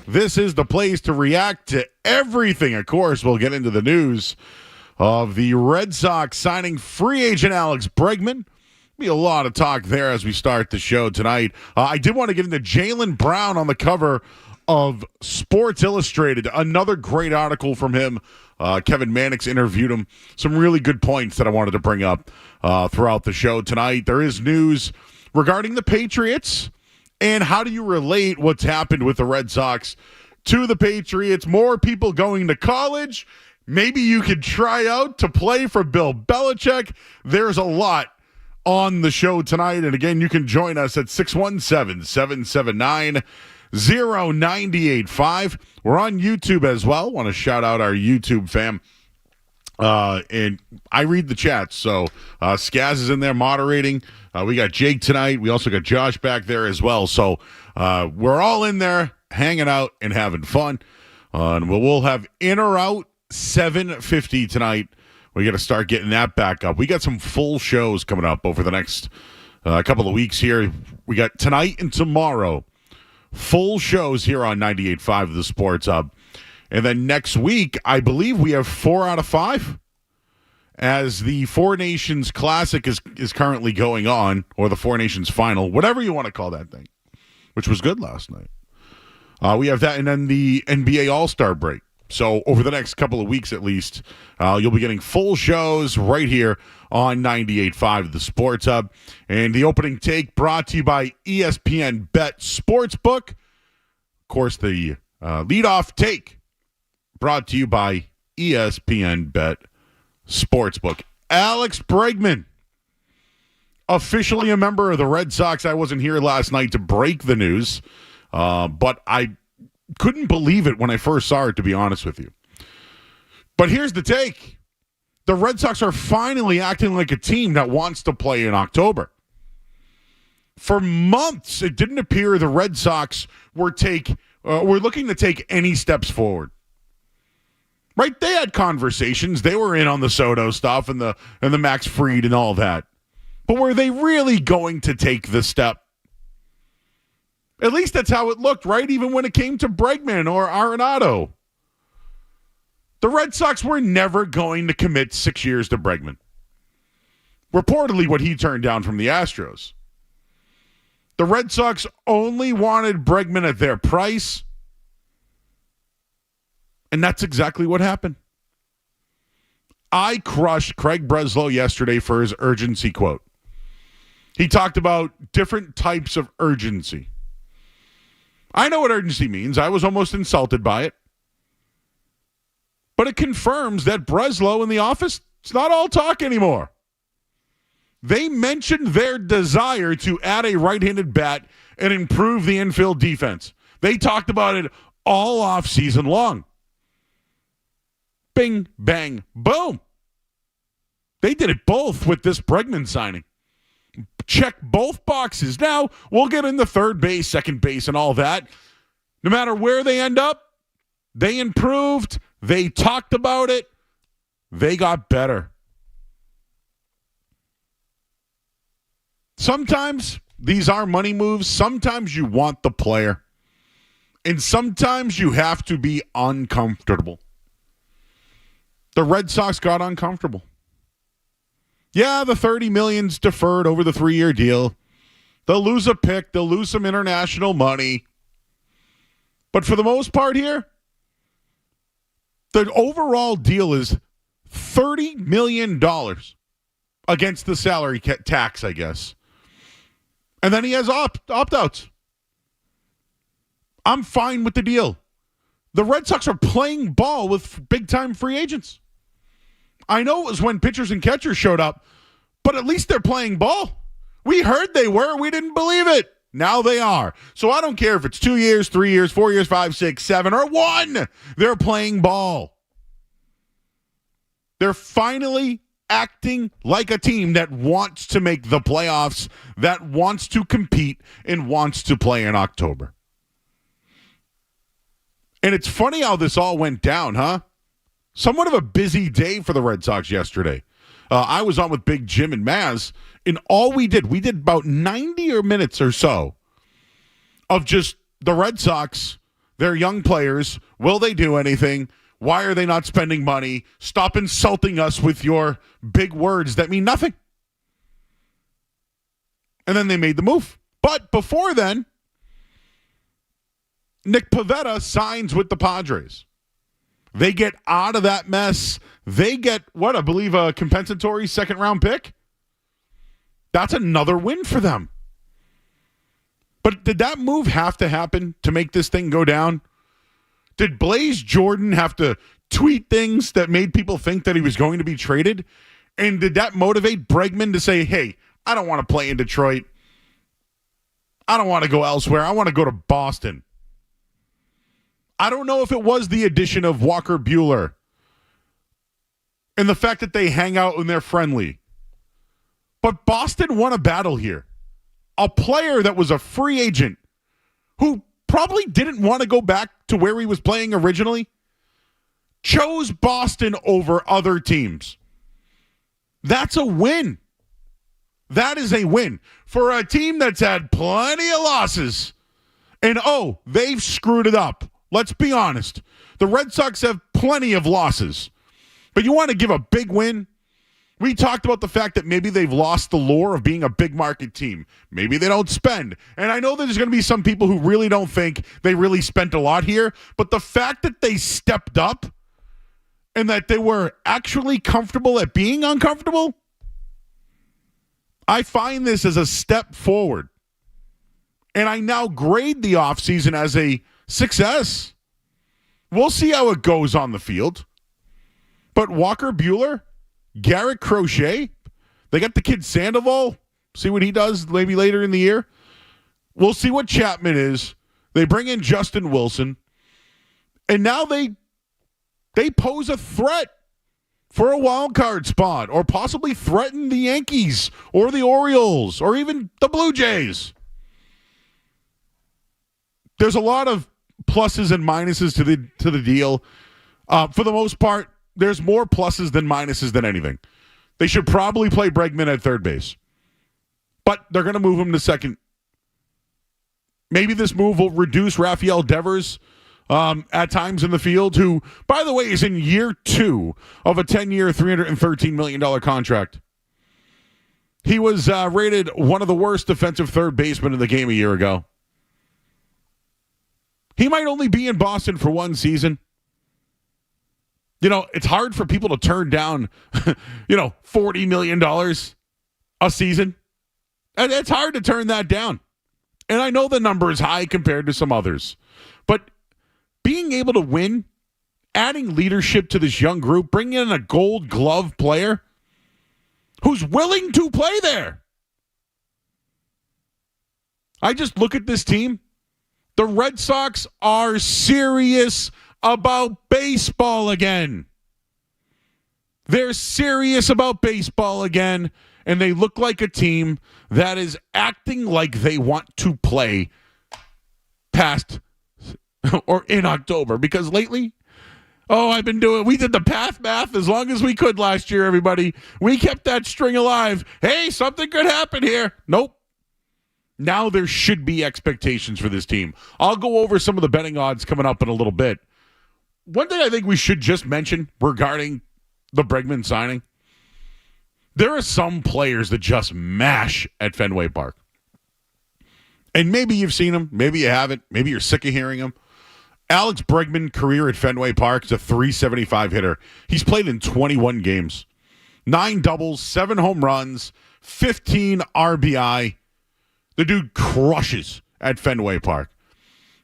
This is the place to react to everything. Of course, we'll get into the news of the Red Sox signing free agent Alex Bregman. Be a lot of talk there as we start the show tonight. I did want to get into Jaylen Brown on the cover of Sports Illustrated. Another great article from him. Kevin Mannix interviewed him. Some really good points that I wanted to bring up throughout the show tonight. There is news regarding the Patriots. And how do you relate what's happened with the Red Sox to the Patriots? More people going to college. Maybe you could try out to play for Bill Belichick. There's a lot on the show tonight. And again, you can join us at 617-779-0985. We're on YouTube as well. Want to shout out our YouTube fam. And I read the chats. So Skaz is in there moderating. We got Jake tonight. We also got Josh back there as well. So we're all in there hanging out and having fun. And we'll have in or out 7:50 tonight. We got to start getting that back up. We got some full shows coming up over the next couple of weeks here. We got tonight and tomorrow full shows here on 98.5 The Sports Hub. And then next week, I believe we have 4 out of 5 as the Four Nations Classic is currently going on, or the Four Nations Final, whatever you want to call that thing, which was good last night. We have that, and then the NBA All-Star break. So over the next couple of weeks at least, you'll be getting full shows right here on 98.5 The Sports Hub. And the opening take brought to you by ESPN Bet Sportsbook. Of course, the leadoff take brought to you by ESPN Bet Sportsbook. Alex Bregman, officially a member of the Red Sox. I wasn't here last night to break the news, but I couldn't believe it when I first saw it, to be honest with you. But here's the take. The Red Sox are finally acting like a team that wants to play in October. For months, it didn't appear the Red Sox were looking to take any steps forward. Right? They had conversations. They were in on the Soto stuff and the Max Fried and all that. But were they really going to take the step? At least that's how it looked, right? Even when it came to Bregman or Arenado. The Red Sox were never going to commit 6 years to Bregman. Reportedly what he turned down from the Astros. The Red Sox only wanted Bregman at their price. And that's exactly what happened. I crushed Craig Breslow yesterday for his urgency quote. He talked about different types of urgency. I know what urgency means. I was almost insulted by it. But it confirms that Breslow in the office, it's not all talk anymore. They mentioned their desire to add a right-handed bat and improve the infield defense. They talked about it all off season long. Bing, bang, boom. They did it both with this Bregman signing. Check both boxes. Now, we'll get into third base, second base, and all that. No matter where they end up, they improved. They talked about it. They got better. Sometimes these are money moves. Sometimes you want the player. And sometimes you have to be uncomfortable. The Red Sox got uncomfortable. Yeah, the $30 million's deferred over the 3-year deal. They'll lose a pick. They'll lose some international money. But for the most part here, the overall deal is $30 million against the salary tax, I guess. And then he has opt-outs. I'm fine with the deal. The Red Sox are playing ball with big-time free agents. I know it was when pitchers and catchers showed up, but at least they're playing ball. We heard they were. We didn't believe it. Now they are. So I don't care if it's 2 years, 3 years, 4 years, 5, 6, 7, or 1. They're playing ball. They're finally acting like a team that wants to make the playoffs, that wants to compete, and wants to play in October. And it's funny how this all went down, huh? Somewhat of a busy day for the Red Sox yesterday. I was on with Big Jim and Maz, and all we did about 90 minutes or so of just the Red Sox They're young players. Will they do anything? Why are they not spending money? Stop insulting us with your big words that mean nothing. And then they made the move. But before then, Nick Pivetta signs with the Padres. They get out of that mess. They get, I believe a compensatory second-round pick. That's another win for them. But did that move have to happen to make this thing go down? Did Blaze Jordan have to tweet things that made people think that he was going to be traded? And did that motivate Bregman to say, hey, I don't want to play in Detroit. I don't want to go elsewhere. I want to go to Boston. I don't know if it was the addition of Walker Buehler and the fact that they hang out and they're friendly. But Boston won a battle here. A player that was a free agent who probably didn't want to go back to where he was playing originally chose Boston over other teams. That's a win. That is a win for a team that's had plenty of losses. And, they've screwed it up. Let's be honest. The Red Sox have plenty of losses. But you want to give a big win? We talked about the fact that maybe they've lost the lure of being a big market team. Maybe they don't spend. And I know there's going to be some people who really don't think they really spent a lot here. But the fact that they stepped up and that they were actually comfortable at being uncomfortable, I find this as a step forward. And I now grade the offseason as a success. We'll see how it goes on the field. But Walker Buehler, Garrett Crochet, they got the kid Sandoval. See what he does maybe later in the year. We'll see what Chapman is. They bring in Justin Wilson. And now they pose a threat for a wild card spot or possibly threaten the Yankees or the Orioles or even the Blue Jays. There's a lot of pluses and minuses to the deal. For the most part, there's more pluses than minuses than anything. They should probably play Bregman at third base. But they're going to move him to second. Maybe this move will reduce Rafael Devers at times in the field, who, by the way, is in year 2 of a 10-year, $313 million contract. He was rated one of the worst defensive third basemen in the game a year ago. He might only be in Boston for one season. You know, it's hard for people to turn down, $40 million a season. And it's hard to turn that down. And I know the number is high compared to some others. But being able to win, adding leadership to this young group, bringing in a Gold Glove player who's willing to play there. I just look at this team. The Red Sox are serious about baseball again. They're serious about baseball again, and they look like a team that is acting like they want to play past or in October. Because lately, we did the path math as long as we could last year, everybody. We kept that string alive. Hey, something could happen here. Nope. Now there should be expectations for this team. I'll go over some of the betting odds coming up in a little bit. One thing I think we should just mention regarding the Bregman signing, there are some players that just mash at Fenway Park. And maybe you've seen them, maybe you haven't, maybe you're sick of hearing them. Alex Bregman, career at Fenway Park, is a .375 hitter. He's played in 21 games. 9 doubles, 7 home runs, 15 RBI. The dude crushes at Fenway Park.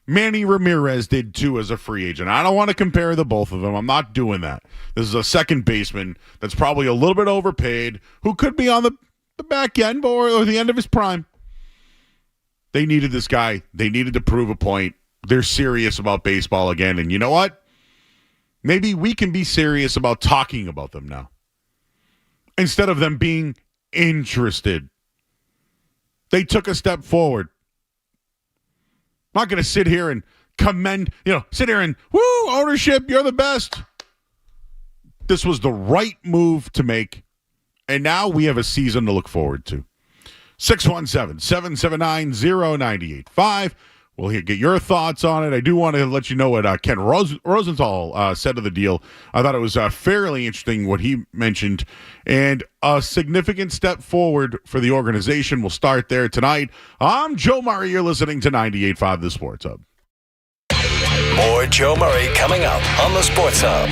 Manny Ramirez did too as a free agent. I don't want to compare the both of them. I'm not doing that. This is a second baseman that's probably a little bit overpaid, who could be on the back end or the end of his prime. They needed this guy. They needed to prove a point. They're serious about baseball again. And you know what? Maybe we can be serious about talking about them now, instead of them being interested. They took a step forward. I'm not going to sit here and woo, ownership, you're the best. This was the right move to make, and now we have a season to look forward to. 617-779-0985. We'll get your thoughts on it. I do want to let you know what Ken Rosenthal said of the deal. I thought it was fairly interesting what he mentioned, and a significant step forward for the organization. We'll start there tonight. I'm Joe Murray. You're listening to 98.5 The Sports Hub. More Joe Murray coming up on The Sports Hub.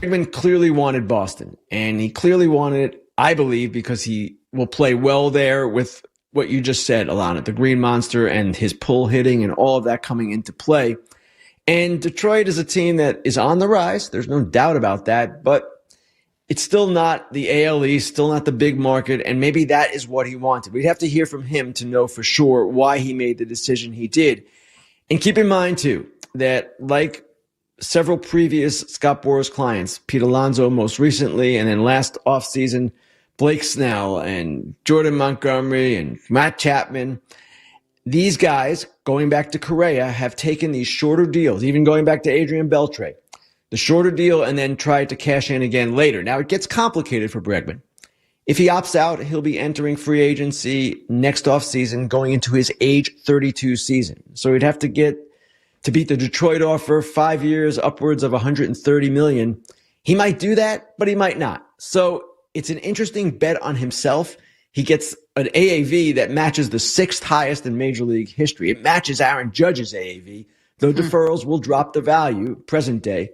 Bregman clearly wanted Boston, and he clearly wanted it, I believe, because he will play well there with what you just said, Alana, the Green Monster and his pull hitting and all of that coming into play. And Detroit is a team that is on the rise. There's no doubt about that, but it's still not the AL East, still not the big market, and maybe that is what he wanted. We'd have to hear from him to know for sure why he made the decision he did. And keep in mind, too, that like several previous Scott Boras clients, Pete Alonso most recently, and then last offseason, Blake Snell and Jordan Montgomery and Matt Chapman, these guys, going back to Correa, have taken these shorter deals, even going back to Adrian Beltre, the shorter deal, and then tried to cash in again later. Now, it gets complicated for Bregman. If he opts out, he'll be entering free agency next offseason, going into his age 32 season. So he'd have to get to beat the Detroit offer, 5 years, upwards of $130 million. He might do that, but he might not. So it's an interesting bet on himself. He gets an AAV that matches the 6th highest in Major League history. It matches Aaron Judge's AAV, though deferrals will drop the value present day.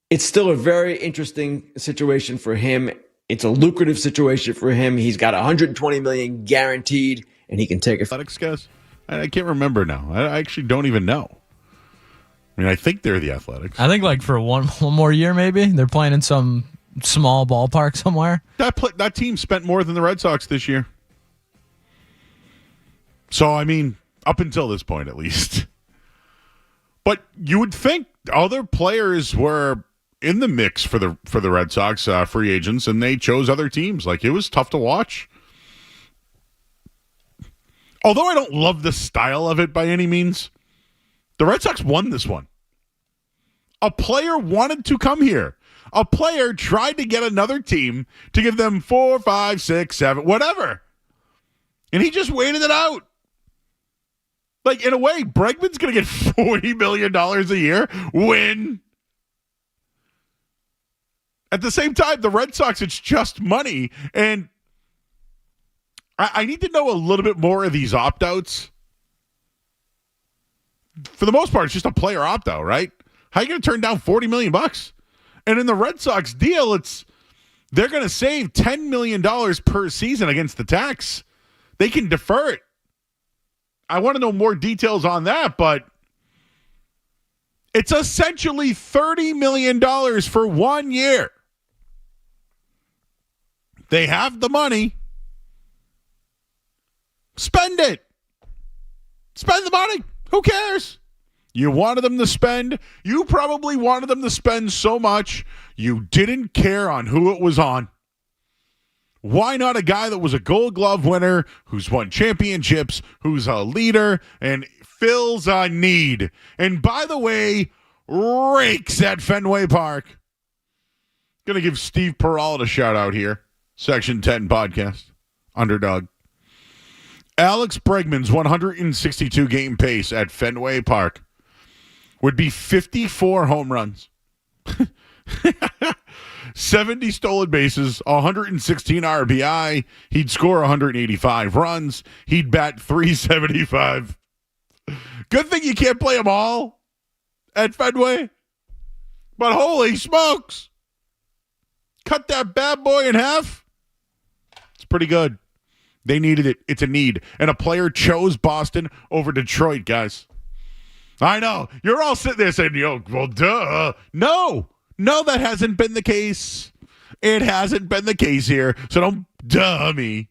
It's still a very interesting situation for him. It's a lucrative situation for him. He's got $120 million guaranteed, and he can take it. Athletics guys? I can't remember now. I actually don't even know. I mean, I think they're the Athletics. I think like for one more year, maybe they're playing in some small ballpark somewhere. That team spent more than the Red Sox this year. So, I mean, up until this point, at least. But you would think other players were in the mix for the Red Sox free agents, and they chose other teams. Like, it was tough to watch. Although I don't love the style of it by any means, the Red Sox won this one. A player wanted to come here. A player tried to get another team to give them 4, 5, 6, 7, whatever. And he just waited it out. Like, in a way, Bregman's going to get $40 million a year when, at the same time, the Red Sox, it's just money. And I need to know a little bit more of these opt-outs. For the most part, it's just a player opt-out, right? How are you going to turn down $40 million? And in the Red Sox deal, they're going to save $10 million per season against the tax. They can defer it. I want to know more details on that, but it's essentially $30 million for 1 year. They have the money. Spend it. Spend the money. Who cares? You wanted them to spend. You probably wanted them to spend so much you didn't care on who it was on. Why not a guy that was a Gold Glove winner, who's won championships, who's a leader, and fills a need? And by the way, rakes at Fenway Park. Going to give Steve Peralta a shout out here. Section 10 podcast. Underdog. Alex Bregman's 162 game pace at Fenway Park would be 54 home runs, 70 stolen bases, 116 RBI. He'd score 185 runs. He'd bat 375. Good thing you can't play them all at Fenway. But holy smokes. Cut that bad boy in half. It's pretty good. They needed it. It's a need. And a player chose Boston over Detroit, guys. I know. You're all sitting there saying, well, duh. No, that hasn't been the case. It hasn't been the case here. So don't duh me.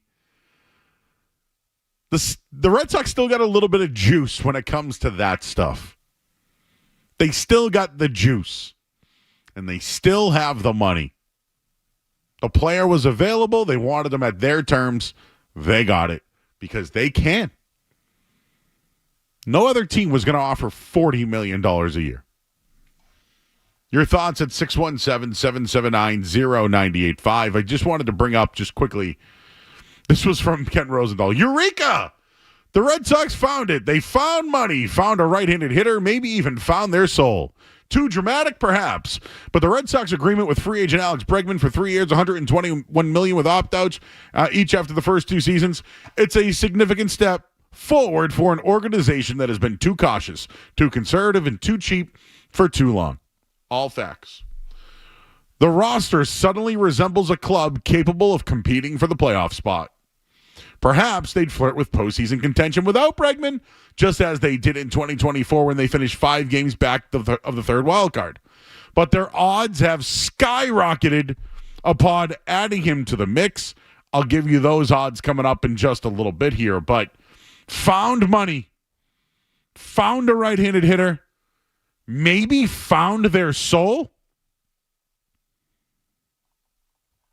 The Red Sox still got a little bit of juice when it comes to that stuff. They still got the juice. And they still have the money. The player was available. They wanted him at their terms. They got it because they can. No other team was going to offer $40 million a year. Your thoughts at 617-779-0985. I just wanted to bring up just quickly. This was from Ken Rosenthal. Eureka! The Red Sox found it. They found money, found a right-handed hitter, maybe even found their soul. Too dramatic, perhaps, but the Red Sox agreement with free agent Alex Bregman for 3 years, $121 million with opt-outs each after the first 2 seasons. It's a significant step forward for an organization that has been too cautious, too conservative, and too cheap for too long. All facts. The roster suddenly resembles a club capable of competing for the playoff spot. perhaps they'd flirt with postseason contention without Bregman, just as they did in 2024 when they finished 5 games back of the third wild card. But their odds have skyrocketed upon adding him to the mix. I'll give you those odds coming up in just a little bit here, but found money, found a right-handed hitter, maybe found their soul.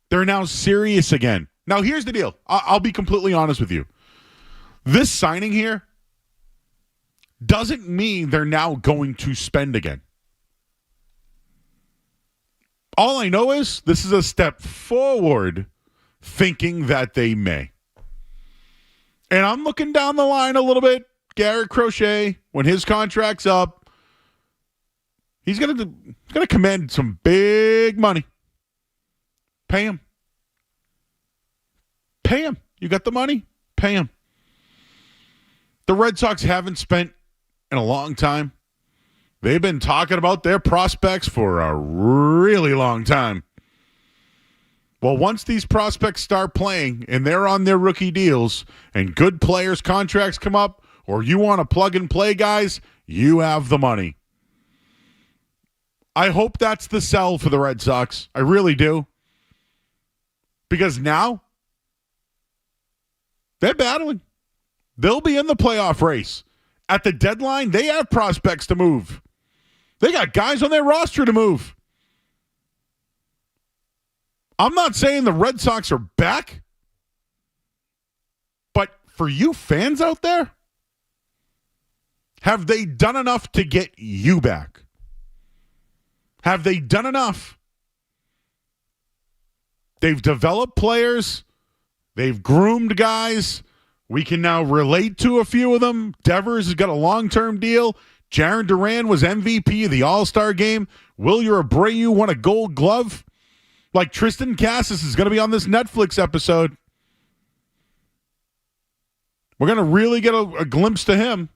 They're now serious again. Now, here's the deal. I'll be completely honest with you. This signing here doesn't mean they're now going to spend again. All I know is this is a step forward thinking that they may. And I'm looking down the line a little bit. Garrett Crochet, when his contract's up, he's gonna command some big money. Pay him. Pay him. You got the money? Pay him. The Red Sox haven't spent in a long time. They've been talking about their prospects for a really long time. Well, once these prospects start playing and they're on their rookie deals and good players' contracts come up, or you want to plug and play guys, you have the money. I hope that's the sell for the Red Sox. I really do. Because now they're battling. They'll be in the playoff race. At the deadline, they have prospects to move. They got guys on their roster to move. I'm not saying the Red Sox are back, but for you fans out there, have they done enough to get you back? Have they done enough? They've developed players. They've groomed guys. We can now relate to a few of them. Devers has got a long-term deal. Jaron Duran was MVP of the All-Star game. Wilyer Abreu won a Gold Glove. Like Tristan Cassis is going to be on this Netflix episode. We're going to really get a glimpse to him.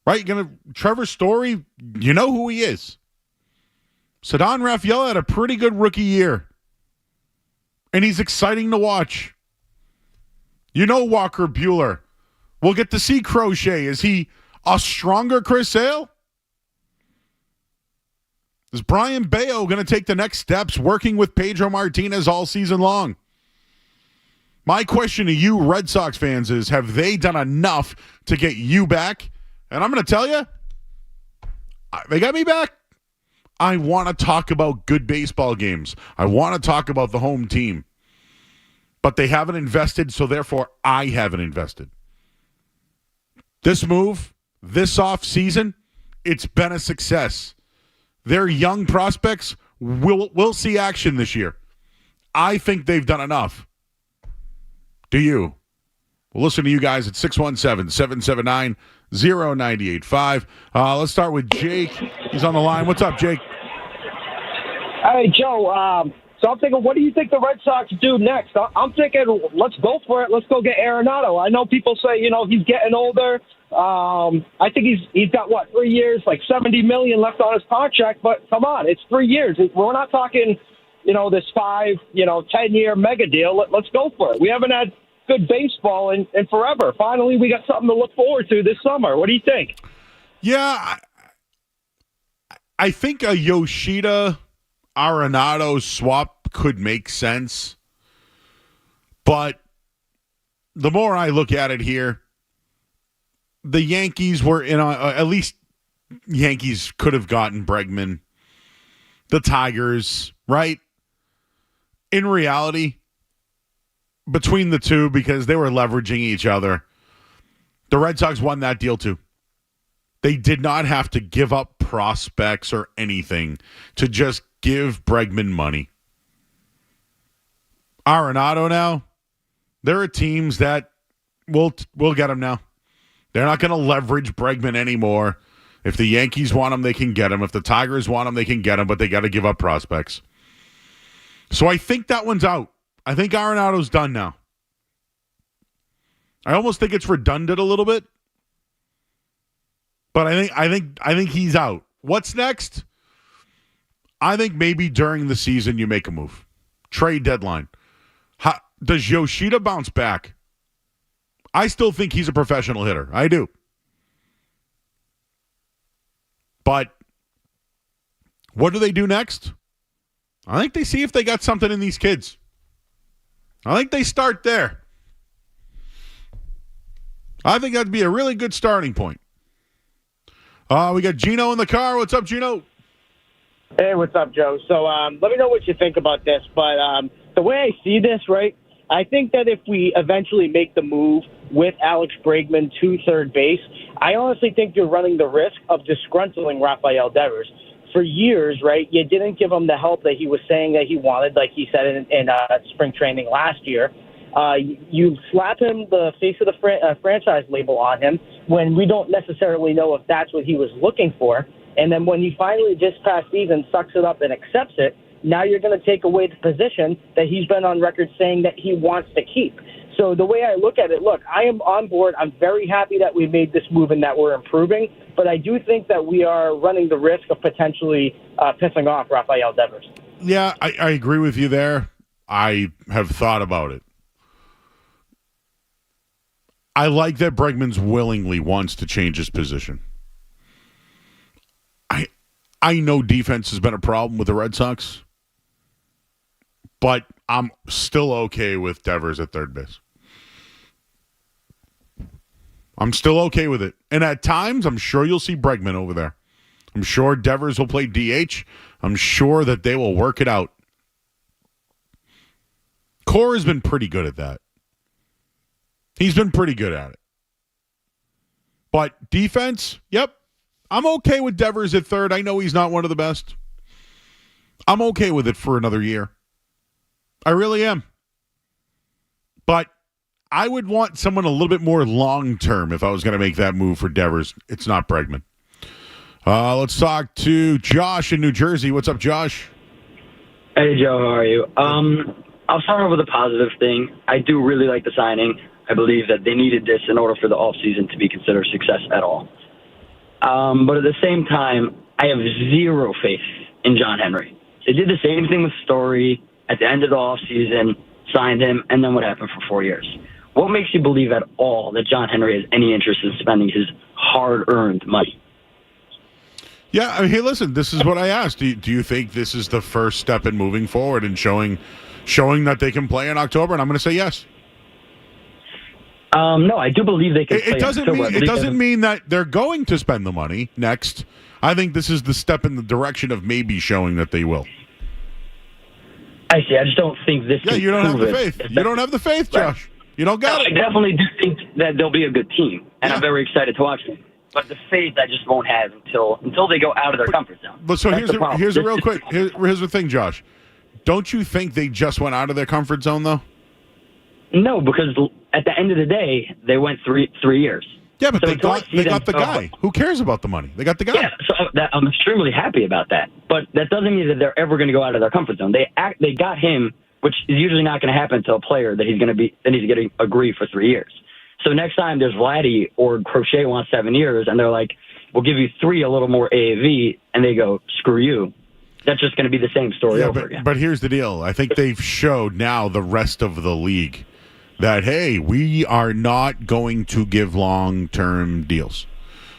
Right? Trevor Story, you know who he is. Ceddanne Rafael had a pretty good rookie year. And he's exciting to watch. You know Walker Buehler. We'll get to see Crochet. Is he a stronger Chris Sale? Is Brian Bayo going to take the next steps working with Pedro Martinez all season long? My question to you Red Sox fans is, have they done enough to get you back? And I'm going to tell you, they got me back. I want to talk about good baseball games. I want to talk about the home team. But they haven't invested, so therefore I haven't invested. This move, this offseason, it's been a success. Their young prospects will see action this year. I think they've done enough. Do you? We'll listen to you guys at 617-779-0985. Let's start with Jake. He's on the line. What's up, Jake? Hey, Joe. So I'm thinking, what do you think the Red Sox do next? I'm thinking, let's go for it. Let's go get Arenado. I know people say, he's getting older. I think he's got, 3 years, like $70 million left on his contract. But come on, it's 3 years. We're not talking, this 5, 10-year mega deal. Let's go for it. We haven't had good baseball in forever. Finally, we got something to look forward to this summer. What do you think? Yeah, I think a Yoshida Arenado swap could make sense. But the more I look at it here, the Yankees were at least Yankees could have gotten Bregman. The Tigers, right? In reality, between the two, because they were leveraging each other, the Red Sox won that deal too. They did not have to give up prospects or anything to just give Bregman money. Arenado now, there are teams that will get him now. They're not going to leverage Bregman anymore. If the Yankees want him, they can get him. If the Tigers want him, they can get him, but they got to give up prospects. So I think that one's out. I think Arenado's done now. I almost think it's redundant a little bit. But I think he's out. What's next? I think maybe during the season you make a move. Trade deadline. Does Yoshida bounce back? I still think he's a professional hitter. I do. But what do they do next? I think they see if they got something in these kids. I think they start there. I think that'd be a really good starting point. We got Gino in the car. What's up, Gino? Hey, what's up, Joe? So let me know what you think about this. But the way I see this, right, I think that if we eventually make the move with Alex Bregman to third base, I honestly think you're running the risk of disgruntling Rafael Devers. For years, right, you didn't give him the help that he was saying that he wanted, like he said in spring training last year. You slap him the face of the franchise label on him when we don't necessarily know if that's what he was looking for. And then when he finally this past season sucks it up and accepts it, now you're going to take away the position that he's been on record saying that he wants to keep. So the way I look at it, look, I am on board. I'm very happy that we made this move and that we're improving. But I do think that we are running the risk of potentially pissing off Rafael Devers. Yeah, I agree with you there. I have thought about it. I like that Bregman's willingly wants to change his position. I know defense has been a problem with the Red Sox, but I'm still okay with Devers at third base. I'm still okay with it. And at times, I'm sure you'll see Bregman over there. I'm sure Devers will play DH. I'm sure that they will work it out. Core has been pretty good at that. He's been pretty good at it. But defense, yep. I'm okay with Devers at third. I know he's not one of the best. I'm okay with it for another year. I really am. But I would want someone a little bit more long-term if I was going to make that move for Devers. It's not Bregman. Let's talk to Josh in New Jersey. What's up, Josh? Hey, Joe. How are you? I'll start off with a positive thing. I do really like the signing. I believe that they needed this in order for the offseason to be considered success at all. But at the same time, I have zero faith in John Henry. They did the same thing with Story at the end of the offseason, signed him, and then what happened for 4 years? What makes you believe at all that John Henry has any interest in spending his hard-earned money? Yeah, I mean, hey, listen, this is what I asked. Do you think this is the first step in moving forward and showing that they can play in October? And I'm going to say yes. No, I do believe they can play it doesn't mean that they're going to spend the money next. I think this is the step in the direction of maybe showing that they will. I see. I just don't think this. Yeah, you don't have the faith. You don't have the faith, Josh. You don't got it. I definitely do think that they'll be a good team, and I'm very excited to watch them. But the faith I just won't have until they go out of their comfort zone. But so here's a real quick. Here's the thing, Josh. Don't you think they just went out of their comfort zone though? No, because at the end of the day, they went three years. Yeah, but they got the guy. Who cares about the money? They got the guy. Yeah, so I'm extremely happy about that. But that doesn't mean that they're ever going to go out of their comfort zone. They got him, which is usually not going to happen to a player that he's going to agree for 3 years. So next time there's Vladdy or Crochet wants 7 years, and they're like, "We'll give you 3, a little more AAV," and they go, "Screw you." That's just going to be the same story over again. But here's the deal. I think they've showed now the rest of the league that, hey, we are not going to give long-term deals.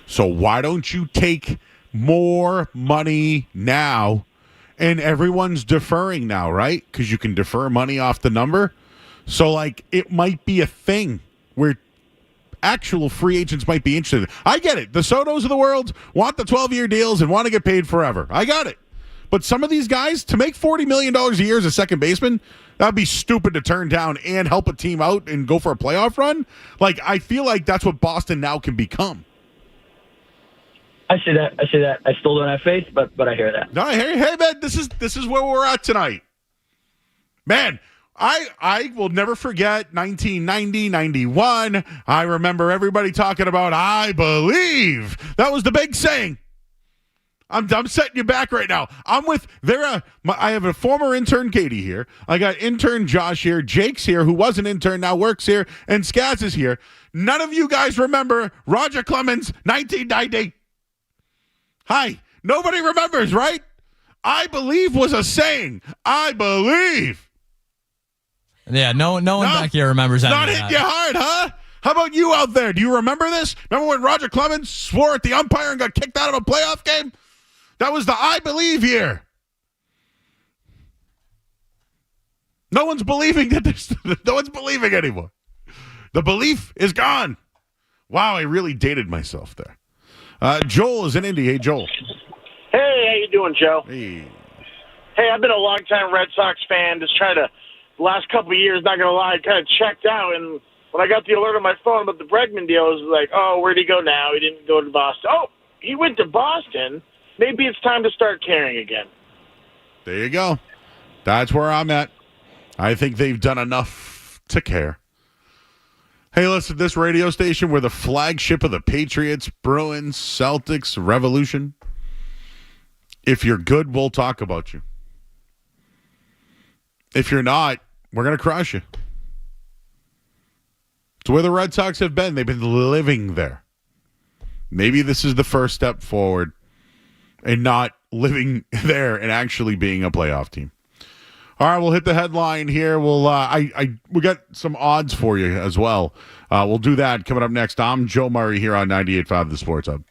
So why don't you take more money now? And everyone's deferring now, right? Because you can defer money off the number. So, like, it might be a thing where actual free agents might be interested. I get it. The Sotos of the world want the 12-year deals and want to get paid forever. I got it. But some of these guys, to make $40 million a year as a second baseman, that would be stupid to turn down and help a team out and go for a playoff run. Like, I feel like that's what Boston now can become. I see that. I still don't have faith, but I hear that. No, hey, man, this is where we're at tonight. Man, I will never forget 1990, 91. I remember everybody talking about I believe. That was the big saying. I'm setting you back right now. I have a former intern, Katie, here. I got intern Josh here. Jake's here, who was an intern, now works here. And Skaz is here. None of you guys remember Roger Clemens, 1990. Hi. Nobody remembers, right? I believe was a saying. I believe. Yeah, no one back here remembers any Not of hitting that. you hard, huh? How about you out there? Do you remember this? Remember when Roger Clemens swore at the umpire and got kicked out of a playoff game? That was the I believe year. No one's believing no one's believing anymore. The belief is gone. Wow, I really dated myself there. Joel is in Indy. Hey, Joel. Hey, how you doing, Joe? Hey. Hey, I've been a longtime Red Sox fan. Just trying to, the last couple of years, not going to lie, kind of checked out. And when I got the alert on my phone about the Bregman deal, I was like, oh, where'd he go now? He didn't go to Boston. Oh, he went to Boston. Maybe it's time to start caring again. There you go. That's where I'm at. I think they've done enough to care. Hey, listen, this radio station, we're the flagship of the Patriots, Bruins, Celtics, Revolution. If you're good, we'll talk about you. If you're not, we're going to crush you. It's where the Red Sox have been. They've been living there. Maybe this is the first step forward and not living there and actually being a playoff team. All right, we'll hit the headline here. We'll we got some odds for you as well. We'll do that coming up next. I'm Joe Murray here on 98.5 The Sports Hub.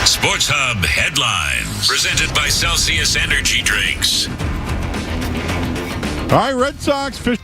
Sports Hub headlines presented by Celsius Energy Drinks. All right, Red Sox fish.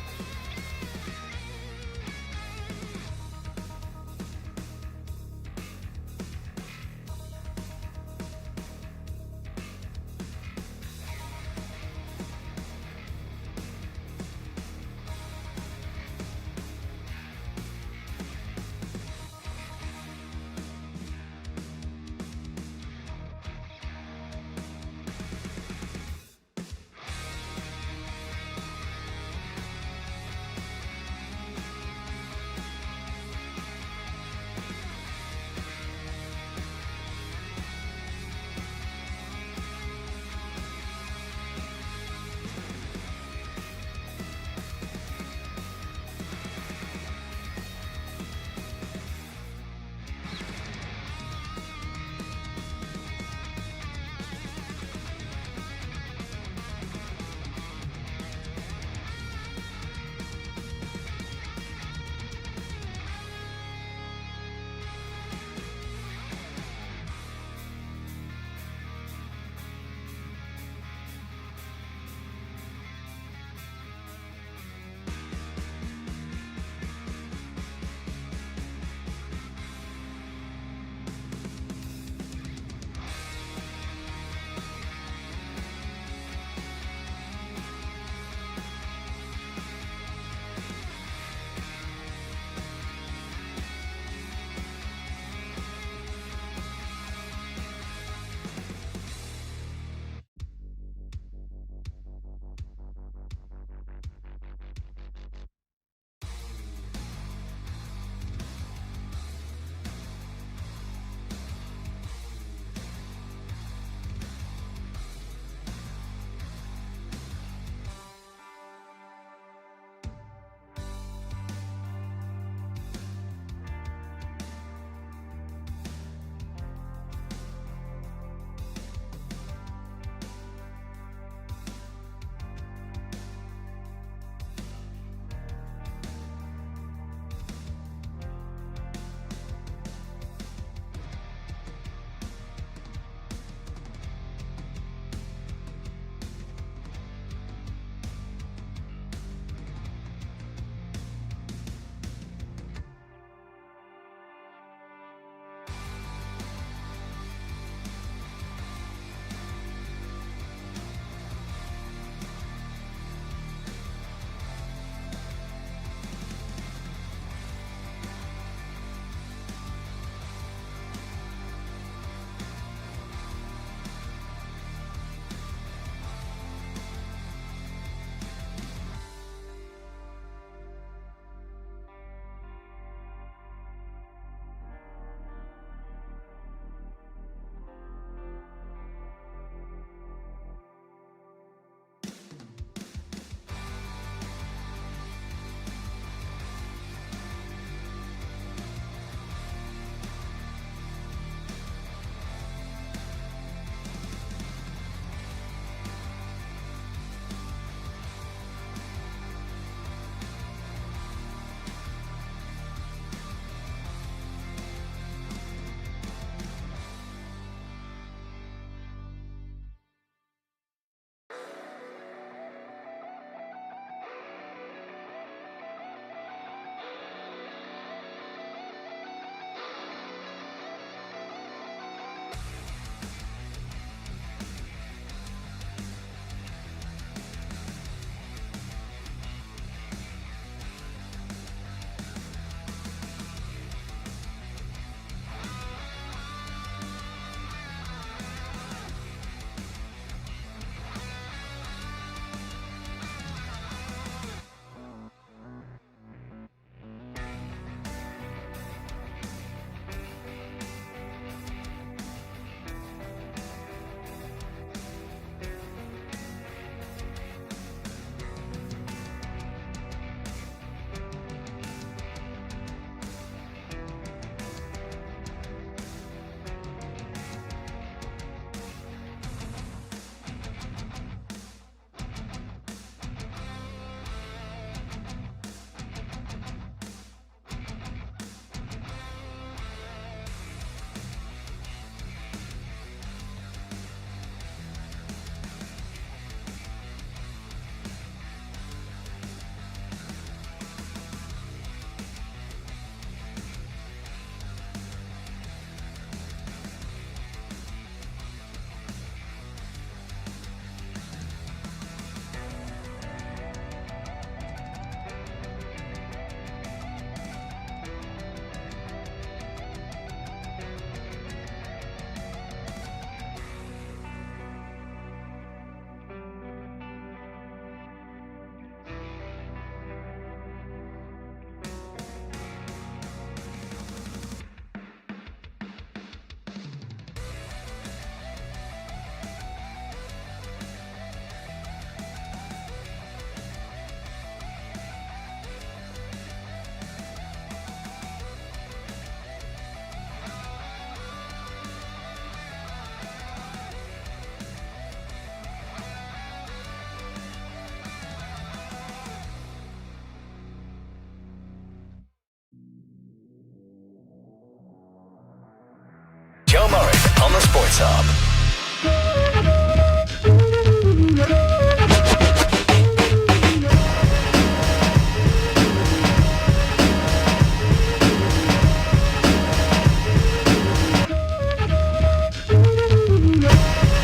Sports Hub.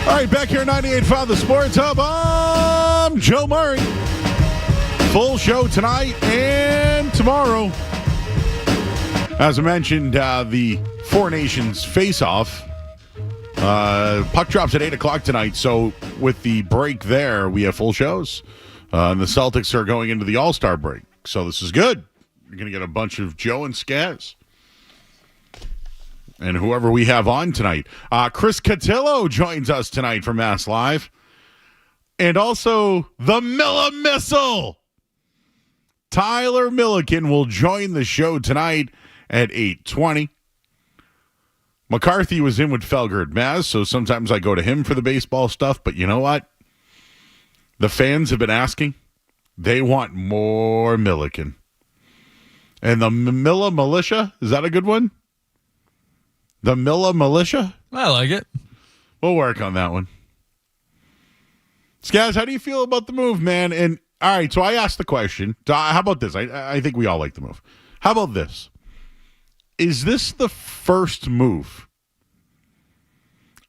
All right, back here, 98.5 The Sports Hub. I'm Joe Murray. Full show tonight and tomorrow. As I mentioned, the Four Nations face-off. Puck drops at 8 o'clock tonight, so with the break there, we have full shows. And the Celtics are going into the All-Star break, so this is good. You're going to get a bunch of Joe and Skaz. And whoever we have on tonight. Chris Cotillo joins us tonight from Mass Live. And also the Milla Missile. Tyler Milliken will join the show tonight at 8:20. McCarthy was in with Felger at Maz, so sometimes I go to him for the baseball stuff. But you know what? The fans have been asking. They want more Milliken. And the Milla Militia, is that a good one? The Milla Militia? I like it. We'll work on that one. Skaz, how do you feel about the move, man? And all right, so I asked the question. How about this? I think we all like the move. How about this? Is this the first move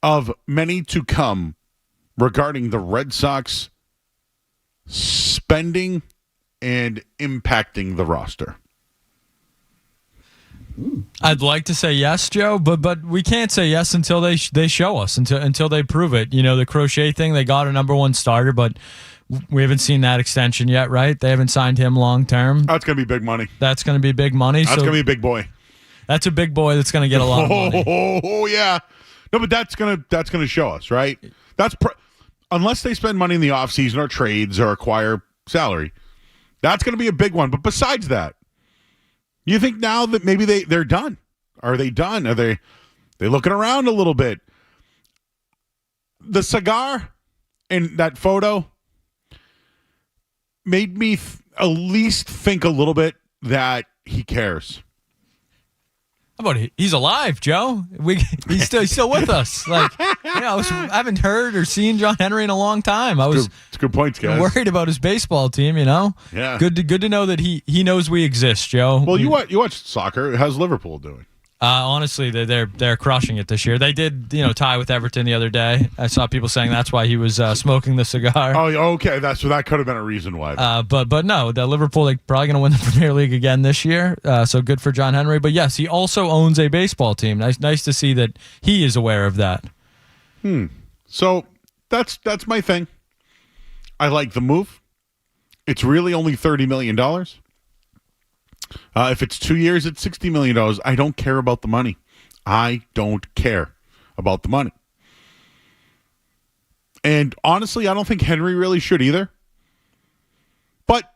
of many to come regarding the Red Sox spending and impacting the roster? I'd like to say yes, Joe, but we can't say yes until they show us, until they prove it. You know, the Crochet thing, they got a number one starter, but we haven't seen that extension yet, right? They haven't signed him long term. That's going to be big money. That's going to be big money. That's going to be a big boy. That's a big boy that's going to get a lot of money. Oh, yeah. No, but that's gonna show us, right? Unless they spend money in the offseason or trades or acquire salary, that's going to be a big one. But besides that, you think now that maybe they're done? Are they done? Are they looking around a little bit? The cigar and that photo made me at least think a little bit that he cares. How about he's alive, Joe? He's still with us. Like, I haven't heard or seen John Henry in a long time. It's a good point, guys. Worried about his baseball team, you know. Yeah. Good to know that he knows we exist, Joe. Well, you watch soccer. How's Liverpool doing? Honestly, they're crushing it this year. They did, tie with Everton the other day. I saw people saying that's why he was smoking the cigar. Oh, okay. That could have been a reason why. But no, the Liverpool, they're probably going to win the Premier League again this year. So good for John Henry. But yes, he also owns a baseball team. Nice to see that he is aware of that. So that's my thing. I like the move. It's really only $30 million. If it's 2 years, it's $60 million. I don't care about the money. I don't care about the money. And honestly, I don't think Henry really should either. But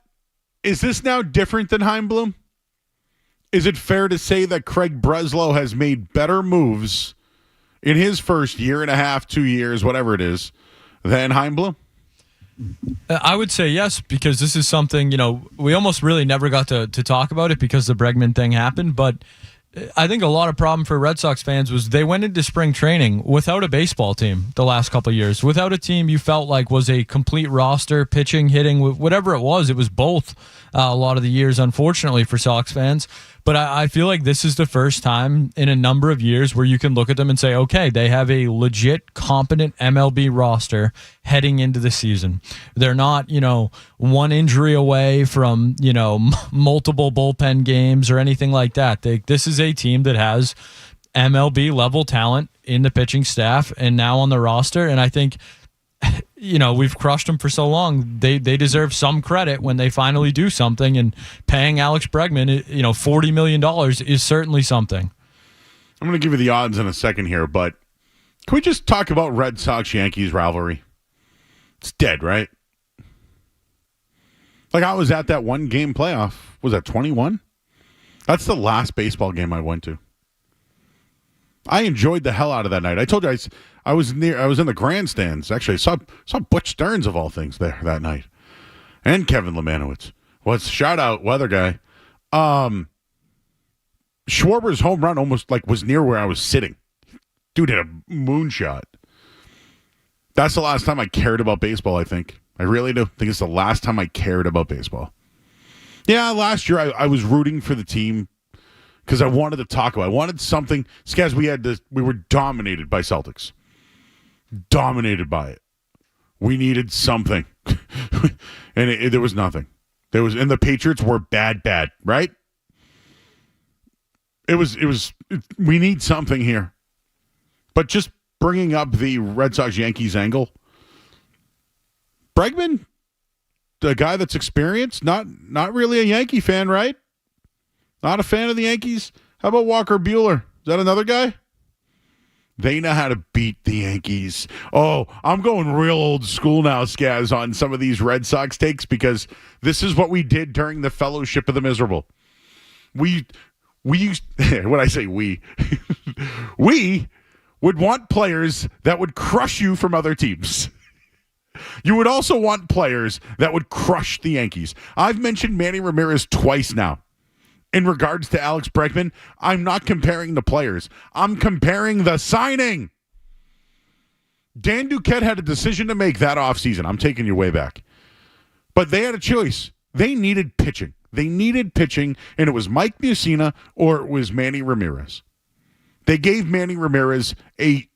is this now different than Heimblum? Is it fair to say that Craig Breslow has made better moves in his first year and a half, 2 years, whatever it is, than Heimblum? I would say yes, because this is something, we almost really never got to talk about it because the Bregman thing happened. But I think a lot of problem for Red Sox fans was they went into spring training without a baseball team the last couple of years, without a team you felt like was a complete roster, pitching, hitting, whatever it was. It was both a lot of the years, unfortunately, for Sox fans. But I feel like this is the first time in a number of years where you can look at them and say, okay, they have a legit, competent MLB roster heading into the season. They're not, one injury away from, multiple bullpen games or anything like that. This is a team that has MLB level talent in the pitching staff and now on the roster. And I think, we've crushed them for so long. They deserve some credit when they finally do something. And paying Alex Bregman, $40 million is certainly something. I'm going to give you the odds in a second here, but can we just talk about Red Sox-Yankees rivalry? It's dead, right? Like, I was at that one-game playoff. Was that 21? That's the last baseball game I went to. I enjoyed the hell out of that night. I told you I was in the grandstands. Actually, I saw Butch Stearns of all things there that night, and Kevin Lemanowitz. Shout out weather guy. Schwarber's home run almost was near where I was sitting. Dude hit a moonshot. That's the last time I cared about baseball, I think. I really do think it's the last time I cared about baseball. Yeah, last year I was rooting for the team because I wanted to talk about it. I wanted something. Skaz, we were dominated by Celtics. Dominated by it. We needed something. And there was nothing. And the Patriots were bad, right? We need something here. But just bringing up the Red Sox-Yankees angle, Bregman, the guy that's experienced, not really a Yankee fan, right? Not a fan of the Yankees. How about Walker Buehler? Is that another guy? They know how to beat the Yankees. Oh, I'm going real old school now, Skaz, on some of these Red Sox takes because this is what we did during the Fellowship of the Miserable. We used, when I say we, we would want players that would crush you from other teams. You would also want players that would crush the Yankees. I've mentioned Manny Ramirez twice now. In regards to Alex Bregman, I'm not comparing the players. I'm comparing the signing. Dan Duquette had a decision to make that offseason. I'm taking you way back. But they had a choice. They needed pitching. And it was Mike Mussina or it was Manny Ramirez. They gave Manny Ramirez a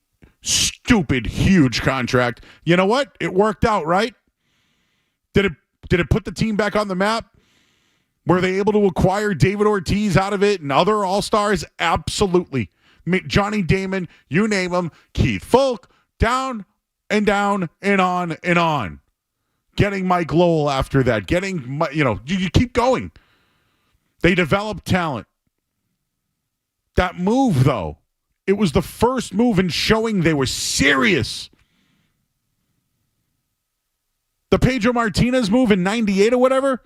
stupid, huge contract. You know what? It worked out, right? Did it put the team back on the map? Were they able to acquire David Ortiz out of it and other all-stars? Absolutely. Johnny Damon, you name them. Keith Fulk, down and down and on and on. Getting Mike Lowell after that. You keep going. They developed talent. That move, though, it was the first move in showing they were serious. The Pedro Martinez move in 98 or whatever,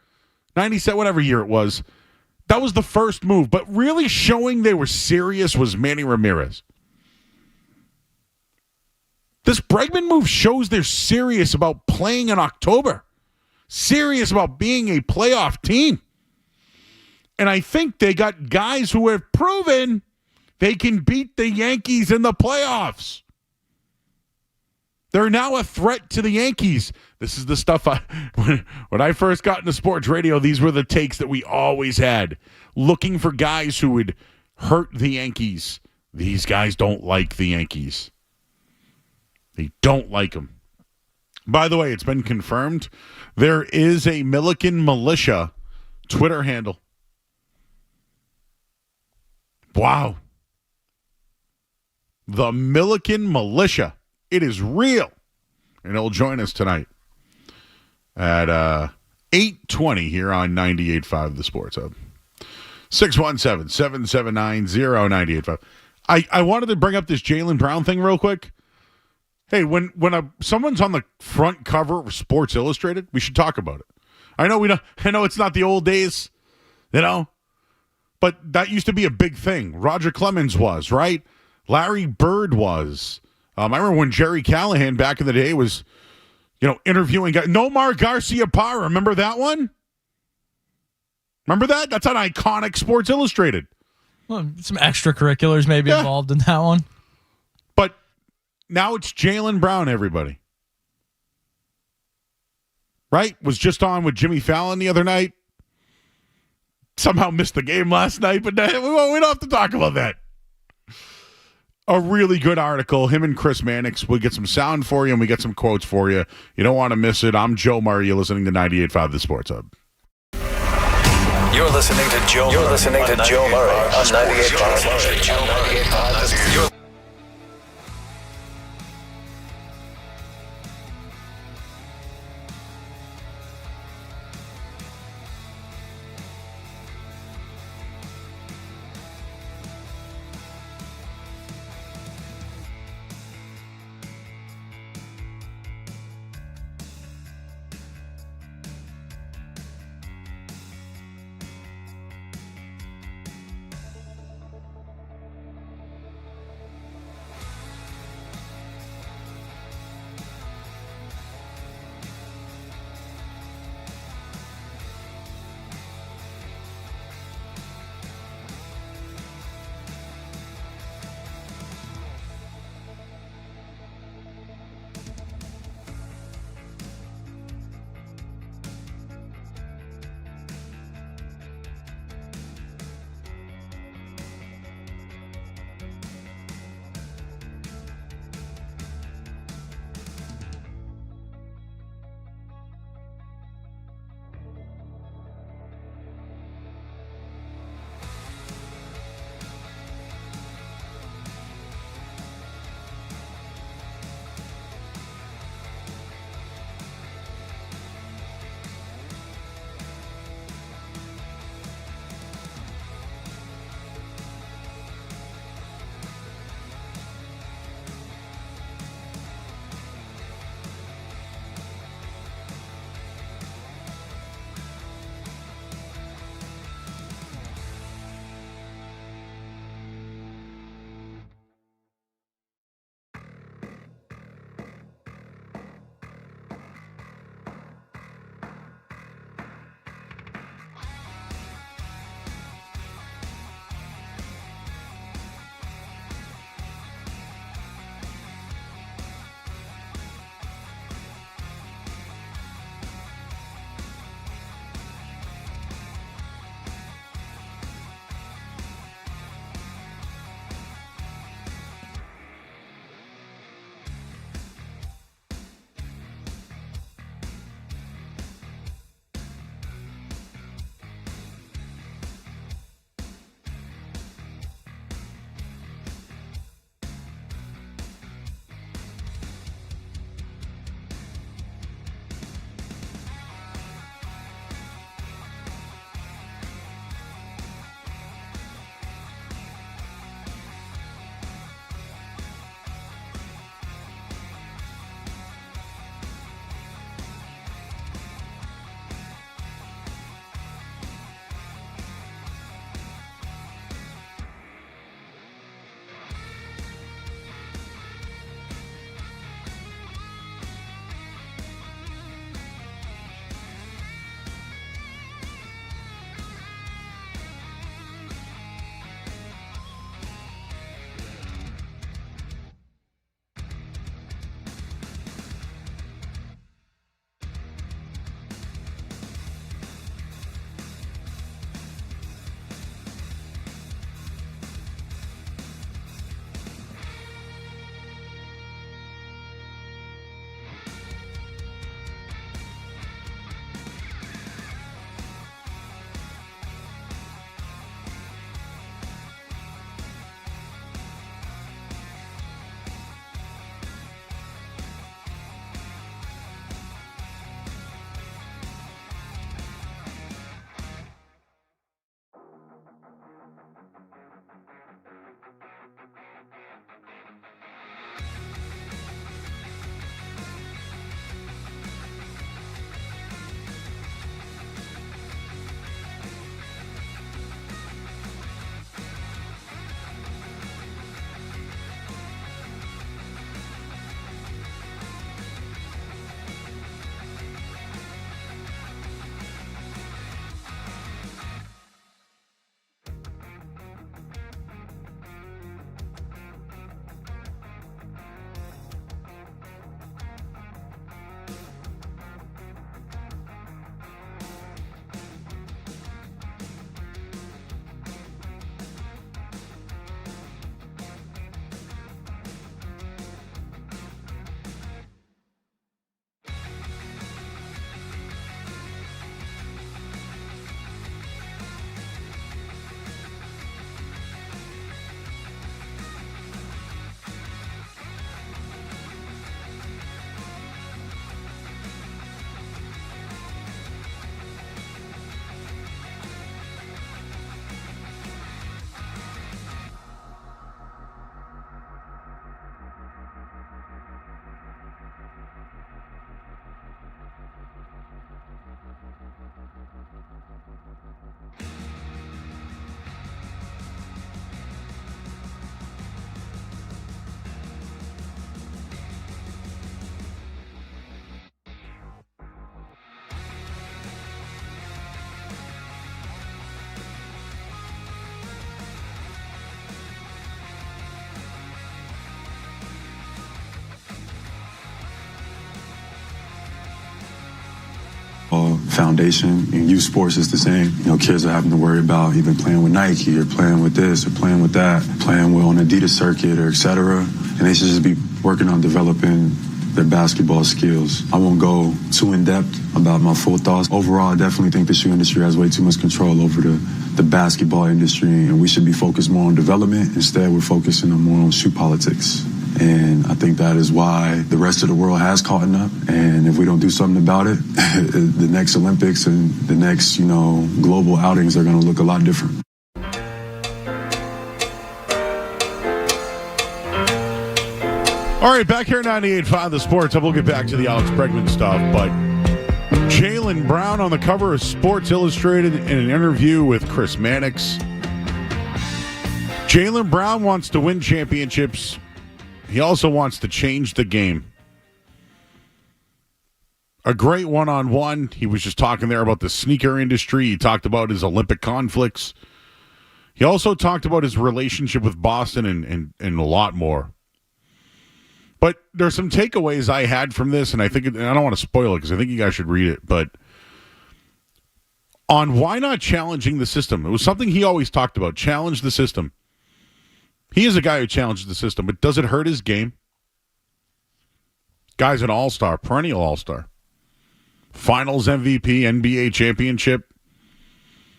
97, whatever year it was, that was the first move. But really showing they were serious was Manny Ramirez. This Bregman move shows they're serious about playing in October. Serious about being a playoff team. And I think they got guys who have proven they can beat the Yankees in the playoffs. They're now a threat to the Yankees. This is the stuff when I first got into sports radio, these were the takes that we always had. Looking for guys who would hurt the Yankees. These guys don't like the Yankees. They don't like them. By the way, it's been confirmed. There is a Milliken Militia Twitter handle. Wow. The Milliken Militia. It is real. And it'll join us tonight at 8:20 here on 98.5 The Sports Hub. 617-779-0985. I wanted to bring up this Jaylen Brown thing real quick. Hey, when someone's on the front cover of Sports Illustrated, we should talk about it. I know it's not the old days, but that used to be a big thing. Roger Clemens was, right? Larry Bird was. I remember when Jerry Callahan back in the day was, interviewing guys. Nomar Garcia-Parra. Remember that one? Remember that? That's an iconic Sports Illustrated. Well, some extracurriculars maybe involved in that one. But now it's Jaylen Brown, everybody. Right? Was just on with Jimmy Fallon the other night. Somehow missed the game last night, but we don't have to talk about that. A really good article. Him and Chris Mannix. We'll get some sound for you and we get some quotes for you. You don't want to miss it. I'm Joe Murray. You're listening to 98.5 The Sports Hub. You're listening to Joe Murray on 98.5. Foundation in youth sports is the same. Kids are having to worry about even playing with Nike or playing with this or playing with that, playing with on Adidas circuit or etc. And they should just be working on developing their basketball skills. I won't go too in depth about my full thoughts. Overall, I definitely think the shoe industry has way too much control over the basketball industry, and we should be focused more on development. Instead, we're focusing more on shoe politics. And I think that is why the rest of the world has caught up. And if we don't do something about it, the next Olympics and the next, global outings are going to look a lot different. All right, back here at 98.5 The Sports. We'll get back to the Alex Bregman stuff, but Jaylen Brown on the cover of Sports Illustrated in an interview with Chris Mannix. Jaylen Brown wants to win championships. He also wants to change the game. A great one-on-one. He was just talking there about the sneaker industry. He talked about his Olympic conflicts. He also talked about his relationship with Boston and a lot more. But there's some takeaways I had from this, and I don't want to spoil it because I think you guys should read it, but on why not challenging the system. It was something he always talked about, challenge the system. He is a guy who challenges the system, but does it hurt his game? Guy's an all-star, perennial all-star. Finals MVP, NBA championship.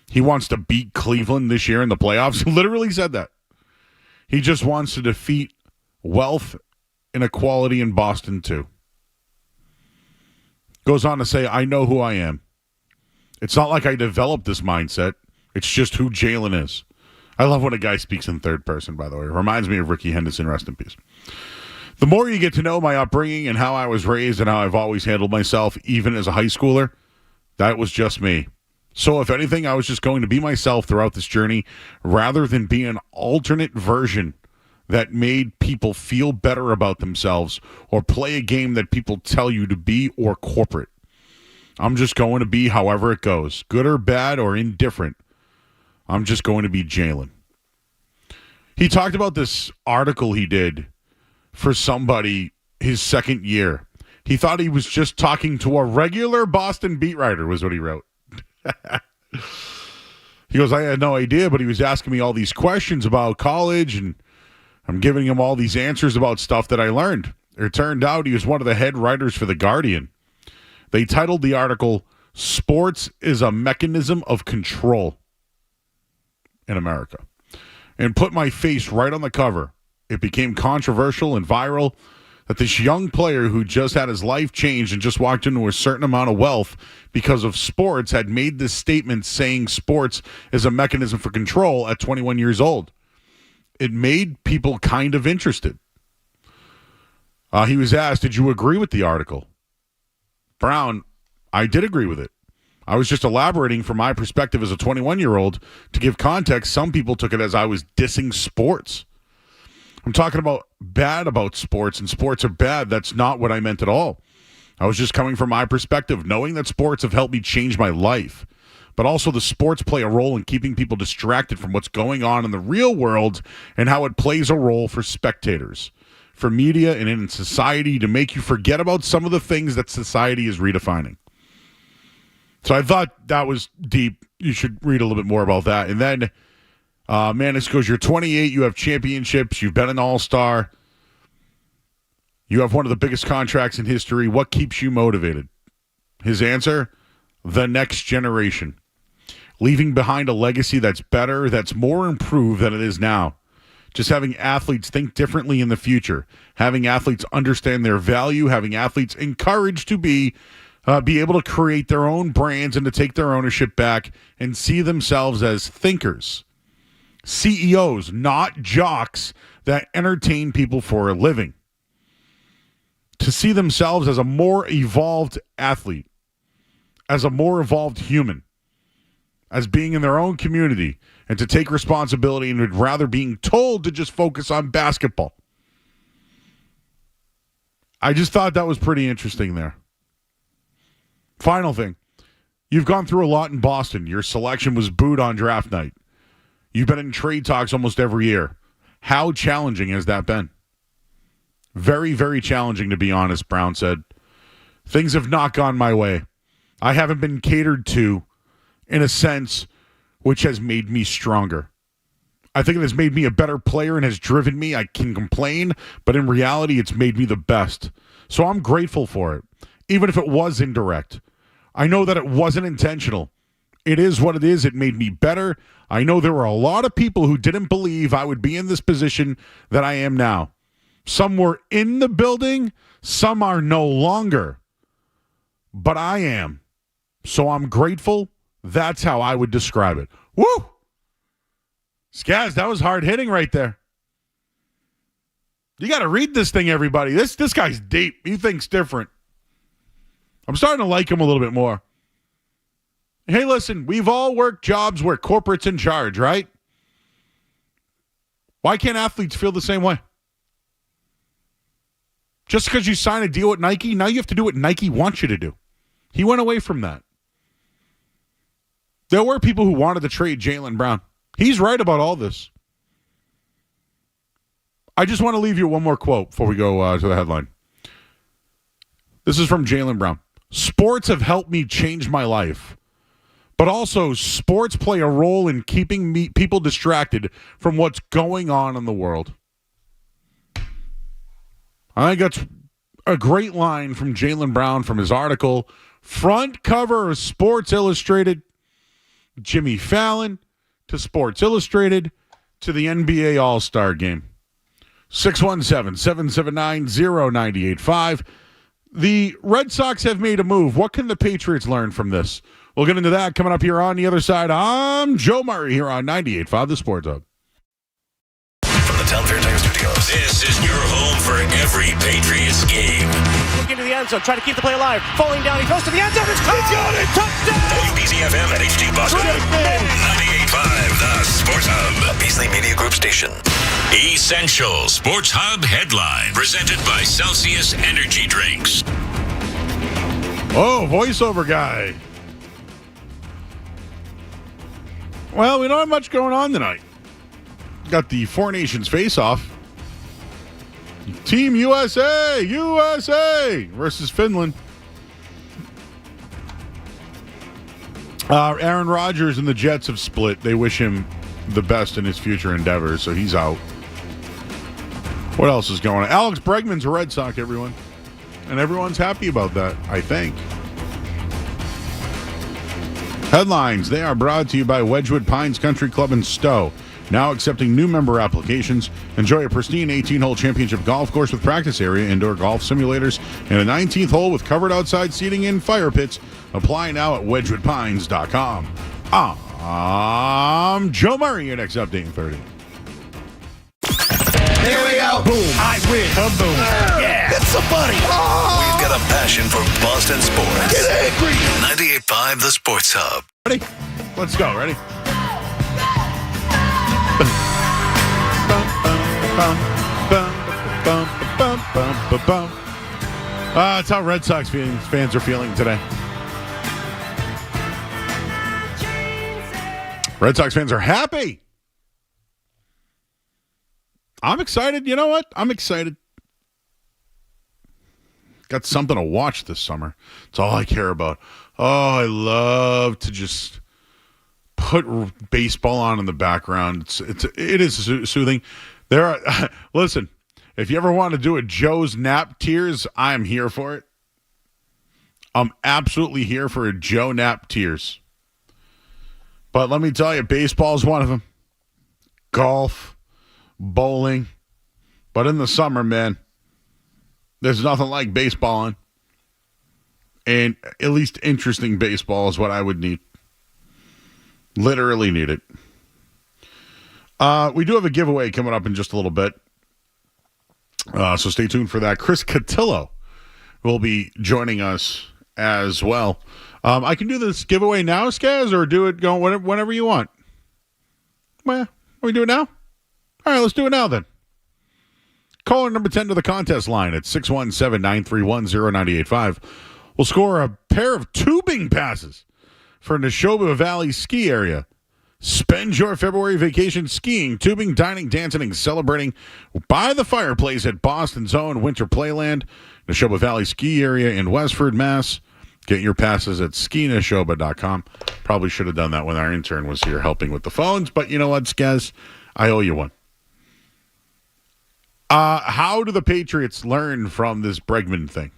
He wants to beat Cleveland this year in the playoffs. He literally said that. He just wants to defeat wealth inequality in Boston, too. Goes on to say, I know who I am. It's not like I developed this mindset. It's just who Jaylen is. I love when a guy speaks in third person, by the way. It reminds me of Ricky Henderson, rest in peace. The more you get to know my upbringing and how I was raised and how I've always handled myself, even as a high schooler, that was just me. So if anything, I was just going to be myself throughout this journey rather than be an alternate version that made people feel better about themselves or play a game that people tell you to be or corporate. I'm just going to be however it goes, good or bad or indifferent. I'm just going to be Jaylen. He talked about this article he did for somebody his second year. He thought he was just talking to a regular Boston beat writer, was what he wrote. He goes, I had no idea, but he was asking me all these questions about college, and I'm giving him all these answers about stuff that I learned. It turned out he was one of the head writers for The Guardian. They titled the article, Sports is a Mechanism of Control in America, and put my face right on the cover. It became controversial and viral that this young player who just had his life changed and just walked into a certain amount of wealth because of sports had made this statement saying sports is a mechanism for control at 21 years old. It made people kind of interested. He was asked, did you agree with the article? Brown, I did agree with it. I was just elaborating from my perspective as a 21-year-old. To give context, some people took it as I was dissing sports. I'm talking about bad about sports, and sports are bad. That's not what I meant at all. I was just coming from my perspective, knowing that sports have helped me change my life. But also the sports play a role in keeping people distracted from what's going on in the real world and how it plays a role for spectators, for media, and in society to make you forget about some of the things that society is redefining. So I thought that was deep. You should read a little bit more about that. And then Mannix goes, you're 28, you have championships, you've been an all-star, you have one of the biggest contracts in history. What keeps you motivated? His answer, the next generation. Leaving behind a legacy that's better, that's more improved than it is now. Just having athletes think differently in the future. Having athletes understand their value. Having athletes encouraged to be able to create their own brands and to take their ownership back and see themselves as thinkers. CEOs, not jocks that entertain people for a living. To see themselves as a more evolved athlete, as a more evolved human, as being in their own community, and to take responsibility and would rather being told to just focus on basketball. I just thought that was pretty interesting there. Final thing. You've gone through a lot in Boston. Your selection was booed on draft night. You've been in trade talks almost every year. How challenging has that been? Very, very challenging, to be honest, Brown said. Things have not gone my way. I haven't been catered to in a sense which has made me stronger. I think it has made me a better player and has driven me. I can complain, but in reality, it's made me the best. So I'm grateful for it, even if it was indirect. I know that it wasn't intentional. It is what it is. It made me better. I know there were a lot of people who didn't believe I would be in this position that I am now. Some were in the building, some are no longer. But I am. So I'm grateful. That's how I would describe it. Woo! Skaz, that was hard hitting right there. You got to read this thing, everybody. This guy's deep. He thinks different. I'm starting to like him a little bit more. Hey, listen, we've all worked jobs where corporate's in charge, right? Why can't athletes feel the same way? Just because you sign a deal with Nike, now you have to do what Nike wants you to do. He went away from that. There were people who wanted to trade Jaylen Brown. He's right about all this. I just want to leave you one more quote before we go to the headline. This is from Jaylen Brown. Sports have helped me change my life, but also sports play a role in keeping people distracted from what's going on in the world. I think that's a great line from Jaylen Brown from his article, front cover of Sports Illustrated. Jimmy Fallon to Sports Illustrated to the NBA All-Star Game. 617-779-0985. The Red Sox have made a move. What can the Patriots learn from this? We'll get into that coming up here on the other side. I'm Joe Murray here on 98.5 The Sports Hub. From the Town Fair Tire Studios, this is your home for every Patriots game. Look into the end zone, try to keep the play alive. Falling down, he goes to the end zone. It's got it! Touchdown! WBZ-FM and HD Boston. 98.5 The Sports Hub, a Beasley Media Group station. Essential Sports Hub headline presented by Celsius Energy Drinks. Oh, voiceover guy. Well, we don't have much going on tonight. Got the Four Nations face-off. Team USA versus Finland. Aaron Rodgers and the Jets have split. They wish him the best in his future endeavors, so he's out. What else is going on? Alex Bregman's a Red Sox, everyone. And everyone's happy about that, I think. Headlines. They are brought to you by Wedgwood Pines Country Club in Stowe. Now accepting new member applications. Enjoy a pristine 18-hole championship golf course with practice area, indoor golf simulators, and a 19th hole with covered outside seating and fire pits. Apply now at wedgwoodpines.com. I'm Joe Murray. Your next update in 30. Here we go. Boom. I win. Boom. Yeah. It's so funny. We've got a passion for Boston sports. Get angry. 98.5 The Sports Hub. Ready? Let's go. Ready? That's how Red Sox fans are feeling today. Red Sox fans are happy. I'm excited. You know what? I'm excited. Got something to watch this summer. It's all I care about. Oh, I love to just put baseball on in the background. It is soothing. There are listen, if you ever want to do a Joe's Nap Tears, I'm here for it. I'm absolutely here for a Joe Nap Tears. But let me tell you, baseball is one of them. Golf, bowling. But in the summer, man, there's nothing like baseball on. And at least interesting baseball is what I would need. Literally need it. We do have a giveaway coming up in just a little bit. So stay tuned for that. Chris Cotillo will be joining us as well. I can do this giveaway now, Skaz, or do it whenever you want. Well, we do it now? All right, let's do it now then. Caller number 10 to the contest line at 617-931-0985 will score a pair of tubing passes for Neshoba Valley Ski Area. Spend your February vacation skiing, tubing, dining, dancing, and celebrating by the fireplace at Boston's own Winter Playland, Neshoba Valley Ski Area in Westford, Mass. Get your passes at skinashoba.com. Probably should have done that when our intern was here helping with the phones, but you know what, Skaz? I owe you one. How do the Patriots learn from this Bregman thing?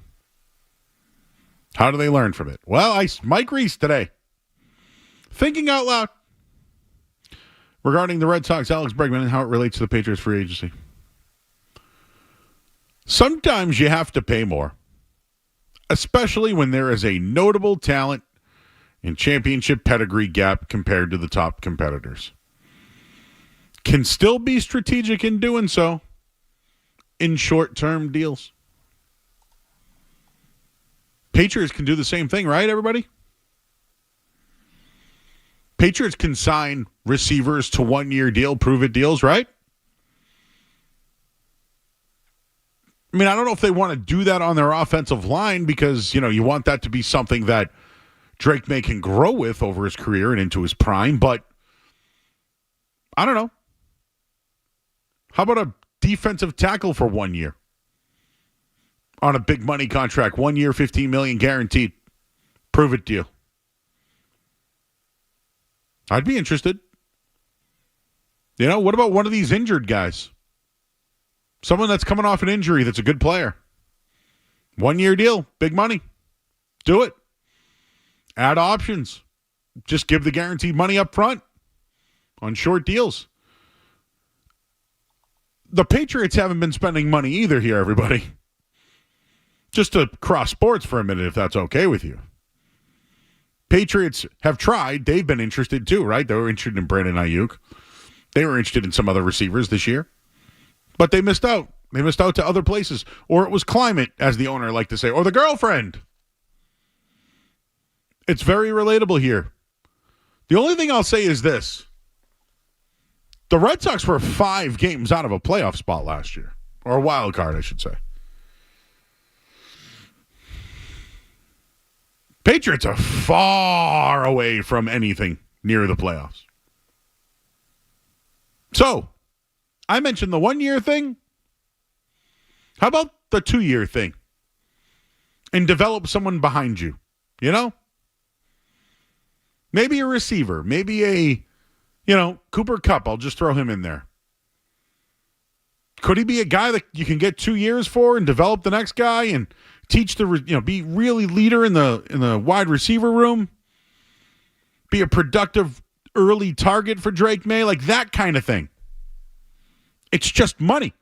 How do they learn from it? Well, Mike Reese today, thinking out loud regarding the Red Sox, Alex Bregman, and how it relates to the Patriots free agency. Sometimes you have to pay more, especially when there is a notable talent and championship pedigree gap compared to the top competitors. Can still be strategic in doing so in short-term deals. Patriots can do the same thing, right, everybody? Patriots can sign receivers to one-year deal, prove-it deals, right? I mean, I don't know if they want to do that on their offensive line because, you know, you want that to be something that Drake May can grow with over his career and into his prime, but I don't know. How about a defensive tackle for 1 year on a big money contract, 1 year, $15 million guaranteed, prove-it deal? I'd be interested. You know, what about one of these injured guys? Someone that's coming off an injury that's a good player. 1 year deal, big money. Do it. Add options. Just give the guaranteed money up front on short deals. The Patriots haven't been spending money either here, everybody. Just to cross sports for a minute, if that's okay with you. Patriots have tried. They've been interested too, right? They were interested in Brandon Ayuk. They were interested in some other receivers this year. But they missed out. They missed out to other places. Or it was climate, as the owner liked to say. Or the girlfriend. It's very relatable here. The only thing I'll say is this. The Red Sox were 5 games out of a playoff spot last year. Or a wild card, I should say. Patriots are far away from anything near the playoffs. So, I mentioned the 1 year thing. How about the 2 year thing? And develop someone behind you. You know? Maybe a receiver. Maybe a, Cooper Kupp. I'll just throw him in there. Could he be a guy that you can get 2 years for and develop the next guy and teach be really leader in the wide receiver room? Be a productive early target for Drake May? Like that kind of thing. It's just money.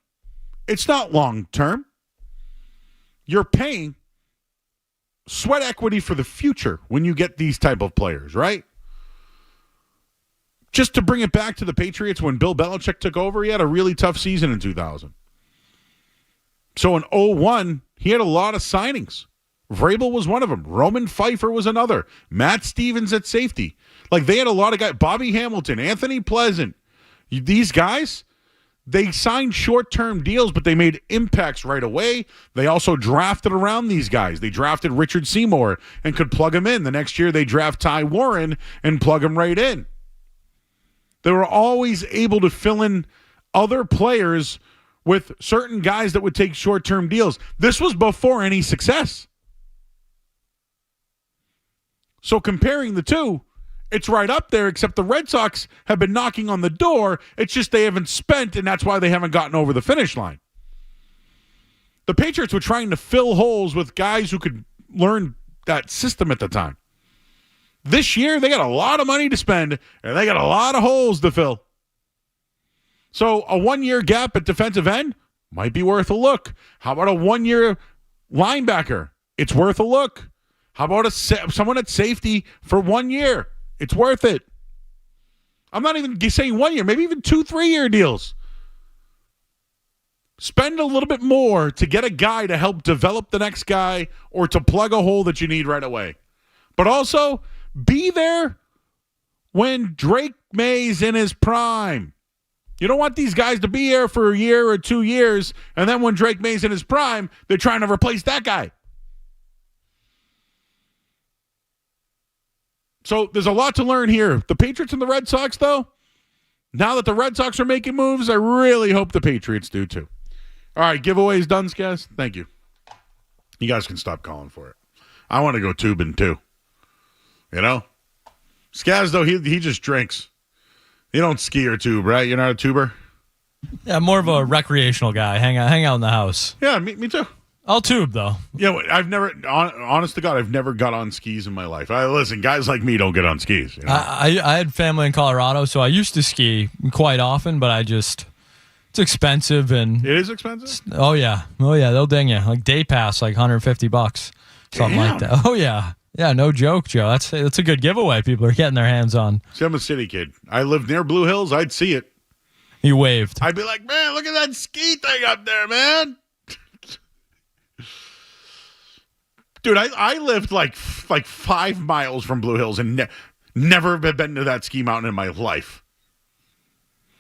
It's not long term. You're paying sweat equity for the future when you get these type of players, right? Just to bring it back to the Patriots, when Bill Belichick took over, he had a really tough season in 2000. So in 2001, he had a lot of signings. Vrabel was one of them. Roman Pfeiffer was another. Matt Stevens at safety. Like they had a lot of guys. Bobby Hamilton, Anthony Pleasant. These guys, they signed short-term deals, but they made impacts right away. They also drafted around these guys. They drafted Richard Seymour and could plug him in. The next year, they draft Ty Warren and plug him right in. They were always able to fill in other players with certain guys that would take short-term deals. This was before any success. So comparing the two, it's right up there, except the Red Sox have been knocking on the door. It's just they haven't spent, and that's why they haven't gotten over the finish line. The Patriots were trying to fill holes with guys who could learn that system at the time. This year, they got a lot of money to spend, and they got a lot of holes to fill. So a 1 year gap at defensive end might be worth a look. How about a 1 year linebacker? It's worth a look. How about someone at safety for 1 year? It's worth it. I'm not even saying 1 year, maybe even 2-3 year deals. Spend a little bit more to get a guy to help develop the next guy or to plug a hole that you need right away. But also, be there when Drake May's in his prime. You don't want these guys to be here for a year or 2 years, and then when Drake May's in his prime, they're trying to replace that guy. So there's a lot to learn here. The Patriots and the Red Sox, though, now that the Red Sox are making moves, I really hope the Patriots do too. All right, giveaways done, guys. Thank you. You guys can stop calling for it. I want to go tubing too. You know? Skaz, though, he just drinks. You don't ski or tube, right? You're not a tuber? Yeah, more of a recreational guy. Hang out in the house. Yeah, me too. I'll tube, though. Yeah, I've never, honest to God, I've never got on skis in my life. Listen, guys like me don't get on skis. You know? I had family in Colorado, so I used to ski quite often, but it's expensive. And it is expensive? Oh, yeah. They'll ding you. Like day pass, like $150. Something like that. Oh, yeah. Yeah, no joke, Joe. That's a good giveaway people are getting their hands on. See, I'm a city kid. I lived near Blue Hills. I'd see it. He waved. I'd be like, man, look at that ski thing up there, man. Dude, I lived like 5 miles from Blue Hills and never have been to that ski mountain in my life.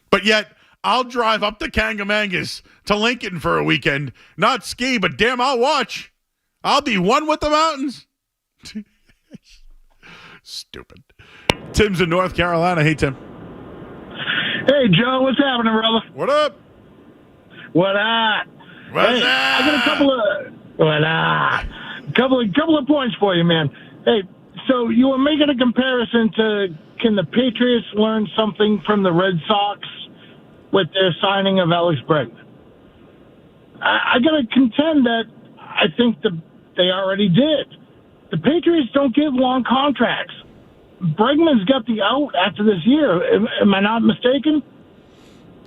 But yet, I'll drive up to Kangamangas to Lincoln for a weekend, not ski, but damn, I'll watch. I'll be one with the mountains. Stupid. Tim's in North Carolina. Hey, Tim. Hey, Joe. What's happening, brother? What up? What up? What's hey, up? I got a couple of points for you, man. Hey, so you were making a comparison to can the Patriots learn something from the Red Sox with their signing of Alex Bregman? I got to contend that I think they already did. The Patriots don't give long contracts. Bregman's got the out after this year. Am I not mistaken?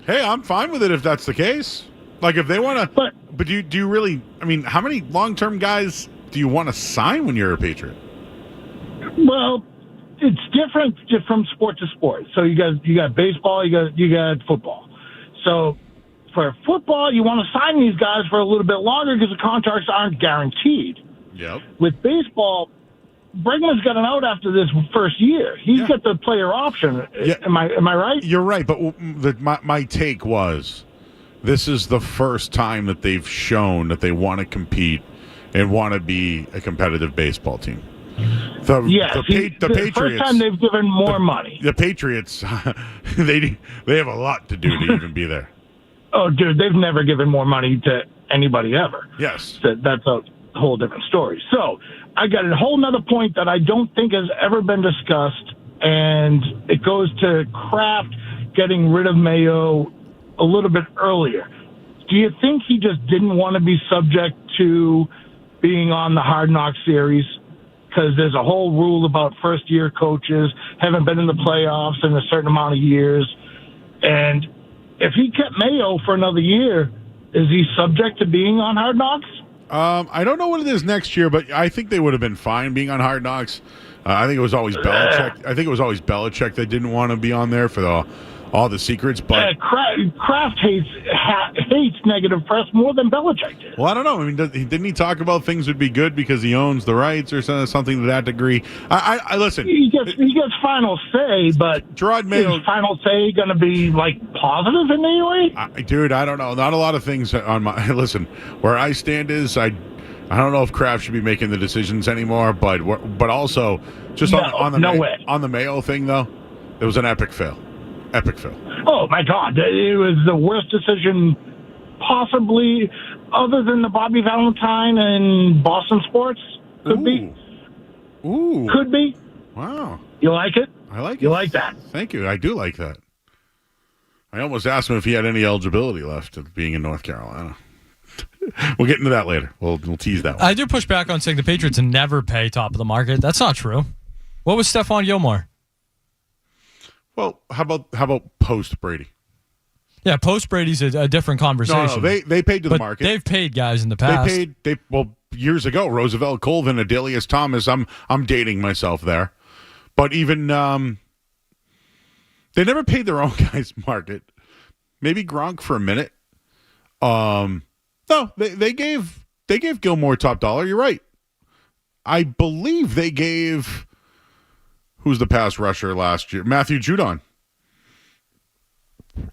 Hey, I'm fine with it if that's the case. Like, if they want to... But do you really... I mean, how many long-term guys do you want to sign when you're a Patriot? Well, it's different from sport to sport. So you got baseball, you got football. So for football, you want to sign these guys for a little bit longer because the contracts aren't guaranteed. Yep. With baseball, Bregman's got an out after this first year. He's got the player option. Yeah. Am I right? You're right, but my take was this is the first time that they've shown that they want to compete and want to be a competitive baseball team. The Patriots. First time they've given more money. The Patriots, they have a lot to do to even be there. Oh, dude, they've never given more money to anybody ever. Yes. That's a whole different story. So I got a whole nother point that I don't think has ever been discussed, and it goes to Kraft getting rid of Mayo a little bit earlier. Do you think he just didn't want to be subject to being on the Hard Knock series? Because there's a whole rule about first-year coaches haven't been in the playoffs in a certain amount of years. And if he kept Mayo for another year, is he subject to being on Hard Knocks? I don't know what it is next year, but I think they would have been fine being on Hard Knocks. I think it was always Belichick that didn't want to be on there for all the secrets. But Kraft hates negative press more than Belichick did. Well, I don't know. I mean, didn't he talk about things would be good because he owns the rights or something to that degree? I listen. He gets final say, but Gerard Mayo, is final say going to be like positive in any way? Dude, I don't know. Not a lot of things on my listen. Where I stand is I don't know if Kraft should be making the decisions anymore, but also just on the Mayo thing though, it was an epic fail. Epic fail. Oh my God! It was the worst decision possibly, other than the Bobby Valentine and Boston sports. Could be. Ooh. Could be. Wow. You like it? I like it. You like that? Thank you. I do like that. I almost asked him if he had any eligibility left of being in North Carolina. We'll get into that later. We'll tease that one. I do push back on saying the Patriots never pay top of the market. That's not true. What was Stephon Gilmore? Well, how about post Brady? Yeah, post Brady's a different conversation. No, they paid to the market. They've paid guys in the past. Years ago, Roosevelt, Colvin, Adelius Thomas. I'm dating myself there, but even they never paid their own guys market. Maybe Gronk for a minute. No, they gave Gilmore top dollar. You're right. I believe they gave. Who's the pass rusher last year? Matthew Judon.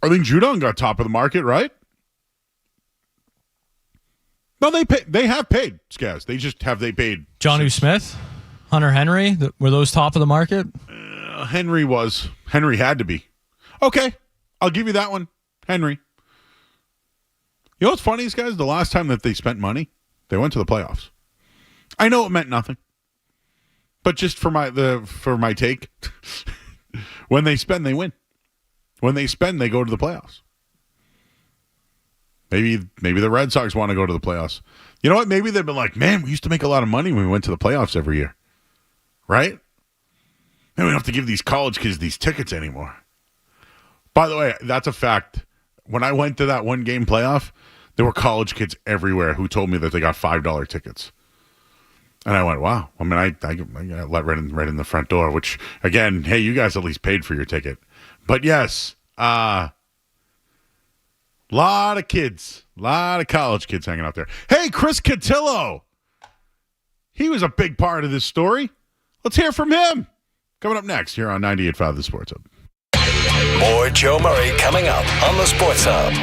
I think Judon got top of the market, right? No, they have paid, Skaz. They paid. Jonnu Smith? Hunter Henry? Were those top of the market? Henry had to be. Okay, I'll give you that one. Henry. You know what's funny, guys? The last time that they spent money, they went to the playoffs. I know it meant nothing. But just for my take, when they spend, they win. When they spend, they go to the playoffs. Maybe the Red Sox want to go to the playoffs. You know what? Maybe they've been like, man, we used to make a lot of money when we went to the playoffs every year. Right? And we don't have to give these college kids these tickets anymore. By the way, that's a fact. When I went to that one game playoff, there were college kids everywhere who told me that they got $5 tickets. And I went, wow. I mean, I got let right in the front door, which, again, hey, you guys at least paid for your ticket. But yes, lot of kids, lot of college kids hanging out there. Hey, Chris Cotillo. He was a big part of this story. Let's hear from him. Coming up next here on 98.5 The Sports Hub. More Joe Murray coming up on the Sports Hub.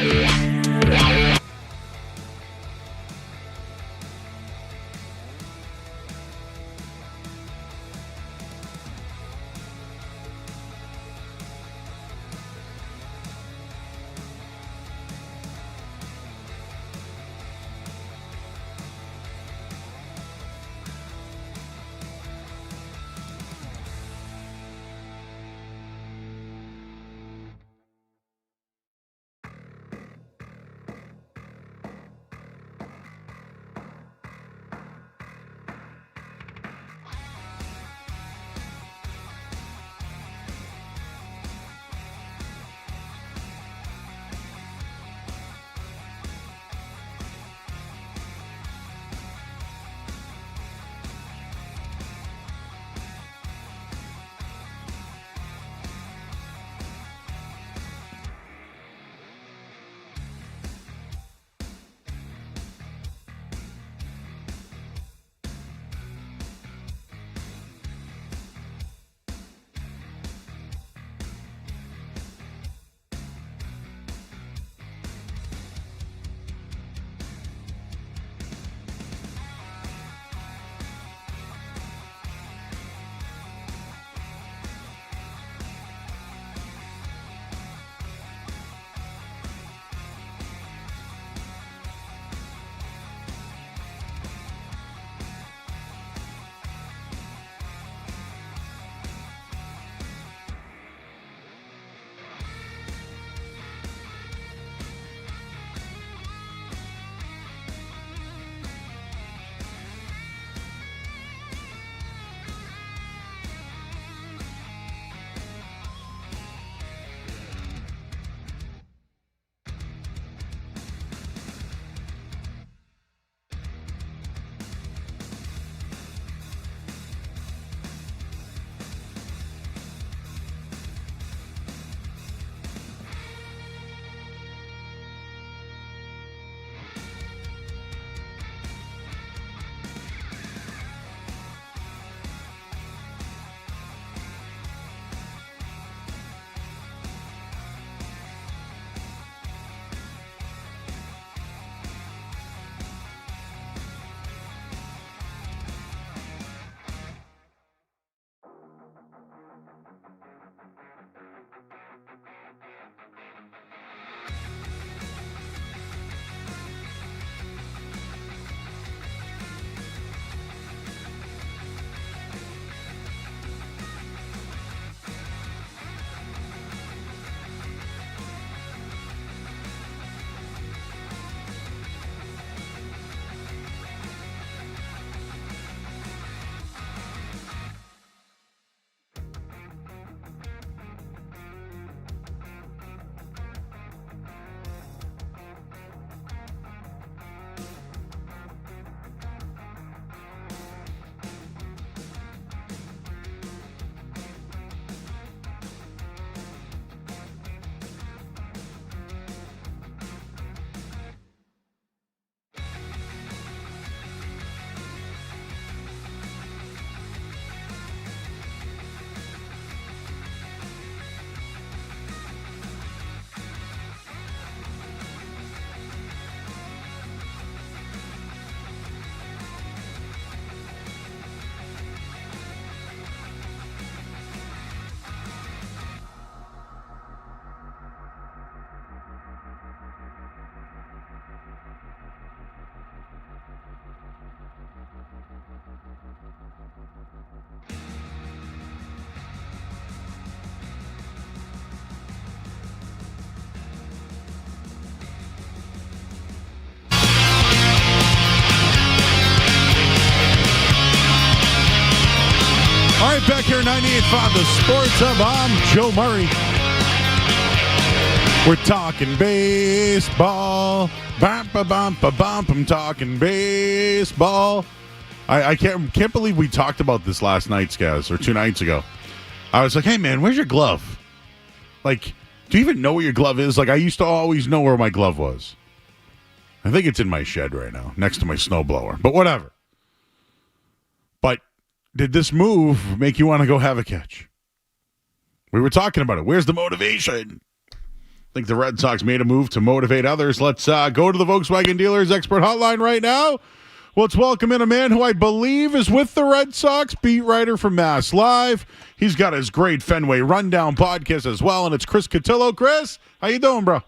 back here, 98.5 The Sports Hub. I'm Joe Murray. We're talking baseball. Bump, bump, bump. I'm talking baseball. I can't believe we talked about this last night, Skaz, or 2 nights ago. I was like, hey, man, where's your glove? Like, do you even know where your glove is? Like, I used to always know where my glove was. I think it's in my shed right now, next to my snowblower. But whatever. But did this move make you want to go have a catch? We were talking about it. Where's the motivation? I think the Red Sox made a move to motivate others. Let's go to the Volkswagen Dealers Expert Hotline right now. Let's welcome in a man who I believe is with the Red Sox, beat writer from Mass Live. He's got his great Fenway Rundown podcast as well, and it's Chris Cotillo. Chris, how you doing, bro?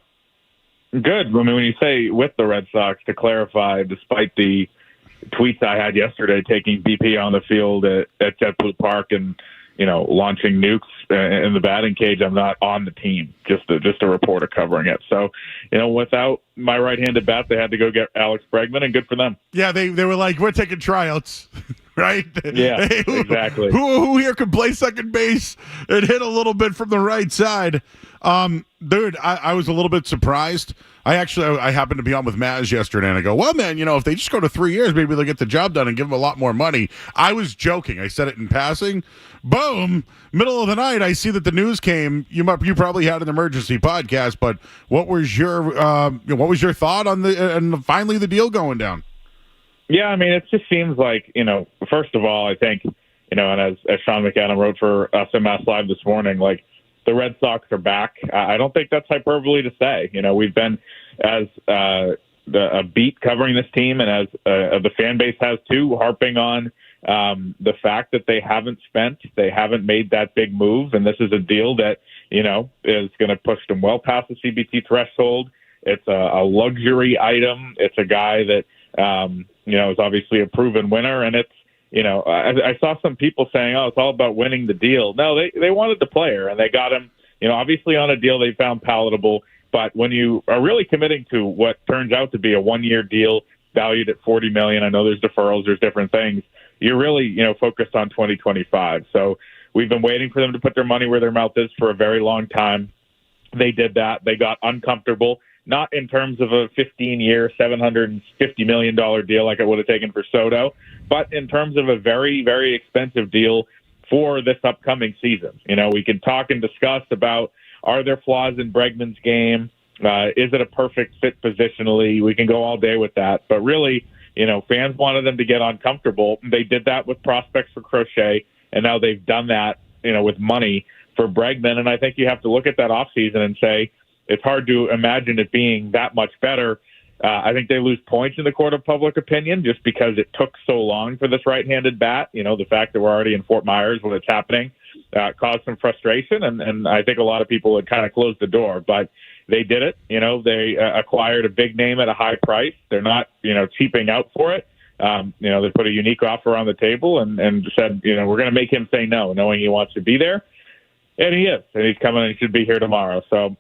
Good. I mean, when you say with the Red Sox, to clarify, despite the tweets I had yesterday taking BP on the field at JetBlue Park and, launching nukes in the batting cage, I'm not on the team, just a reporter covering it. So, without my right-handed bat, they had to go get Alex Bregman, and good for them. Yeah, they were like, we're taking tryouts, right? Yeah, hey, exactly. Who here can play second base and hit a little bit from the right side? Dude, I was a little bit surprised. I happened to be on with Maz yesterday, and I go, well, man, if they just go to 3 years, maybe they'll get the job done and give them a lot more money. I was joking. I said it in passing. Boom, middle of the night, I see that the news came. You probably had an emergency podcast, but what was your thought on and finally the deal going down? Yeah, I mean, it just seems like, first of all, I think, and as Sean McAdam wrote for us at Mass Live this morning, like, the Red Sox are back. I don't think that's hyperbole to say. We've been as a beat covering this team, and as the fan base has too, harping on the fact that they haven't made that big move, and this is a deal that is going to push them well past the CBT threshold. It's a luxury item. It's a guy that is obviously a proven winner, and it's. I saw some people saying, oh, it's all about winning the deal. No, they wanted the player, and they got him, obviously on a deal they found palatable. But when you are really committing to what turns out to be a 1-year deal valued at $40 million, I know there's deferrals, there's different things. You're really, focused on 2025. So we've been waiting for them to put their money where their mouth is for a very long time. They did that. They got uncomfortable. Not in terms of a 15-year, $750 million deal like it would have taken for Soto, but in terms of a very, very expensive deal for this upcoming season. We can talk and discuss about, are there flaws in Bregman's game? Is it a perfect fit positionally? We can go all day with that. But really, fans wanted them to get uncomfortable. They did that with prospects for Crochet, and now they've done that, with money for Bregman. And I think you have to look at that offseason and say, it's hard to imagine it being that much better. I think they lose points in the court of public opinion just because it took so long for this right-handed bat. The fact that we're already in Fort Myers when it's happening caused some frustration, and I think a lot of people had kind of closed the door. But they did it. They acquired a big name at a high price. They're not, cheaping out for it. They put a unique offer on the table and said, we're going to make him say no, knowing he wants to be there. And he is, and he's coming and he should be here tomorrow. So,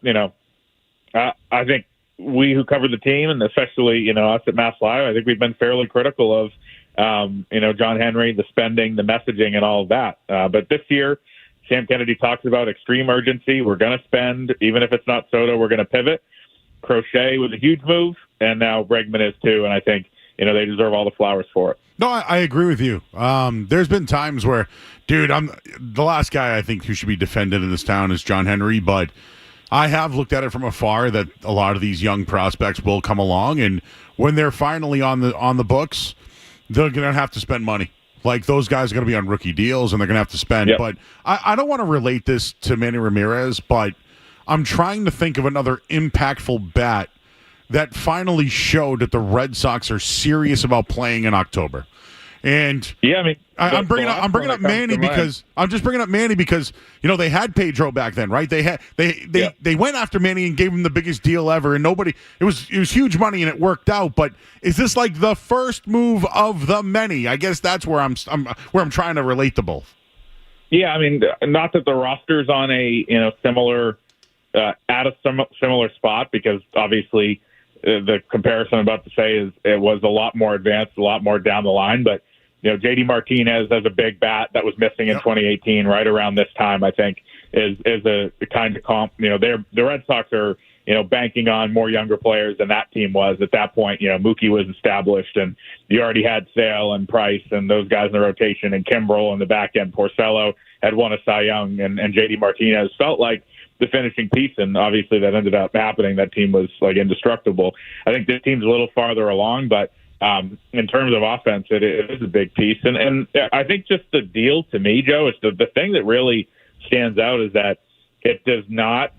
I think we who cover the team, and especially, us at Mass Live, I think we've been fairly critical of, John Henry, the spending, the messaging, and all of that. But this year, Sam Kennedy talks about extreme urgency. We're going to spend, even if it's not Soto, we're going to pivot. Crochet was a huge move, and now Bregman is too, and I think, they deserve all the flowers for it. No, I agree with you. There's been times where, dude, I'm the last guy I think who should be defended in this town is John Henry, but I have looked at it from afar that a lot of these young prospects will come along, and when they're finally on the books, they're going to have to spend money. Like, those guys are going to be on rookie deals, and they're going to have to spend. Yep. But I don't want to relate this to Manny Ramirez, but I'm trying to think of another impactful bat that finally showed that the Red Sox are serious about playing in October. And yeah, I mean, I'm bringing up Manny because they had Pedro back then, right? They went after Manny and gave him the biggest deal ever, and it was huge money and it worked out. But is this like the first move of the many? I guess that's where I'm trying to relate to both. Yeah, I mean, not that the roster's on a similar at a similar spot, because obviously the comparison I'm about to say is it was a lot more advanced, a lot more down the line, but J.D. Martinez as a big bat that was missing in 2018, right around this time, I think, is the kind of comp. The Red Sox are, banking on more younger players than that team was at that point. Mookie was established, and you already had Sale and Price and those guys in the rotation, and Kimbrel in the back end. Porcello had won a Cy Young, and J.D. Martinez felt like the finishing piece, and obviously that ended up happening. That team was indestructible. I think this team's a little farther along, but in terms of offense, it is a big piece. And I think just the deal to me, Joe, is the thing that really stands out is that it does not,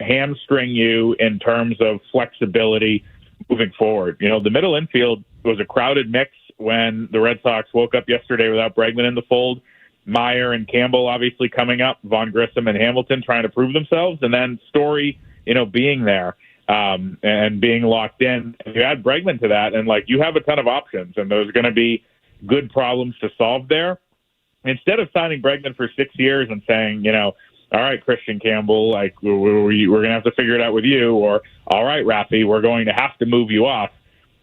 hamstring you in terms of flexibility moving forward. The middle infield was a crowded mix when the Red Sox woke up yesterday without Bregman in the fold. Meyer and Campbell obviously coming up, Von Grissom and Hamilton trying to prove themselves, and then Story, being there and being locked in. And you add Bregman to that, and you have a ton of options, and there's going to be good problems to solve there. Instead of signing Bregman for 6 years and saying, all right, Christian Campbell, we're going to have to figure it out with you, or all right, Raffy, we're going to have to move you off.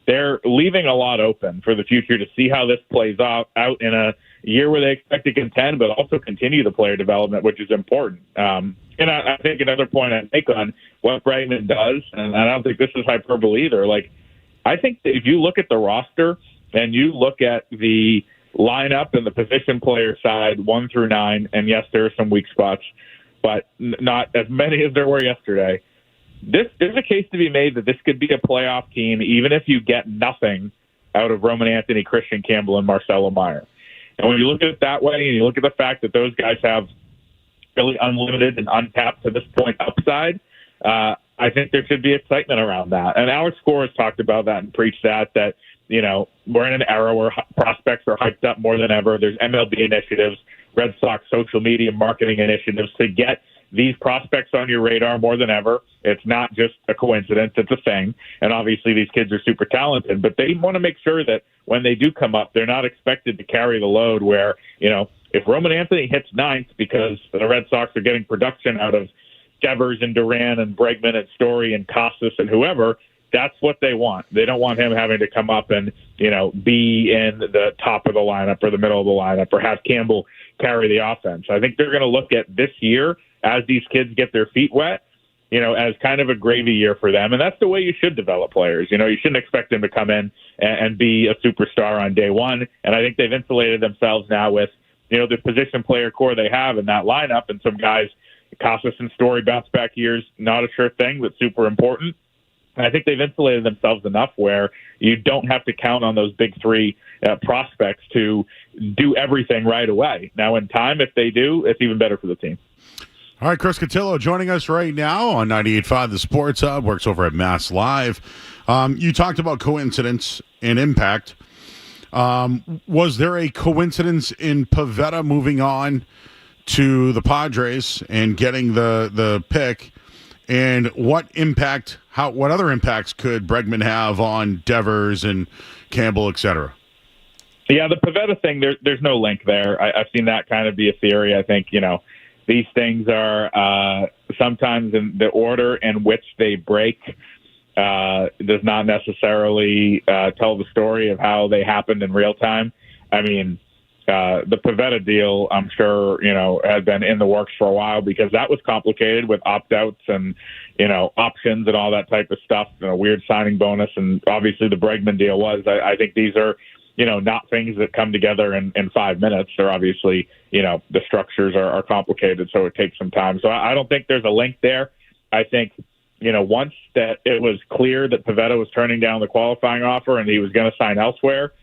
They're leaving a lot open for the future to see how this plays out in a year where they expect to contend, but also continue the player development, which is important. And I think another point I'd make on what Bregman does, and I don't think this is hyperbole either, I think that if you look at the roster and you look at the lineup and the position player side 1 through 9, and yes, there are some weak spots, but not as many as there were yesterday. There's a case to be made that this could be a playoff team, even if you get nothing out of Roman Anthony, Christian Campbell, and Marcelo Meyer. And when you look at it that way, and you look at the fact that those guys have really unlimited and untapped to this point upside, I think there should be excitement around that. And Alex Cora has talked about that and preached that we're in an era where prospects are hyped up more than ever. There's MLB initiatives, Red Sox social media marketing initiatives to get these prospects on your radar more than ever. It's not just a coincidence, it's a thing. And obviously these kids are super talented, but they want to make sure that when they do come up, they're not expected to carry the load where, if Roman Anthony hits ninth because the Red Sox are getting production out of Devers and Duran and Bregman and Story and Casas and whoever, that's what they want. They don't want him having to come up and, be in the top of the lineup or the middle of the lineup or have Campbell carry the offense. I think they're going to look at this year as these kids get their feet wet, as kind of a gravy year for them. And that's the way you should develop players. You shouldn't expect them to come in and be a superstar on day one. And I think they've insulated themselves now with, the position player core they have in that lineup, and some guys, Casas and Story bounce back years, not a sure thing, but super important. And I think they've insulated themselves enough where you don't have to count on those big three prospects to do everything right away. Now, in time, if they do, it's even better for the team. All right, Chris Cotillo joining us right now on 98.5 The Sports Hub, works over at Mass Live. You talked about coincidence and impact. Was there a coincidence in Pivetta moving on to the Padres and getting the pick? And what other impacts could Bregman have on Devers and Campbell, et cetera? Yeah, the Pivetta thing, there's no link there. I've seen that kind of be a theory. I think, these things are sometimes in the order in which they break does not necessarily tell the story of how they happened in real time. I mean, the Pivetta deal, I'm sure, had been in the works for a while because that was complicated with opt-outs and, options and all that type of stuff, weird signing bonus. And obviously the Bregman deal was. I think these are, not things that come together in 5 minutes. They're obviously, the structures are complicated, so it takes some time. So I don't think there's a link there. I think, once that it was clear that Pivetta was turning down the qualifying offer and he was going to sign elsewhere,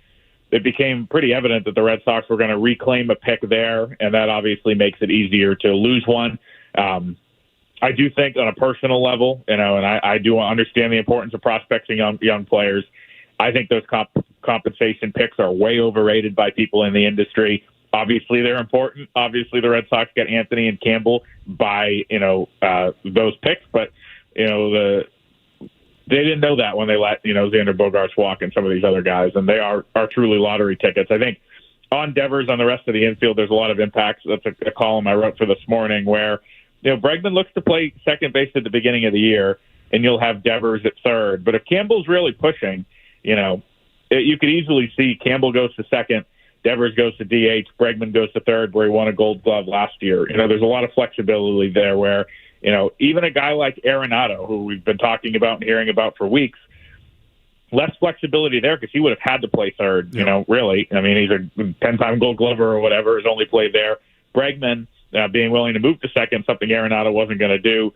it became pretty evident that the Red Sox were going to reclaim a pick there, and that obviously makes it easier to lose one. I do think on a personal level, and I do understand the importance of prospecting young players. I think those compensation picks are way overrated by people in the industry. Obviously, they're important. Obviously, the Red Sox get Anthony and Campbell by those picks, but they didn't know that when they let Xander Bogaerts walk and some of these other guys, and they are truly lottery tickets. I think on Devers, on the rest of the infield, there's a lot of impacts. That's a column I wrote for this morning where Bregman looks to play second base at the beginning of the year, and you'll have Devers at third. But if Campbell's really pushing, you could easily see Campbell goes to second, Devers goes to DH, Bregman goes to third, where he won a Gold Glove last year. There's a lot of flexibility there where, even a guy like Arenado, who we've been talking about and hearing about for weeks, less flexibility there because he would have had to play third, really. I mean, he's a 10-time Gold Glover or whatever, has only played there. Bregman being willing to move to second, something Arenado wasn't going to do,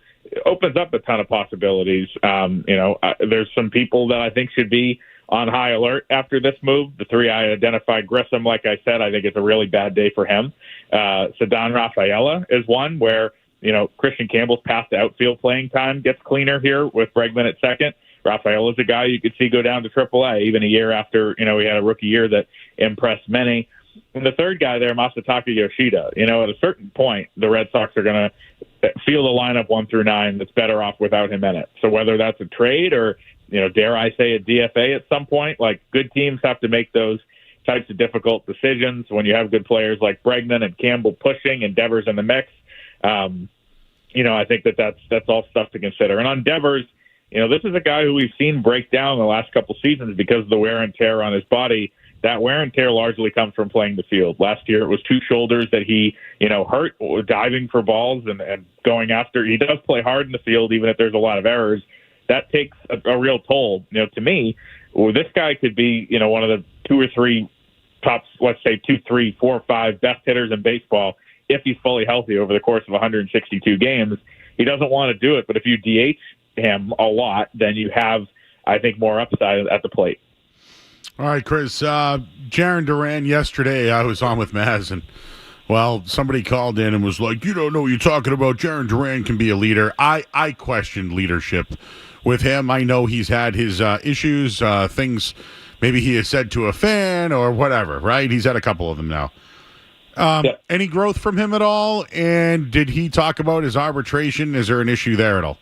opens up a ton of possibilities. There's some people that I think should be on high alert after this move. The three I identified, Grissom, like I said, I think it's a really bad day for him. Ceddanne Rafaela is one where, Christian Campbell's path to outfield playing time gets cleaner here with Bregman at second. Rafaela's a guy you could see go down to AAA even a year after, he had a rookie year that impressed many. And the third guy there, Masataka Yoshida, at a certain point, the Red Sox are going to field a lineup 1 through 9 that's better off without him in it. So whether that's a trade or, dare I say a DFA at some point, like good teams have to make those types of difficult decisions when you have good players like Bregman and Campbell pushing and Devers in the mix. I think that's all stuff to consider. And on Devers, this is a guy who we've seen break down the last couple seasons because of the wear and tear on his body. That wear and tear largely comes from playing the field. Last year, it was 2 shoulders that he, hurt diving for balls and going after. He does play hard in the field, even if there's a lot of errors. That takes a real toll. To me, this guy could be, one of the 2 or 3 top, let's say 2, 3, 4, 5 best hitters in baseball if he's fully healthy over the course of 162 games. He doesn't want to do it, but if you DH him a lot, then you have, I think, more upside at the plate. All right, Chris. Jaren Duran yesterday, I was on with Maz, and, somebody called in and was like, you don't know what you're talking about. Jaren Duran can be a leader. I questioned leadership with him. I know he's had his issues, things maybe he has said to a fan or whatever, right? He's had a couple of them now. Any growth from him at all? And did he talk about his arbitration? Is there an issue there at all?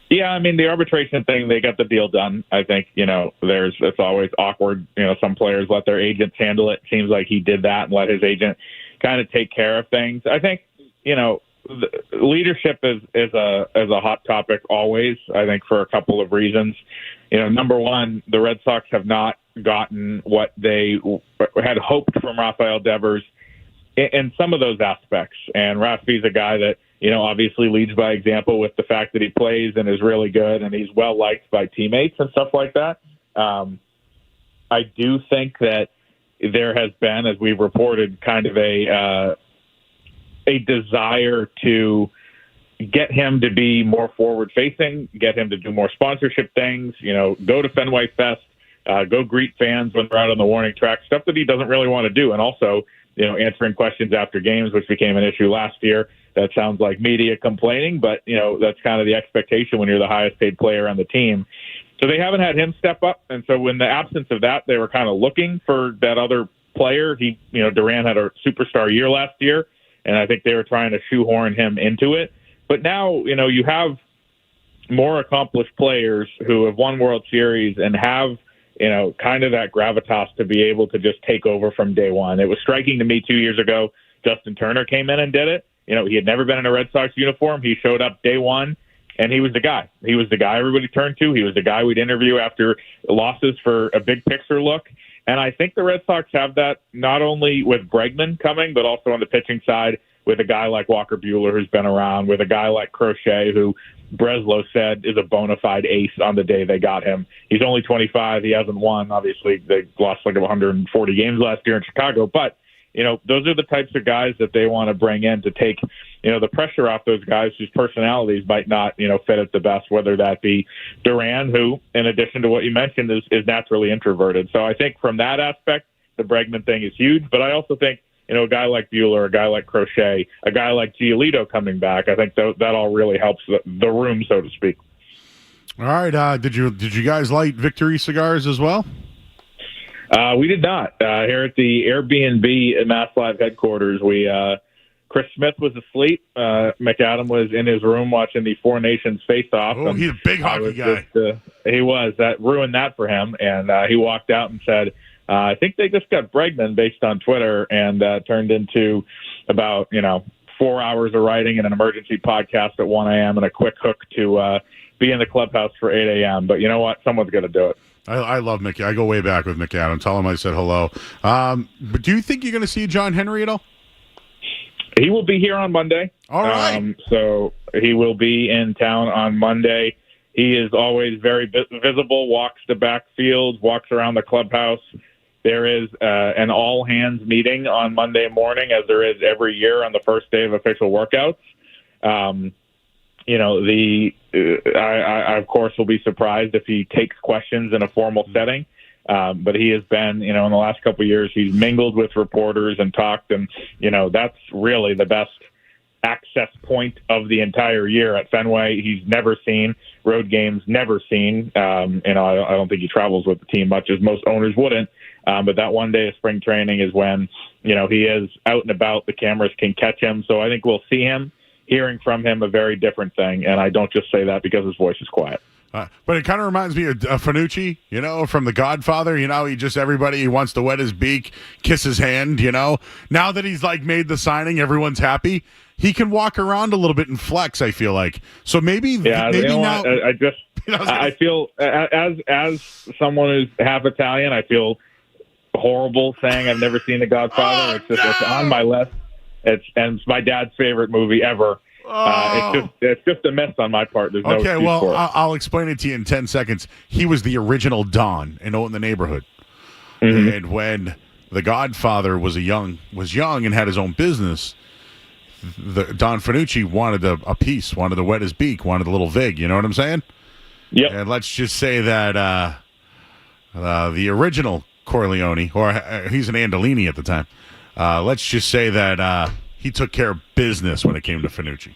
Yeah, I mean, the arbitration thing, they got the deal done. I think, it's always awkward. Some players let their agents handle it. Seems like he did that and let his agent kind of take care of things. I think, leadership is a hot topic always, I think, for a couple of reasons. Number one, the Red Sox have not gotten what they had hoped from Rafael Devers in some of those aspects. And Rafi's a guy that, obviously leads by example with the fact that he plays and is really good and he's well liked by teammates and stuff like that. I do think that there has been, as we've reported, kind of a desire to get him to be more forward-facing, get him to do more sponsorship things, go to Fenway Fest, go greet fans when they're out on the warning track, stuff that he doesn't really want to do. And also, answering questions after games, which became an issue last year. That sounds like media complaining, but, that's kind of the expectation when you're the highest paid player on the team. So they haven't had him step up. And so in the absence of that, they were kind of looking for that other player. Duran had a superstar year last year, and I think they were trying to shoehorn him into it. But now, you have more accomplished players who have won World Series and have, kind of that gravitas to be able to just take over from day one. It was striking to me 2 years ago, Justin Turner came in and did it. He had never been in a Red Sox uniform. He showed up day one, and he was the guy. He was the guy everybody turned to. He was the guy we'd interview after losses for a big picture look. And I think the Red Sox have that not only with Bregman coming, but also on the pitching side with a guy like Walker Buehler, who's been around, with a guy like Crochet, who Breslow said is a bona fide ace on the day they got him. He's only 25. He hasn't won. Obviously, they lost like 140 games last year in Chicago. But, those are the types of guys that they want to bring in to take, the pressure off those guys whose personalities might not, fit at the best, whether that be Duran, who, in addition to what you mentioned, is naturally introverted. So I think from that aspect, the Bregman thing is huge. But I also think, a guy like Buehler, a guy like Crochet, a guy like Giolito coming back, I think that all really helps the room, so to speak. All right. Did you guys light victory cigars as well? We did not. Here at the Airbnb at Mass Live headquarters, Chris Smith was asleep. McAdam was in his room watching the Four Nations face-off. Oh, he's a big hockey guy. He was. That ruined that for him, and he walked out and said, I think they just got Bregman based on Twitter, and turned into about, 4 hours of writing and an emergency podcast at 1 a.m. and a quick hook to be in the clubhouse for 8 a.m. But you know what? Someone's going to do it. I love Mick. I go way back with McAdam. Tell him I said hello. But do you think you're going to see John Henry at all? He will be here on Monday. All right. So he will be in town on Monday. He is always very visible, walks the backfield, walks around the clubhouse. There is an all-hands meeting on Monday morning, as there is every year on the first day of official workouts. I of course will be surprised if he takes questions in a formal setting. But he has been, in the last couple of years, he's mingled with reporters and talked, and that's really the best access point of the entire year at Fenway. He's never seen road games, never seen. I don't think he travels with the team much, as most owners wouldn't. But that one day of spring training is when he is out and about. The cameras can catch him, so I think we'll see him. Hearing from him, a very different thing, and I don't just say that because his voice is quiet. But it kind of reminds me of Fanucci, from The Godfather. He wants to wet his beak, kiss his hand, Now that he's, made the signing, everyone's happy. He can walk around a little bit and flex, I feel like. So maybe now... I feel, as someone who's half Italian, I feel horrible saying I've never seen The Godfather. It's on my list. It's my dad's favorite movie ever. It's just a mess on my part. There's no excuse for it. I'll explain it to you in 10 seconds. He was the original Don in the Neighborhood. Mm-hmm. And when The Godfather was young and had his own business, Don Fanucci wanted a piece, wanted to wet his beak, wanted a little vig. You know what I'm saying? Yep. And let's just say that the original Corleone, or he's an Andolini at the time, let's just say that he took care of business when it came to Fanucci.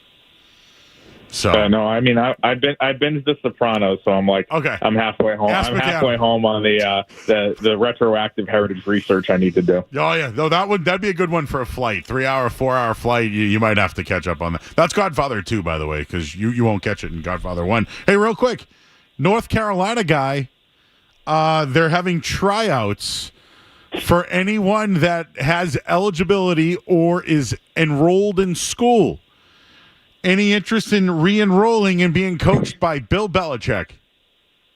So no, I mean I binged The Sopranos, so I'm like, okay, I'm halfway home. I'm halfway home on the retroactive heritage research I need to do. Oh yeah, no, that'd be a good one for a flight, 3-hour, 4-hour flight. You might have to catch up on that. That's Godfather 2, by the way, because you won't catch it in Godfather 1. Hey, real quick, North Carolina guy, they're having tryouts for anyone that has eligibility or is enrolled in school. Any interest in re-enrolling and being coached by Bill Belichick?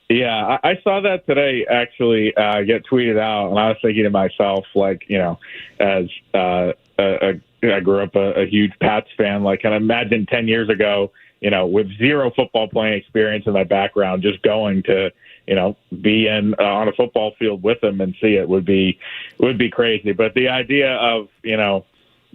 Yeah, I saw that today, actually, get tweeted out, and I was thinking to myself, as I grew up a huge Pats fan, can imagine 10 years ago, with zero football playing experience in my background, just going to be on a football field with him and see it would be crazy. But the idea of,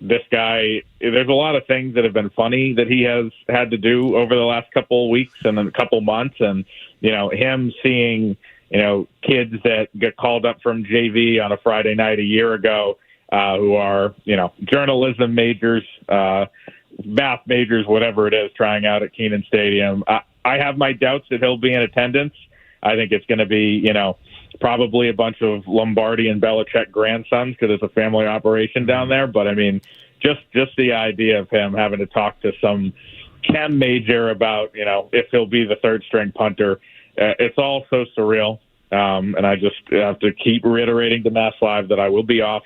this guy, there's a lot of things that have been funny that he has had to do over the last couple of weeks and a couple months. And, him seeing, kids that get called up from JV on a Friday night a year ago, who are, journalism majors, math majors, whatever it is, trying out at Kenan Stadium. I have my doubts that he'll be in attendance. I think it's going to be, probably a bunch of Lombardi and Belichick grandsons because it's a family operation down there. But, I mean, just the idea of him having to talk to some chem major about, if he'll be the third-string punter, it's all so surreal. And I just have to keep reiterating to Mass Live that I will be off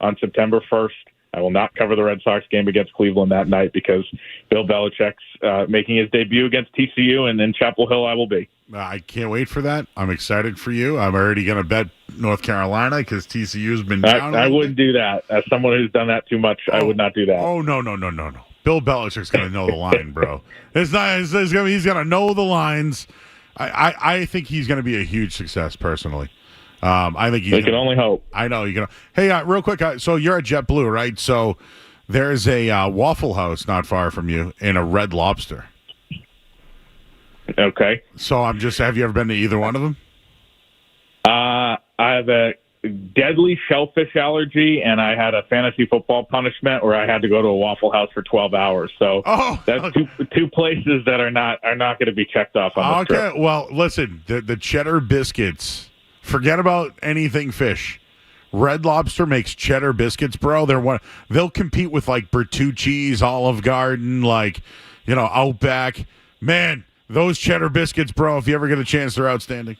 on September 1st. I will not cover the Red Sox game against Cleveland that night because Bill Belichick's making his debut against TCU, and in Chapel Hill I will be. I can't wait for that. I'm excited for you. I'm already going to bet North Carolina because TCU's been down. I wouldn't do that. As someone who's done that too much, I would not do that. Oh, no. Bill Belichick's going to know the line, bro. He's going to know the lines. I think he's going to be a huge success, personally. I think you can only hope. I know you can. Hey, real quick. So you're at JetBlue, right? So there's a Waffle House not far from you and a Red Lobster. Okay. So have you ever been to either one of them? I have a deadly shellfish allergy, and I had a fantasy football punishment where I had to go to a Waffle House for 12 hours. So that's two places that are not going to be checked off on this trip. Okay. Well, listen, the cheddar biscuits. Forget about anything fish. Red Lobster makes cheddar biscuits, bro. They'll compete with Bertucci's, Olive Garden, Outback. Man, those cheddar biscuits, bro. If you ever get a chance, they're outstanding.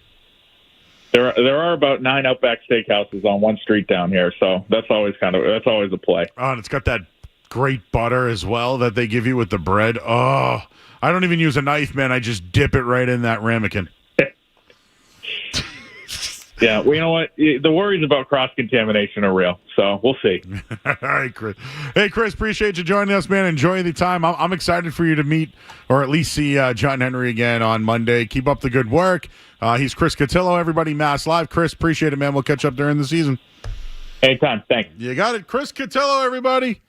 There are about 9 Outback Steakhouses on one street down here, so that's always a play. Oh, and it's got that great butter as well that they give you with the bread. Oh, I don't even use a knife, man. I just dip it right in that ramekin. Yeah, well, you know what? The worries about cross-contamination are real, so we'll see. All right, Chris. Hey, Chris, appreciate you joining us, man. Enjoy the time. I'm excited for you to meet or at least see John Henry again on Monday. Keep up the good work. He's Chris Cotillo, everybody, Mass Live. Chris, appreciate it, man. We'll catch up during the season. Anytime. Thanks. You got it. Chris Cotillo, everybody.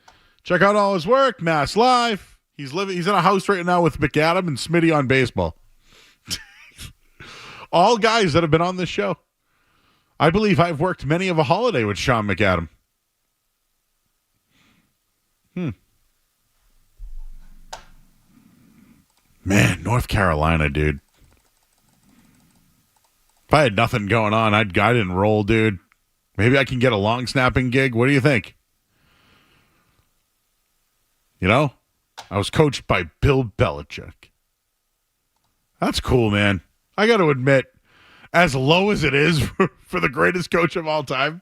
Check out all his work, Mass Live. He's in a house right now with McAdam and Smitty on baseball. All guys that have been on this show. I believe I've worked many of a holiday with Sean McAdam. Man, North Carolina, dude. If I had nothing going on, I didn't roll, dude. Maybe I can get a long snapping gig. What do you think? You know, I was coached by Bill Belichick. That's cool, man. I got to admit, as low as it is for the greatest coach of all time,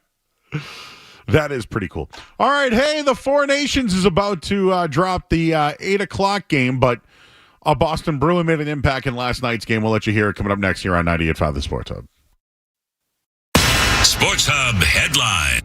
that is pretty cool. All right, hey, the Four Nations is about to drop the 8 o'clock game, but a Boston Bruin made an impact in last night's game. We'll let you hear it coming up next here on 98.5 The Sports Hub. Sports Hub headline.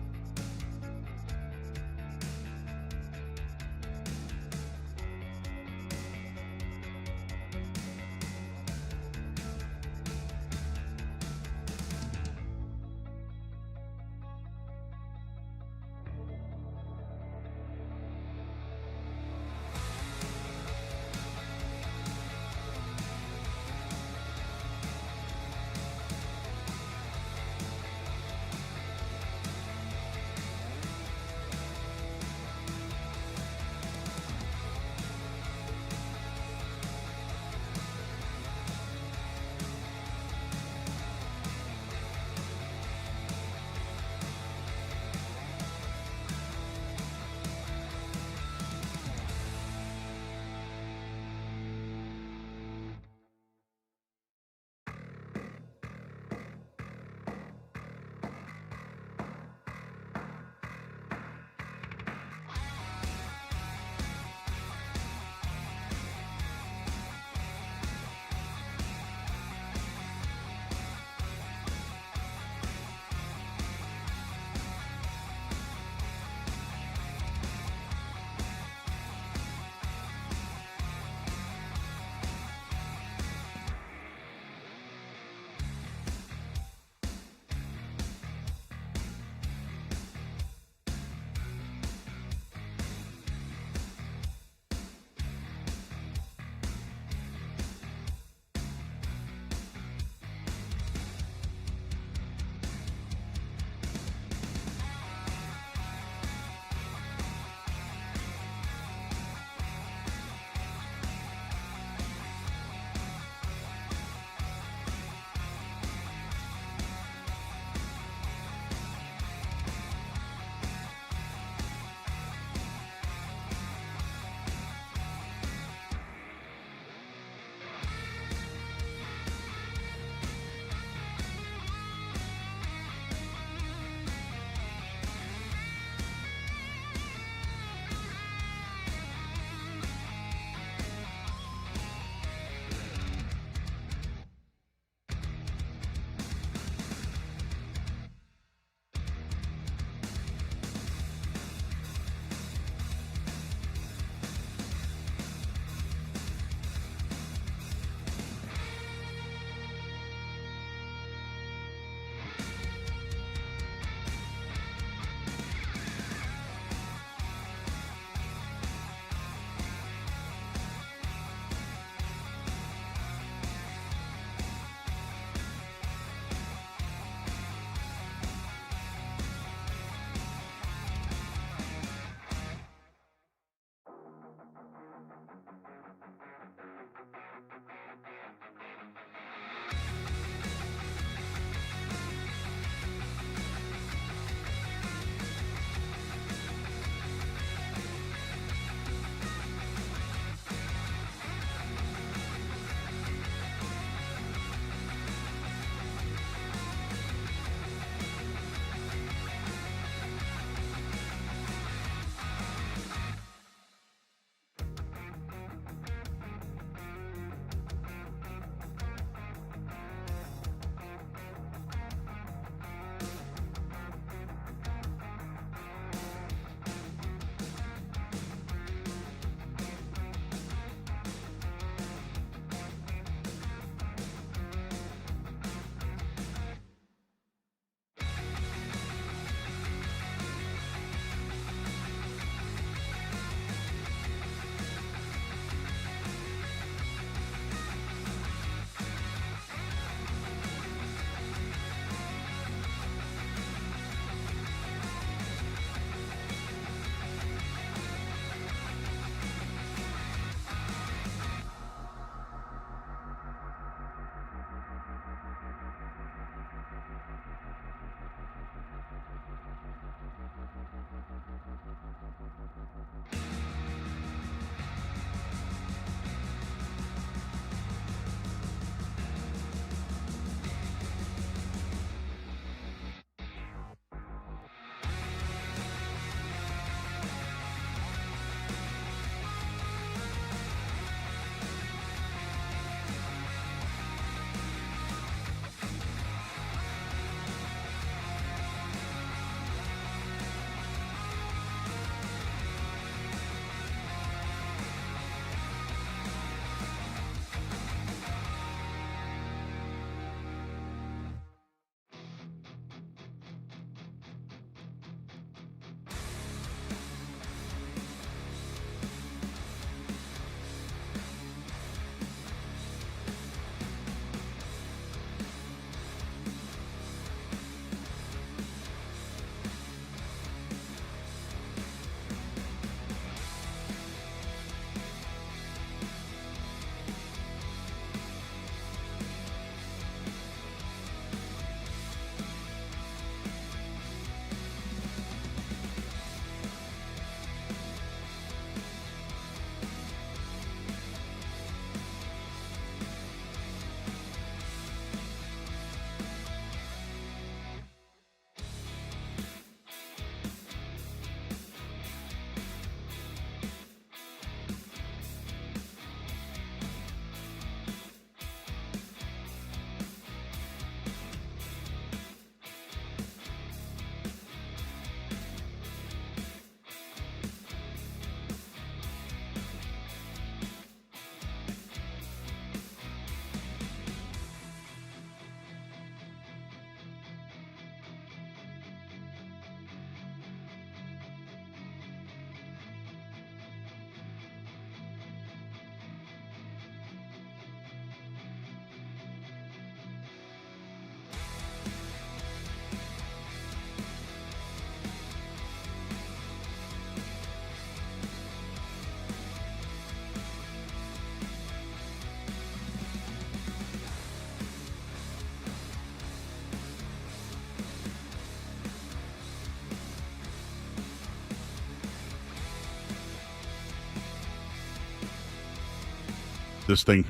this thing.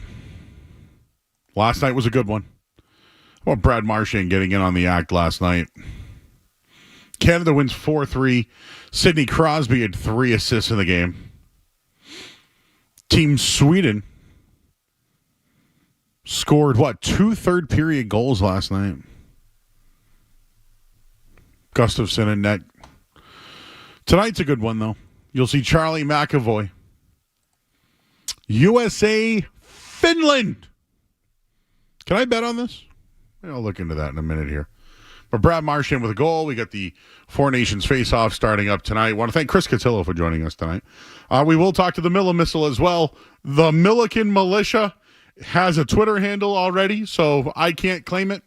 Last night was a good one. How about Brad Marchand getting in on the act last night? Canada wins 4-3. Sidney Crosby had 3 assists in the game. Team Sweden scored, 2 third-period goals last night. Gustafsson and net. Tonight's a good one, though. You'll see Charlie McAvoy. USA, Finland. Can I bet on this? I'll look into that in a minute here. But Brad Marchand with a goal. We got the Four Nations face-off starting up tonight. I want to thank Chris Cotillo for joining us tonight. We will talk to the Milla Missile as well. The Milliken Militia has a Twitter handle already, so I can't claim it.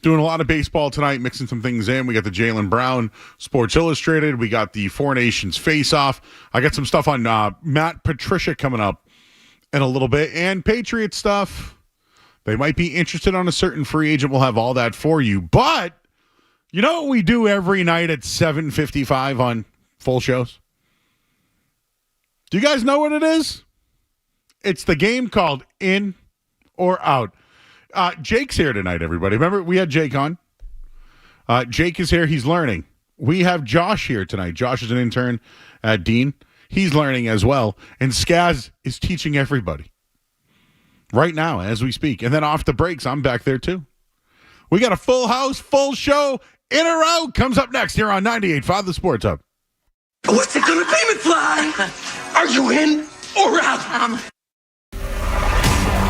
Doing a lot of baseball tonight, mixing some things in. We got the Jaylen Brown Sports Illustrated. We got the Four Nations face-off. I got some stuff on Matt Patricia coming up in a little bit, and Patriots stuff. They might be interested on a certain free agent. We'll have all that for you. But you know what we do every night at 7:55 on full shows? Do you guys know what it is? It's the game called In or Out. Jake's here tonight, everybody. Remember, we had Jake on. Jake is here. He's learning. We have Josh here tonight. Josh is an intern at Dean. He's learning as well. And Skaz is teaching everybody right now as we speak. And then off the breaks, I'm back there too. We got a full house, full show. In or Out comes up next here on 98.5 The Sports Hub. What's it gonna be, McFly? Are you in or out?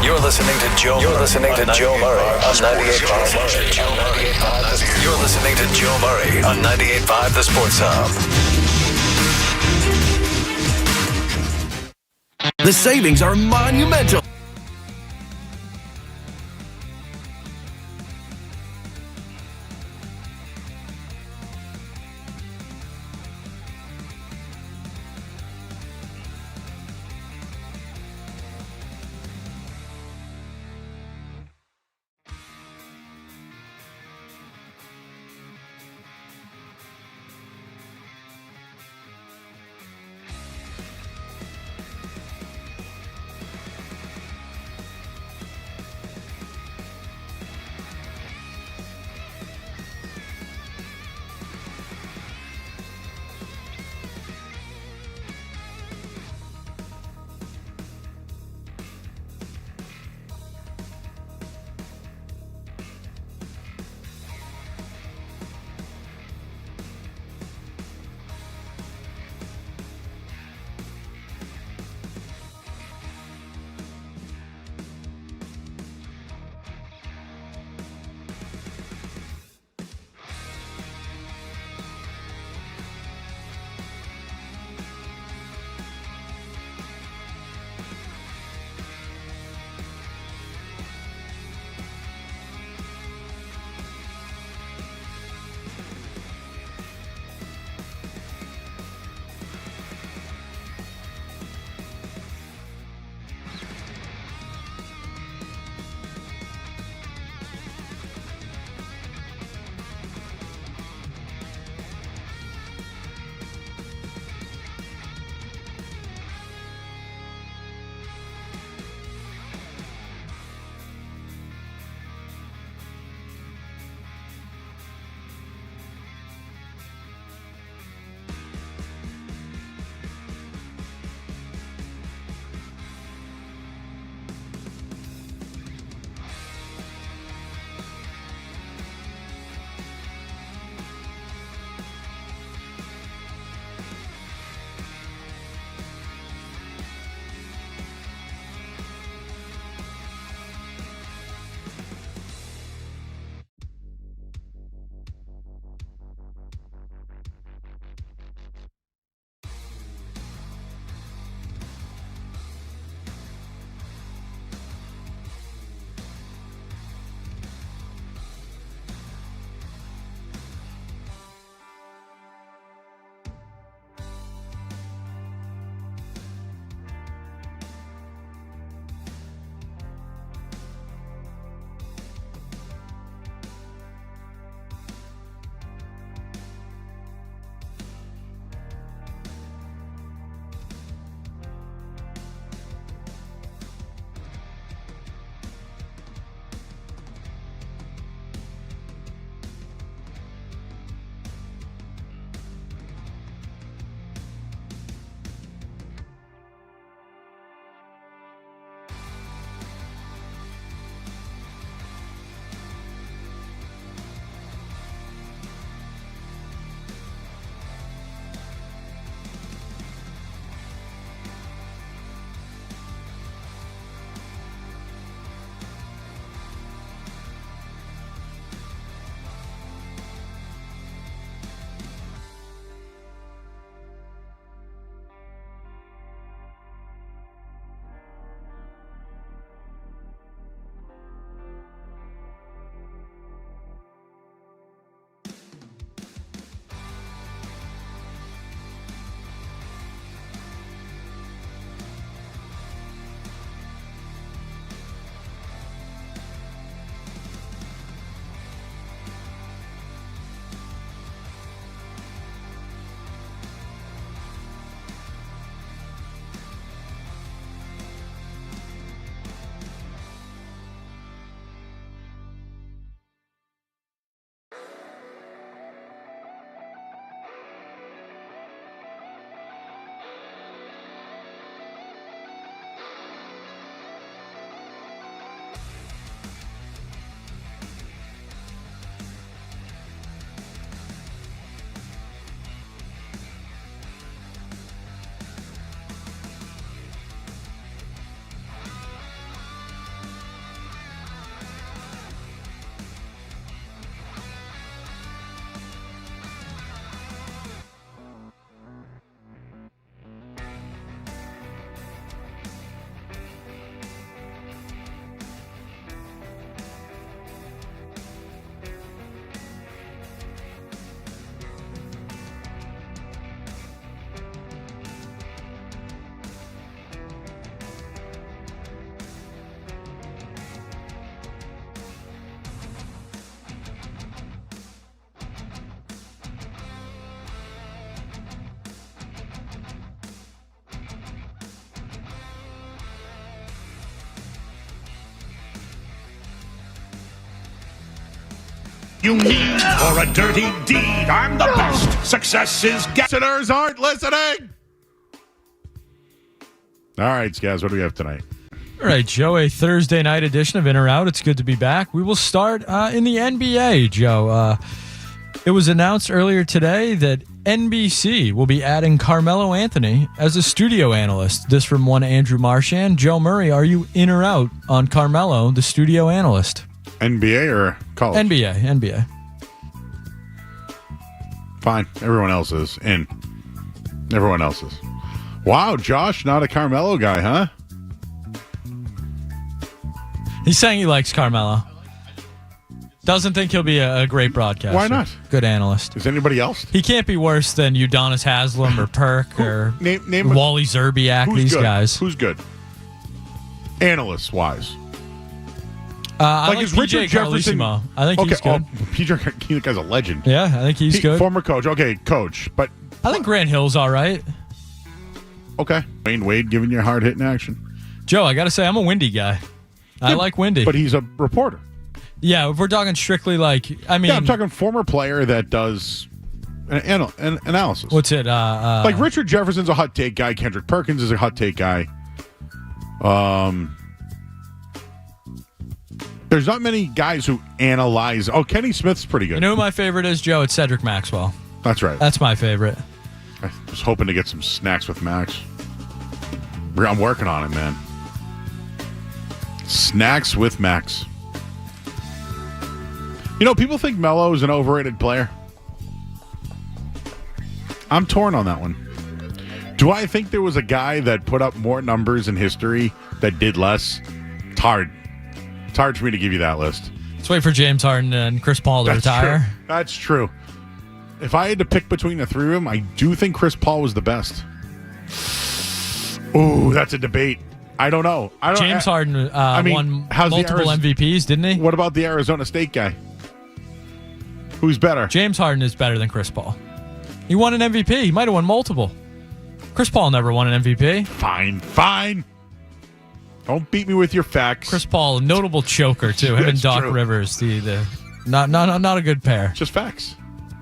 You're listening to Joe. You're listening to Joe Murray on 98.5. You're listening to Joe Murray on 98.5 The Sports Hub. The savings are monumental. You need for a dirty deed. I'm the best. Success is listeners aren't listening. All right, Skaz, what do we have tonight? All right, Joe, a Thursday night edition of In or Out. It's good to be back. We will start in the NBA, Joe. It was announced earlier today that NBC will be adding Carmelo Anthony as a studio analyst. This from one Andrew Marchand. Joe Murray, are you in or out on Carmelo, the studio analyst? NBA or college? NBA. Fine. Everyone else is in. Everyone else is. Wow, Josh, not a Carmelo guy, huh? He's saying he likes Carmelo. Doesn't think he'll be a great broadcaster. Why not? Good analyst. Is anybody else? He can't be worse than Udonis Haslem or Perk or name Wally Zerbiak, these good? guys. Who's good? Analyst-wise. I like is PJ Richard Jefferson? Carlesimo. I think he's good. PJ guy's a legend. Yeah, I think he's good. Former coach. Okay, coach. But I think Grant Hill's all right. Okay. Wayne Wade giving you a hard-hitting action. Joe, I got to say, I'm a Windy guy. I like Windy. But he's a reporter. Yeah, if we're talking strictly I'm talking former player that does an analysis. What's it? Like Richard Jefferson's a hot take guy. Kendrick Perkins is a hot take guy. There's not many guys who analyze. Oh, Kenny Smith's pretty good. You know who my favorite is, Joe? It's Cedric Maxwell. That's right. That's my favorite. I was hoping to get some snacks with Max. I'm working on it, man. Snacks with Max. You know, people think Melo is an overrated player. I'm torn on that one. Do I think there was a guy that put up more numbers in history that did less? It's hard. It's hard for me to give you that list. Let's wait for James Harden and Chris Paul to retire. True. That's true. If I had to pick between the three of them, I do think Chris Paul was the best. Ooh, that's a debate. I don't know. James Harden won multiple MVPs, didn't he? What about the Arizona State guy? Who's better? James Harden is better than Chris Paul. He won an MVP. He might have won multiple. Chris Paul never won an MVP. Fine. Don't beat me with your facts. Chris Paul, a notable choker too. Him and Doc Rivers, not a good pair. Just facts.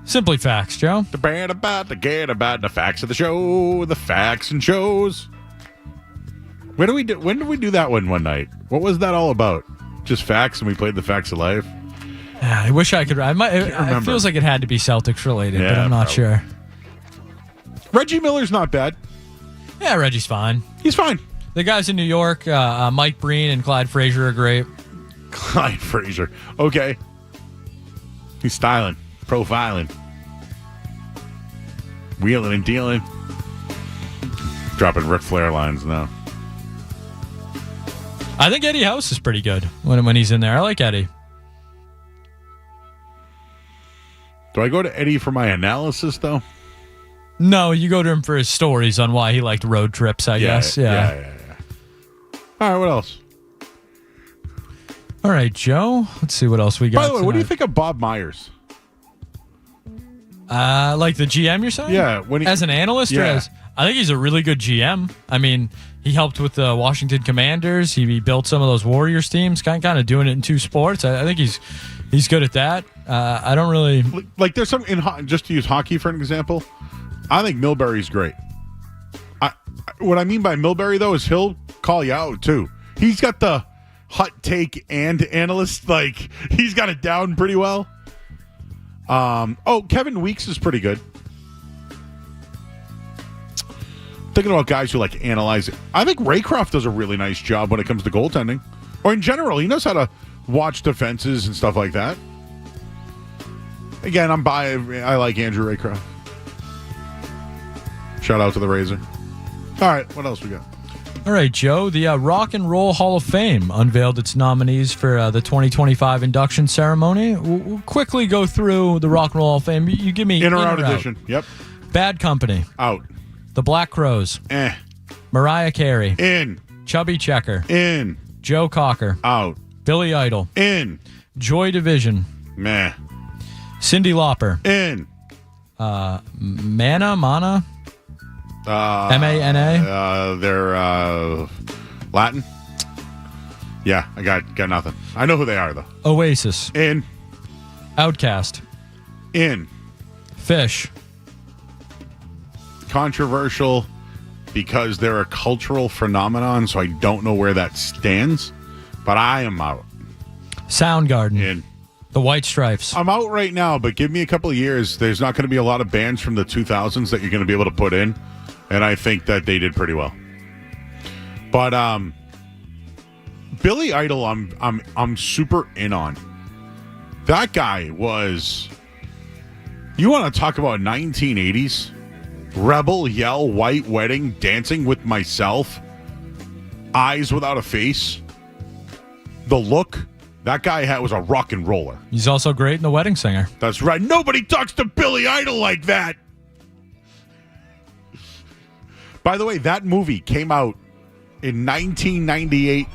Simply facts, Joe. The band about the facts of the show, the facts and shows. When did we do that one night? What was that all about? Just facts, and we played the facts of life. Yeah, I wish I could. It feels like it had to be Celtics related, but I'm not sure. Reggie Miller's not bad. Yeah, Reggie's fine. He's fine. The guys in New York, Mike Breen and Clyde Frazier are great. Clyde Frazier. Okay. He's styling, profiling, wheeling and dealing. Dropping Ric Flair lines now. I think Eddie House is pretty good when he's in there. I like Eddie. Do I go to Eddie for my analysis, though? No, you go to him for his stories on why he liked road trips, I guess. Yeah. All right, what else? All right, Joe. Let's see what else we got. By the way, what do you think of Bob Myers? Like the GM, you're saying? Yeah. As an analyst? Yeah. Or as, I think he's a really good GM. I mean, he helped with the Washington Commanders. He built some of those Warriors teams, kind of doing it in two sports. I think he's good at that. I don't really... Like, there's some... just to use hockey for an example, I think Milbury's great. What I mean by Milbury, though, is he'll call you out, too. He's got the hot take and analyst. Like, he's got it down pretty well. Kevin Weeks is pretty good. Thinking about guys who like analyze it. I think Raycroft does a really nice job when it comes to goaltending. Or in general, he knows how to watch defenses and stuff like that. Again, I like Andrew Raycroft. Shout out to the Razor. All right, what else we got? All right, Joe. The Rock and Roll Hall of Fame unveiled its nominees for the 2025 induction ceremony. We'll quickly go through the Rock and Roll Hall of Fame. You give me in or out edition. Yep. Bad Company. Out. The Black Crowes. Mariah Carey. In. Chubby Checker. In. Joe Cocker. Out. Billy Idol. In. Joy Division. Meh. Cyndi Lauper. In. Mana. M-A-N-A. They're Latin. Yeah, I got nothing. I know who they are, though. Oasis. In. Outcast. In. Fish. Controversial because they're a cultural phenomenon, so I don't know where that stands, but I am out. Soundgarden. In. The White Stripes. I'm out right now, but give me a couple of years. There's not going to be a lot of bands from the 2000s that you're going to be able to put in, and I think that they did pretty well. But Billy Idol, I'm super in on. That guy was. You want to talk about 1980s? Rebel, Yell, White Wedding, Dancing with Myself, Eyes Without a Face. The look. That guy was a rock and roller. He's also great in The Wedding Singer. That's right. Nobody talks to Billy Idol like that. By the way, that movie came out in 1998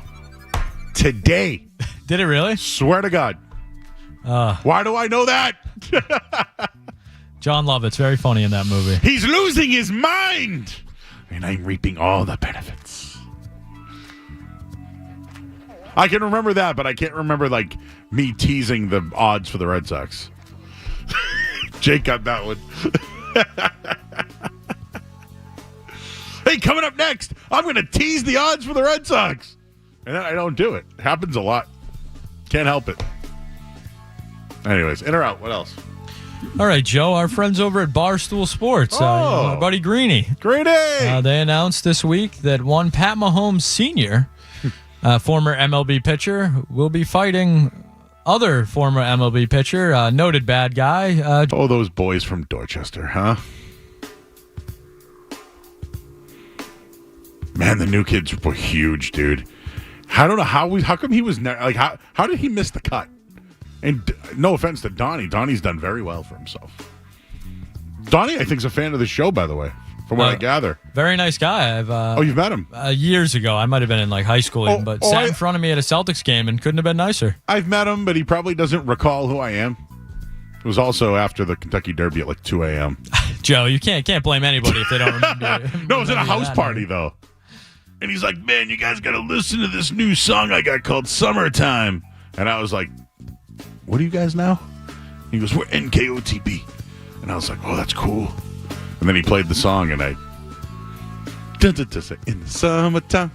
today. Did it really? Swear to God. Why do I know that? John Lovett's very funny in that movie. He's losing his mind, and I'm reaping all the benefits. I can remember that, but I can't remember, like, me teasing the odds for the Red Sox. Jake got that one. Hey, coming up next, I'm going to tease the odds for the Red Sox. And then I don't do it. It happens a lot. Can't help it. Anyways, in or out, what else? All right, Joe, our friends over at Barstool Sports, our buddy Greeny. Greeny! They announced this week that one Pat Mahomes Sr., former MLB pitcher, will be fighting other former MLB pitcher, noted bad guy. Those boys from Dorchester, huh? Man, the new kids were huge, dude. I don't know how come he was like how did he miss the cut? And no offense to Donnie. Donnie's done very well for himself. Donnie, I think, is a fan of the show, by the way, from what I gather. Very nice guy. You've met him? Years ago. I might have been in like high school, even, but sat in front of me at a Celtics game and couldn't have been nicer. I've met him, but he probably doesn't recall who I am. It was also after the Kentucky Derby at like 2 a.m. Joe, you can't blame anybody if they don't remember. No, it was at a house party, though. And he's like, man, you guys got to listen to this new song I got called Summertime. And I was like, what are you guys now? He goes, we're NKOTB. And I was like, oh, that's cool. And then he played the song, and I... In the summertime,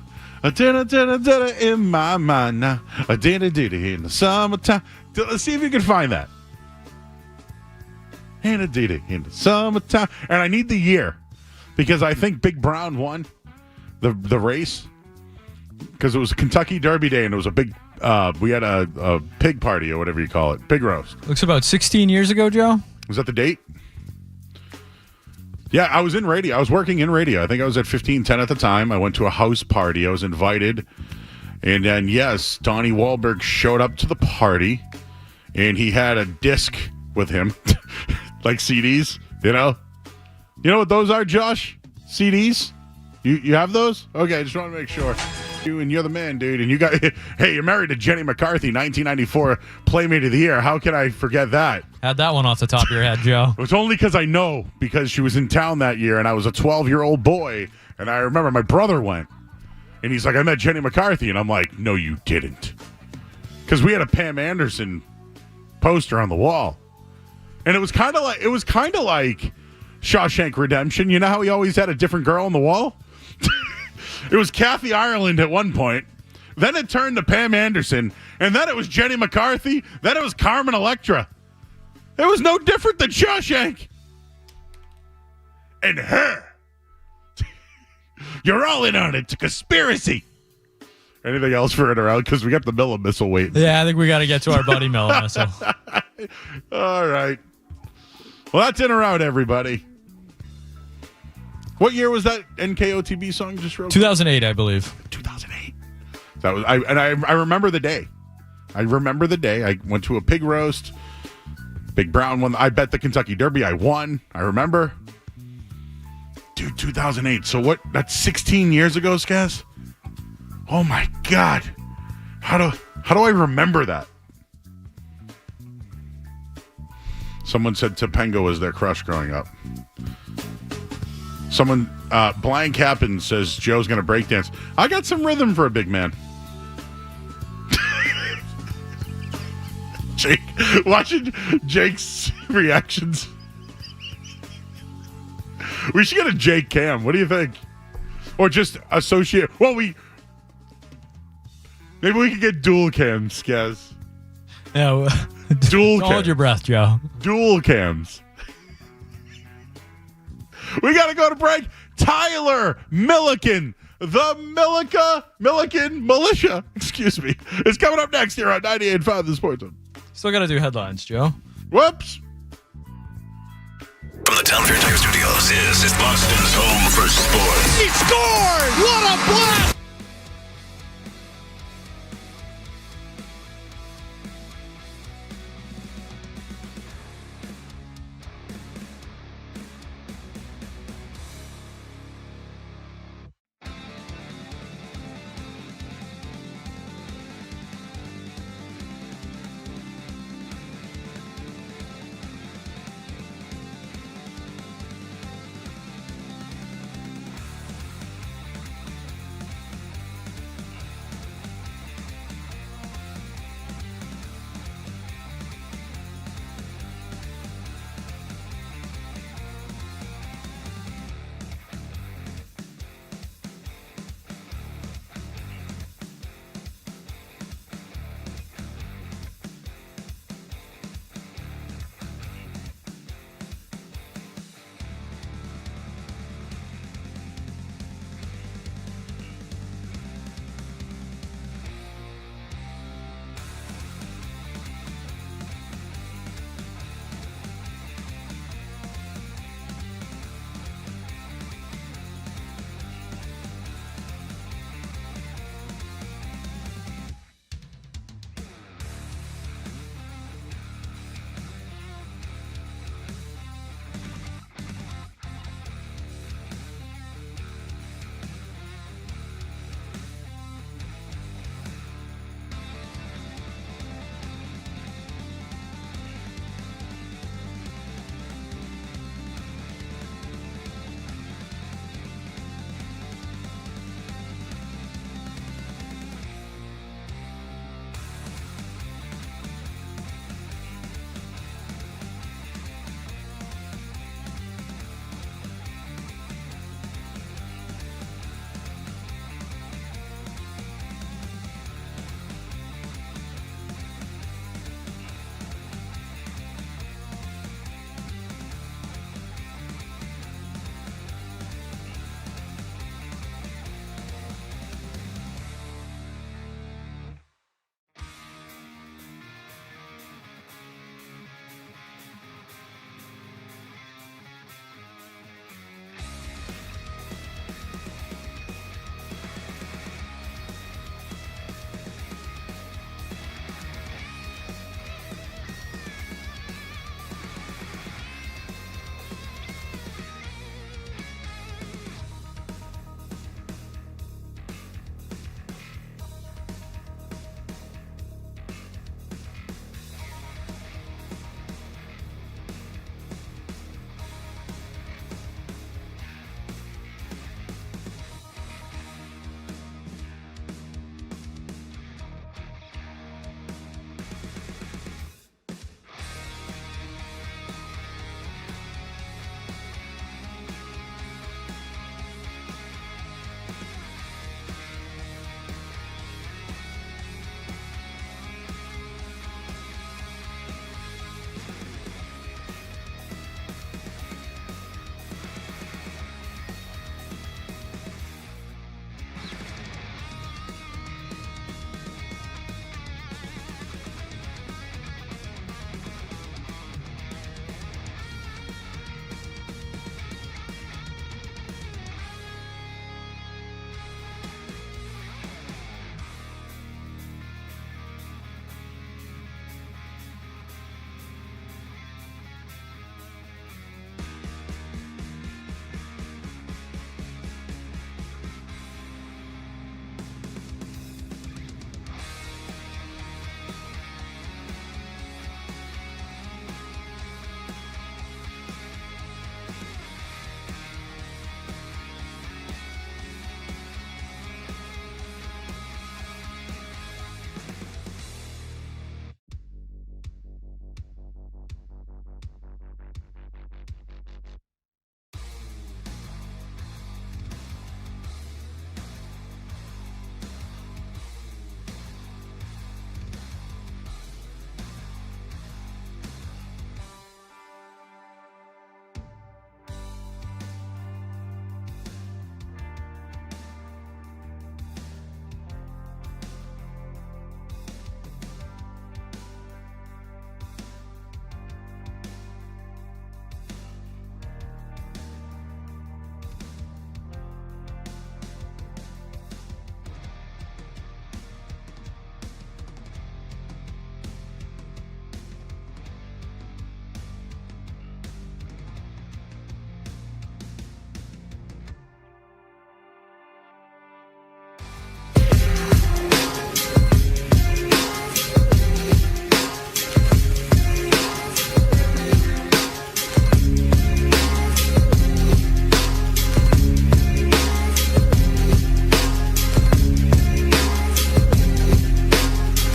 in my mind now. In the summertime. Let's see if you can find that. In the summertime. And I need the year, because I think Big Brown won the race, because it was Kentucky Derby Day, and it was a big... we had a pig party, or whatever you call it. Pig roast. Looks about 16 years ago, Joe. Was that the date? Yeah, I was in radio. I was working in radio. I think I was at 1510 at the time. I went to a house party. I was invited. And then, yes, Donnie Wahlberg showed up to the party, and he had a disc with him, like CDs, you know? You know what those are, Josh? CDs? You have those? Okay, I just want to make sure. You're the man, dude. And you got, hey, you're married to Jenny McCarthy, 1994 Playmate of the Year. How can I forget that? Had that one off the top of your head, Joe. It was only because she was in town that year, and I was a 12-year-old boy, and I remember my brother went, and he's like, I met Jenny McCarthy, and I'm like, no, you didn't. Because we had a Pam Anderson poster on the wall. And it was kind of like Shawshank Redemption. You know how he always had a different girl on the wall? It was Kathy Ireland at one point. Then it turned to Pam Anderson. And then it was Jenny McCarthy. Then it was Carmen Electra. It was no different than Shawshank. And her. You're all in on it. It's a conspiracy. Anything else for it around? Because we got the Miller missile waiting. Yeah, I think we got to get to our buddy Miller missile. All right. Well, that's in or out, everybody. What year was that NKOTB song just wrote? 2008, I believe. 2008. That was I remember the day. I remember the day. I went to a pig roast. Big Brown won. I bet the Kentucky Derby. I won. I remember. Dude, 2008. So what? That's 16 years ago, Skaz? Oh my God. How do I remember that? Someone said Topanga was their crush growing up. Someone, Blank Happen says Joe's going to breakdance. I got some rhythm for a big man. Jake, watching Jake's reactions. We should get a Jake cam. What do you think? Or just associate. Well, maybe we could get dual cams, Skaz. Yeah, dual. Hold your breath, Joe. Dual cams. We got to go to break. Tyler Milliken, the Milliken Militia, excuse me, is coming up next here on 98.5 The Sports Hub. Still got to do headlines, Joe. Whoops. From the Town Fair Tire Studios, this is Boston's home for sports. He scored! What a blast!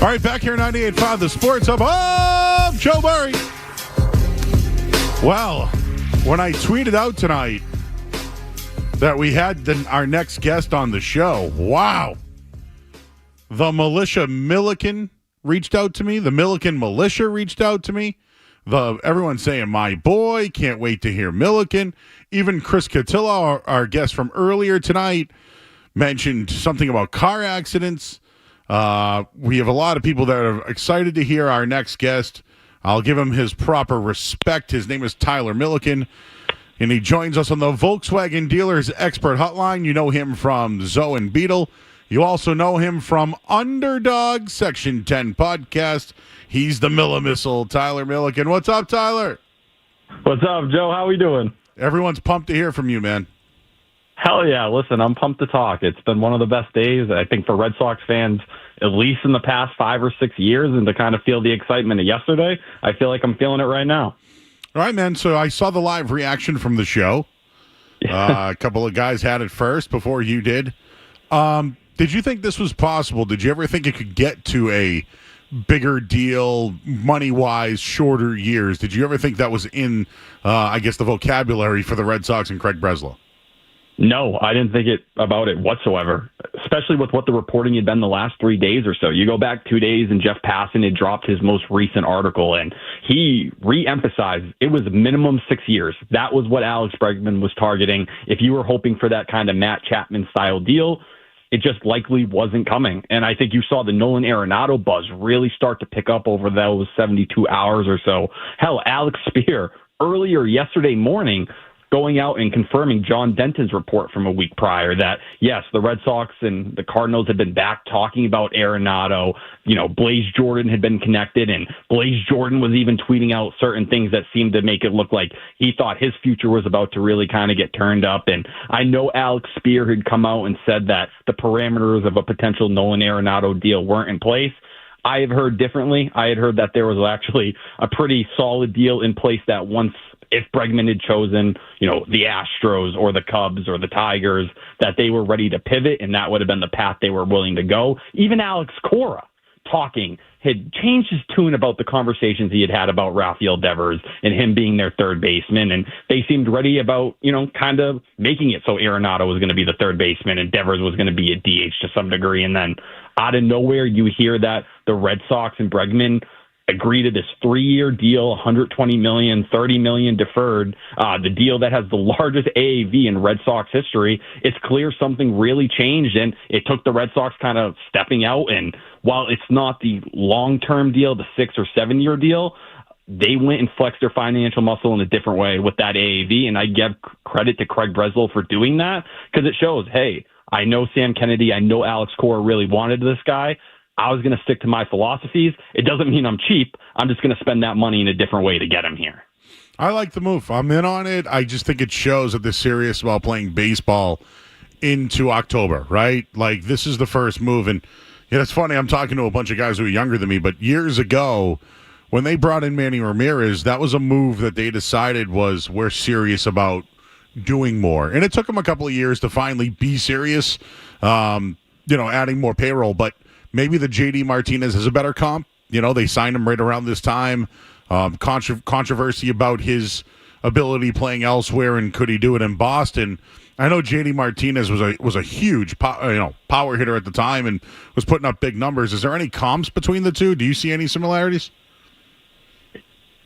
All right, back here 98.5, the Sports Hub of Joe Murray. Well, when I tweeted out tonight that we had our next guest on the show, wow. The Militia Milliken reached out to me. The Milliken Militia reached out to me. Everyone's saying, my boy, can't wait to hear Milliken. Even Chris Cotillo, our guest from earlier tonight, mentioned something about car accidents. We have a lot of people that are excited to hear our next guest. I'll give him his proper respect. His name is Tyler Milliken, and he joins us on the Volkswagen Dealers Expert Hotline. You know him from Zoe and Beetle. You also know him from Underdog Section 10 podcast. He's the Millimissile, Tyler Milliken. What's up, Tyler? What's up, Joe? How we doing? Everyone's pumped to hear from you, man. Hell yeah. Listen, I'm pumped to talk. It's been one of the best days, I think, for Red Sox fans, at least in the past 5 or 6 years, and to kind of feel the excitement of yesterday, I feel like I'm feeling it right now. All right, man. So I saw the live reaction from the show. A couple of guys had it first before you did. Did you think this was possible? Did you ever think it could get to a bigger deal, money-wise, shorter years? Did you ever think that was in, I guess, the vocabulary for the Red Sox and Craig Breslow? No, I didn't think about it whatsoever, especially with what the reporting had been the last 3 days or so. You go back 2 days and Jeff Passan had dropped his most recent article, and he re-emphasized it was minimum 6 years. That was what Alex Bregman was targeting. If you were hoping for that kind of Matt Chapman-style deal, it just likely wasn't coming. And I think you saw the Nolan Arenado buzz really start to pick up over those 72 hours or so. Hell, Alex Spear, earlier yesterday morning, going out and confirming John Denton's report from a week prior that, yes, the Red Sox and the Cardinals had been back talking about Arenado. You know, Blaze Jordan had been connected, and Blaze Jordan was even tweeting out certain things that seemed to make it look like he thought his future was about to really kind of get turned up. And I know Alex Spear had come out and said that the parameters of a potential Nolan Arenado deal weren't in place. I have heard differently. I had heard that there was actually a pretty solid deal in place that once, if Bregman had chosen, you know, the Astros or the Cubs or the Tigers, that they were ready to pivot, and that would have been the path they were willing to go. Even Alex Cora talking had changed his tune about the conversations he had had about Rafael Devers and him being their third baseman, and they seemed ready about, you know, kind of making it so Arenado was going to be the third baseman and Devers was going to be a DH to some degree. And then out of nowhere, you hear that the Red Sox and Bregman agree to this 3-year deal, $120 million, $30 million deferred, the deal that has the largest AAV in Red Sox history. It's clear something really changed, and it took the Red Sox kind of stepping out. And while it's not the long-term deal, the 6 or 7 year deal, they went and flexed their financial muscle in a different way with that AAV. And I give credit to Craig Breslow for doing that, because it shows, hey, I know Sam Kennedy, I know Alex Cora really wanted this guy. I was going to stick to my philosophies. It doesn't mean I'm cheap. I'm just going to spend that money in a different way to get him here. I like the move. I'm in on it. I just think it shows that they're serious about playing baseball into October, right? Like, this is the first move. And yeah, it's funny. I'm talking to a bunch of guys who are younger than me, but years ago, when they brought in Manny Ramirez, that was a move that they decided was, we're serious about doing more. And it took them a couple of years to finally be serious, adding more payroll. But maybe the J.D. Martinez is a better comp. You know, they signed him right around this time. Controversy about his ability playing elsewhere, and could he do it in Boston? I know J.D. Martinez was a huge power hitter at the time and was putting up big numbers. Is there any comps between the two? Do you see any similarities?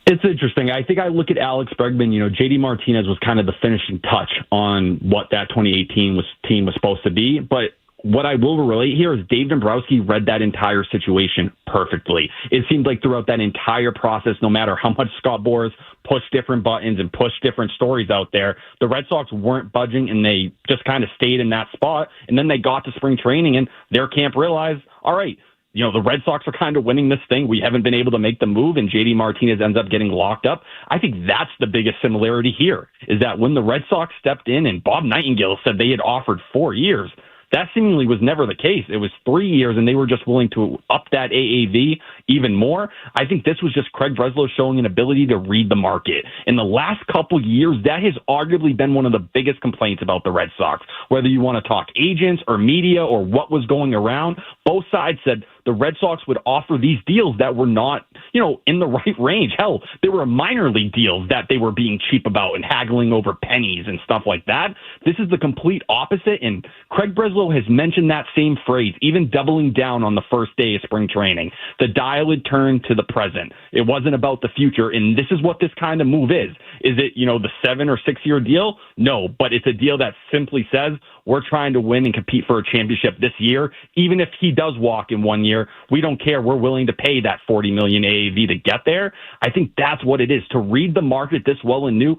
It's interesting. I think I look at Alex Bregman. You know, J.D. Martinez was kind of the finishing touch on what that 2018 team was supposed to be, but what I will relate here is Dave Dombrowski read that entire situation perfectly. It seemed like throughout that entire process, no matter how much Scott Boras pushed different buttons and pushed different stories out there, the Red Sox weren't budging, and they just kind of stayed in that spot. And then they got to spring training, and their camp realized, all right, you know, the Red Sox are kind of winning this thing. We haven't been able to make the move, and J.D. Martinez ends up getting locked up. I think that's the biggest similarity here, is that when the Red Sox stepped in and Bob Nightingale said they had offered 4 years, that seemingly was never the case. It was 3 years, and they were just willing to up that AAV even more. I think this was just Craig Breslow showing an ability to read the market. In the last couple years, that has arguably been one of the biggest complaints about the Red Sox. Whether you want to talk agents or media or what was going around, both sides said the Red Sox would offer these deals that were not, in the right range. Hell, there were minor league deals that they were being cheap about and haggling over pennies and stuff like that. This is the complete opposite, and Craig Breslow has mentioned that same phrase, even doubling down on the first day of spring training. The dial had turned to the present. It wasn't about the future, and this is what this kind of move is. Is it, the 7 or 6 year deal? No, but it's a deal that simply says we're trying to win and compete for a championship this year. Even if he does walk in 1 year, we don't care. We're willing to pay that $40 million AAV to get there. I think that's what it is. To read the market this well and new,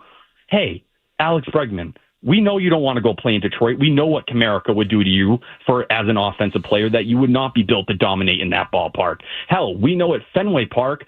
hey, Alex Bregman, we know you don't want to go play in Detroit. We know what Comerica would do to you as an offensive player, that you would not be built to dominate in that ballpark. Hell, we know at Fenway Park,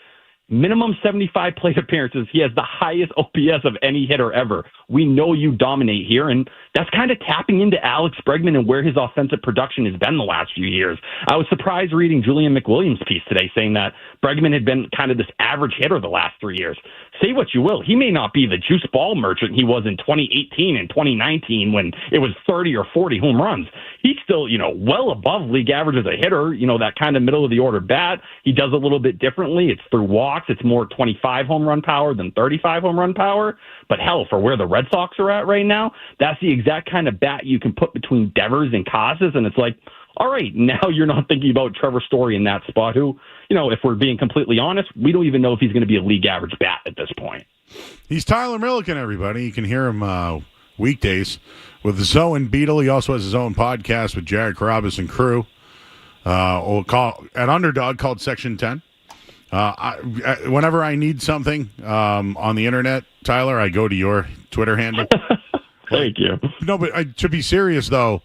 minimum 75 plate appearances. He has the highest OPS of any hitter ever. We know you dominate here, and that's kind of tapping into Alex Bregman and where his offensive production has been the last few years. I was surprised reading Julian McWilliams' piece today saying that Bregman had been kind of this average hitter the last 3 years. Say what you will, he may not be the juice ball merchant he was in 2018 and 2019 when it was 30 or 40 home runs. He's still, well above league average as a hitter, that kind of middle of the order bat. He does a little bit differently. It's through walks. It's more 25 home run power than 35 home run power. But hell, for where the Red Sox are at right now, that's the exact kind of bat you can put between Devers and Casas, and it's like, all right, now you're not thinking about Trevor Story in that spot, who, if we're being completely honest, we don't even know if he's going to be a league average bat at this point. He's Tyler Milliken, everybody. You can hear him weekdays with Zoe and Beetle. He also has his own podcast with Jared Carabas and crew. We'll call an Underdog called Section 10. Whenever I need something on the internet, Tyler, I go to your Twitter handle. Thank you. No, but to be serious, though,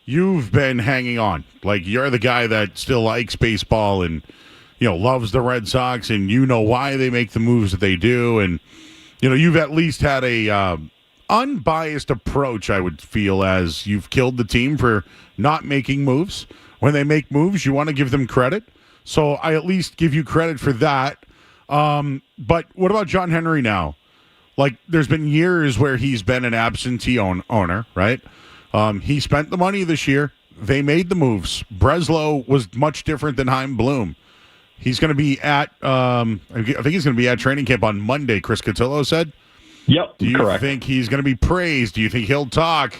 you've been hanging on. Like, you're the guy that still likes baseball and, loves the Red Sox, and why they make the moves that they do. And, you've at least had a unbiased approach, I would feel, as you've killed the team for not making moves. When they make moves, you want to give them credit. So I at least give you credit for that. But what about John Henry now? Like, there's been years where he's been an absentee owner, right? He spent the money this year. They made the moves. Breslow was much different than Chaim Bloom. He's going to be at, I think he's going to be at training camp on Monday, Chris Cotillo said. Yep, Do you correct. think he's going to be praised? Do you think he'll talk?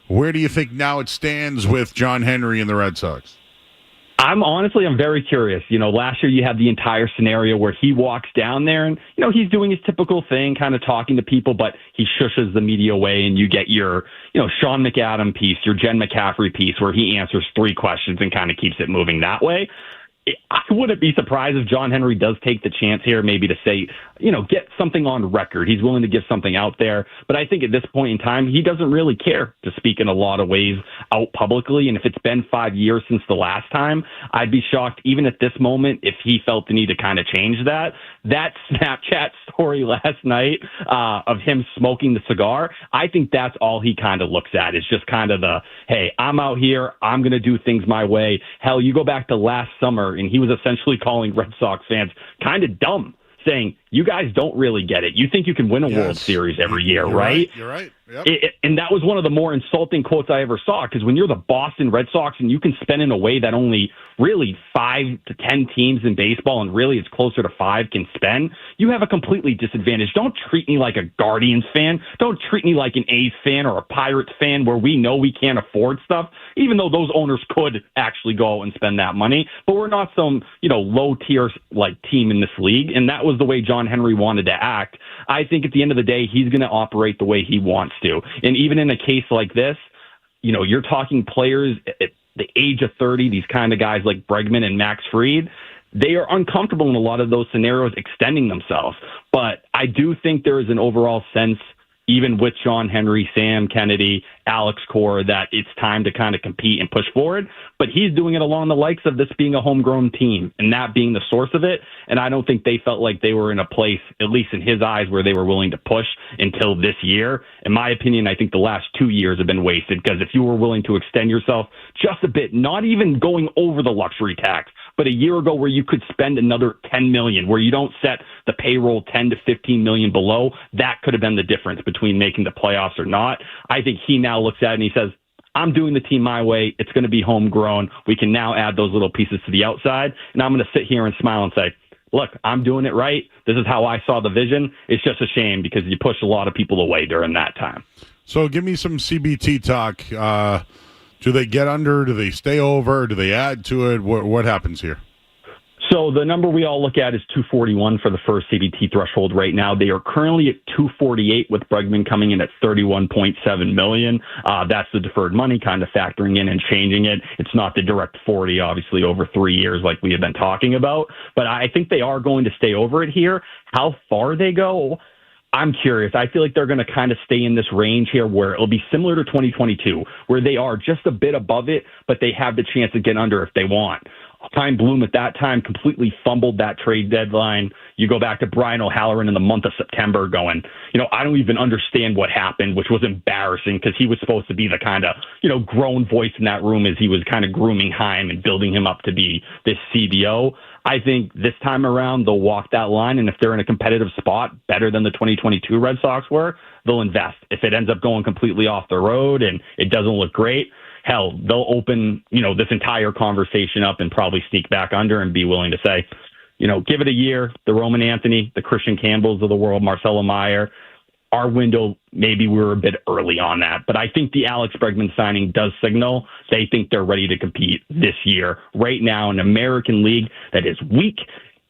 Where do you think now it stands with John Henry and the Red Sox? I'm very curious. Last year you had the entire scenario where he walks down there and, he's doing his typical thing, kind of talking to people, but he shushes the media away, and you get your, Sean McAdam piece, your Jen McCaffrey piece, where he answers 3 questions and kind of keeps it moving that way. I wouldn't be surprised if John Henry does take the chance here, maybe to say, get something on record. He's willing to give something out there. But I think at this point in time, he doesn't really care to speak in a lot of ways out publicly. And if it's been 5 years since the last time, I'd be shocked even at this moment if he felt the need to kind of change that. That Snapchat story last night of him smoking the cigar, I think that's all he kind of looks at, is just kind of the, hey, I'm out here, I'm going to do things my way. Hell, you go back to last summer, and he was essentially calling Red Sox fans kind of dumb, saying, you guys don't really get it. You think you can win a World Series every year, right? You're right. Yep. And that was one of the more insulting quotes I ever saw, because when you're the Boston Red Sox and you can spend in a way that only really 5 to 10 teams in baseball, and really it's closer to 5, can spend, you have a completely disadvantage. Don't treat me like a Guardians fan. Don't treat me like an A's fan or a Pirates fan, where we know we can't afford stuff, even though those owners could actually go out and spend that money. But we're not some, low tier team in this league. And that was the way John Henry wanted to act. I think at the end of the day, he's going to operate the way he wants to. And even in a case like this, you're talking players at the age of 30, these kind of guys like Bregman and Max Fried, they are uncomfortable in a lot of those scenarios extending themselves. But I do think there is an overall sense, even with John Henry, Sam Kennedy, Alex Cora, that it's time to kind of compete and push forward. But he's doing it along the likes of this being a homegrown team and that being the source of it. And I don't think they felt like they were in a place, at least in his eyes, where they were willing to push until this year. In my opinion, I think the last 2 years have been wasted, because if you were willing to extend yourself just a bit, not even going over the luxury tax, but a year ago where you could spend another $10 million, where you don't set the payroll 10 to 15 million below, that could have been the difference between making the playoffs or not. I think he now looks at it and he says, I'm doing the team my way. It's going to be homegrown. We can now add those little pieces to the outside. And I'm going to sit here and smile and say, look, I'm doing it right. This is how I saw the vision. It's just a shame because you pushed a lot of people away during that time. So give me some CBT talk. Do they get under? Do they stay over? Do they add to it? What happens here? So the number we all look at is 241 for the first CBT threshold right now. They are currently at 248 with Bregman coming in at 31.7 million. That's the deferred money kind of factoring in and changing it. It's not the direct 40, obviously, over 3 years like we have been talking about. But I think they are going to stay over it here. How far they go, I'm curious. I feel like they're going to kind of stay in this range here where it'll be similar to 2022, where they are just a bit above it, but they have the chance to get under if they want. Chaim Bloom at that time completely fumbled that trade deadline. You go back to Brian O'Halloran in the month of September going, I don't even understand what happened, which was embarrassing because he was supposed to be the kind of, grown voice in that room as he was kind of grooming Chaim and building him up to be this CBO. I think this time around they'll walk that line, and if they're in a competitive spot better than the 2022 Red Sox were, they'll invest. If it ends up going completely off the road and it doesn't look great, hell, they'll open, this entire conversation up and probably sneak back under and be willing to say, give it a year. The Roman Anthony, the Christian Campbells of the world, Marcelo Meyer, our window, maybe we were a bit early on that. But I think the Alex Bregman signing does signal they think they're ready to compete this year. Right now, an American League that is weak.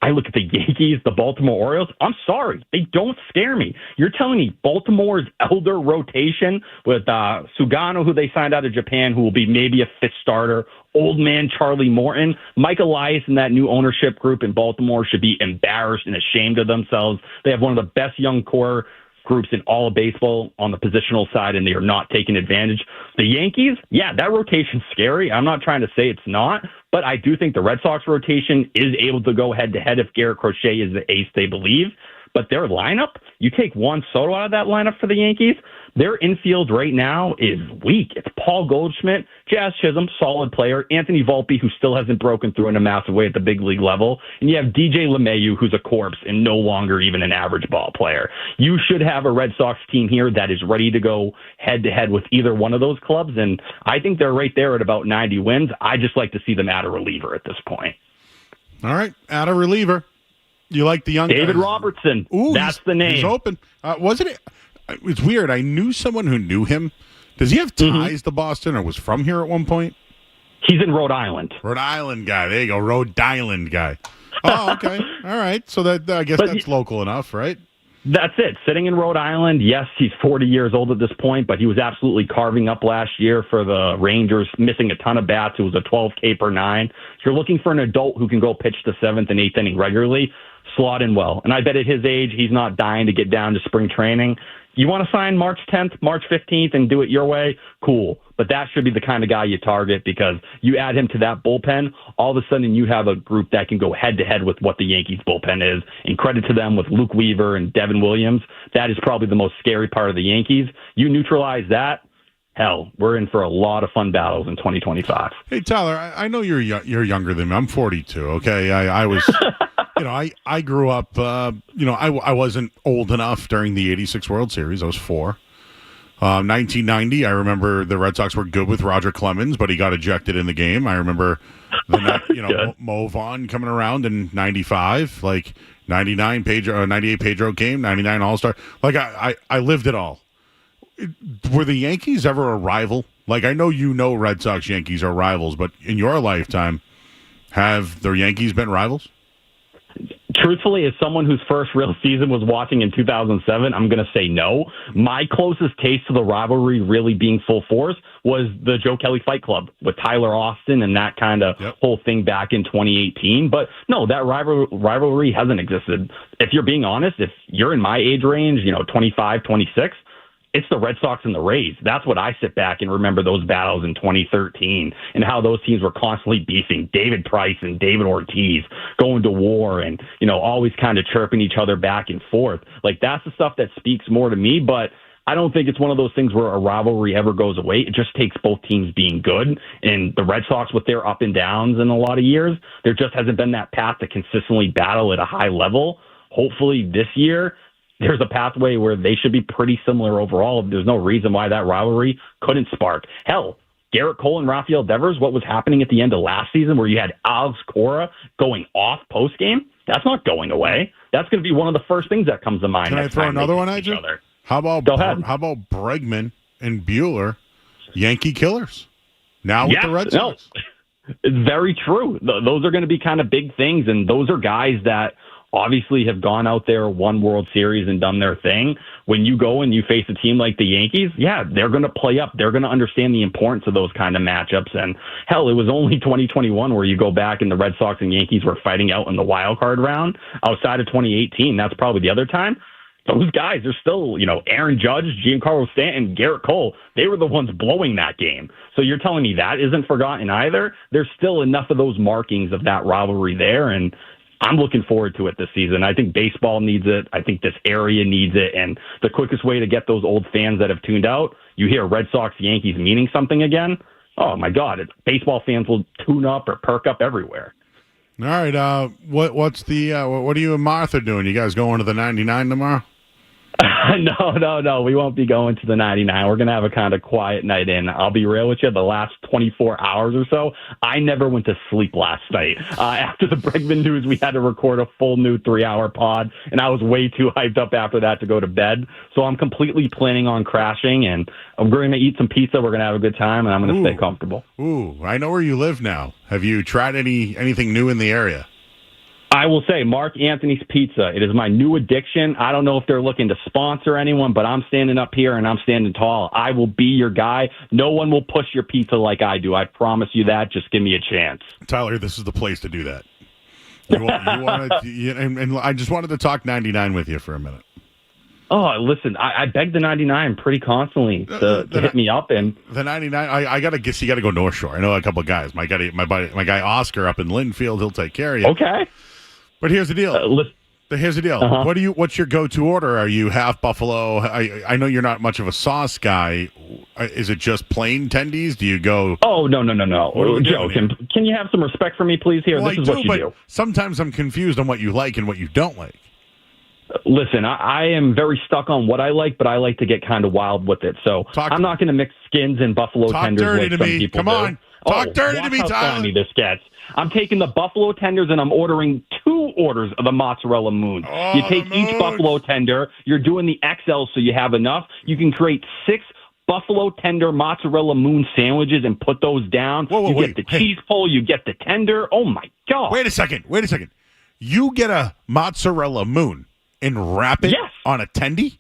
I look at the Yankees, the Baltimore Orioles. I'm sorry. They don't scare me. You're telling me Baltimore's elder rotation with Sugano, who they signed out of Japan, who will be maybe a fifth starter, old man Charlie Morton, Mike Elias and that new ownership group in Baltimore should be embarrassed and ashamed of themselves. They have one of the best young core groups in all of baseball on the positional side, and they are not taking advantage. The Yankees, yeah, that rotation's scary. I'm not trying to say it's not, but I do think the Red Sox rotation is able to go head-to-head if Garrett Crochet is the ace they believe. But their lineup, you take Juan Soto out of that lineup for the Yankees, their infield right now is weak. It's Paul Goldschmidt, Jazz Chisholm, solid player, Anthony Volpe, who still hasn't broken through in a massive way at the big league level, and you have DJ LeMahieu, who's a corpse and no longer even an average ball player. You should have a Red Sox team here that is ready to go head-to-head with either one of those clubs, and I think they're right there at about 90 wins. I just like to see them add a reliever at this point. All right, add a reliever. You like the young David guys. Robertson. Ooh, that's the name. He's open. Wasn't it? It's weird. I knew someone who knew him. Does he have ties to Boston or was from here at one point? He's in Rhode Island. Rhode Island guy. There you go. Rhode Island guy. Oh, okay. All right. So that I guess that's local enough, right? That's it. Sitting in Rhode Island. Yes, he's 40 years old at this point, but he was absolutely carving up last year for the Rangers, missing a ton of bats. It was a 12K per nine. If you're looking for an adult who can go pitch the 7th and 8th inning regularly, slot in well. And I bet at his age, he's not dying to get down to spring training. You want to sign March 10th, March 15th, and do it your way? Cool. But that should be the kind of guy you target because you add him to that bullpen, all of a sudden you have a group that can go head-to-head with what the Yankees bullpen is. And credit to them with Luke Weaver and Devin Williams. That is probably the most scary part of the Yankees. You neutralize that, hell, we're in for a lot of fun battles in 2025. Hey, Tyler, I know you're younger than me. I'm 42, okay? I was... I grew up, I wasn't old enough during the 86 World Series. I was 4. 1990, I remember the Red Sox were good with Roger Clemens, but he got ejected in the game. I remember, Mo Vaughn coming around in 95, like 99, 98 Pedro came, 99 All-Star. Like, I lived it all. Were the Yankees ever a rival? Like, I know Red Sox Yankees are rivals, but in your lifetime, have the Yankees been rivals? Truthfully, as someone whose first real season was watching in 2007, I'm going to say no. My closest taste to the rivalry really being full force was the Joe Kelly Fight Club with Tyler Austin and that kind of whole thing back in 2018. But no, that rivalry hasn't existed. If you're being honest, if you're in my age range, 25, 26, it's the Red Sox and the Rays. That's what I sit back and remember those battles in 2013 and how those teams were constantly beefing. David Price and David Ortiz going to war and, always kind of chirping each other back and forth. Like, that's the stuff that speaks more to me, but I don't think it's one of those things where a rivalry ever goes away. It just takes both teams being good. And the Red Sox, with their up and downs in a lot of years, there just hasn't been that path to consistently battle at a high level. Hopefully this year, there's a pathway where they should be pretty similar overall. There's no reason why that rivalry couldn't spark. Hell, Garrett Cole and Rafael Devers, what was happening at the end of last season where you had Alex Cora going off post-game, that's not going away. That's going to be one of the first things that comes to mind. Can I throw another one at you? How about Bregman and Bueller, Yankee killers, now with the Red Sox? No, it's very true. Those are going to be kind of big things, and those are guys that obviously have gone out there, won World Series, and done their thing. When you go and you face a team like the Yankees, yeah, they're going to play up. They're going to understand the importance of those kind of matchups. And hell, it was only 2021 where you go back and the Red Sox and Yankees were fighting out in the wild card round. Outside of 2018, that's probably the other time. Those guys are still, Aaron Judge, Giancarlo Stanton, Garrett Cole, they were the ones blowing that game. So you're telling me that isn't forgotten either? There's still enough of those markings of that rivalry there, and I'm looking forward to it this season. I think baseball needs it. I think this area needs it. And the quickest way to get those old fans that have tuned out, you hear Red Sox, Yankees meaning something again. Oh, my God. Baseball fans will tune up or perk up everywhere. All right. What are you and Martha doing? You guys going to the 99 tomorrow? No. We won't be going to the 99. We're going to have a kind of quiet night in. I'll be real with you. The last 24 hours or so, I never went to sleep last night. After the Bregman news, we had to record a full new 3-hour pod, and I was way too hyped up after that to go to bed. So I'm completely planning on crashing, and we're going to eat some pizza. We're going to have a good time, and I'm going to stay comfortable. Ooh, I know where you live now. Have you tried anything new in the area? I will say Mark Anthony's Pizza. It is my new addiction. I don't know if they're looking to sponsor anyone, but I'm standing up here and I'm standing tall. I will be your guy. No one will push your pizza like I do. I promise you that. Just give me a chance. Tyler, this is the place to do that. And I just wanted to talk 99 with you for a minute. Oh, listen, I beg the 99 pretty constantly to hit me up. And the 99, I got to guess you got to go North Shore. I know a couple of guys. My guy Oscar up in Linfield, he'll take care of you. Okay. But here's the deal. Here's the deal. Uh-huh. What's your go-to order? Are you half buffalo? I know you're not much of a sauce guy. Is it just plain tendies? Do you go? Oh, no. Joe, can you have some respect for me, please? Here, well, this is what you do. Sometimes I'm confused on what you like and what you don't like. Listen, I am very stuck on what I like, but I like to get kind of wild with it. So I'm not going to mix skins and buffalo tenders like some people do. Come on. Talk dirty to me, Tyler. This gets. I'm taking the buffalo tenders and I'm ordering 2 orders of the mozzarella moons. You take each buffalo tender. You're doing the XL so you have enough. You can create 6 buffalo tender mozzarella moon sandwiches and put those down. You get the cheese pull. You get the tender. Oh, my God. Wait a second. You get a mozzarella moon and wrap it on a tendy?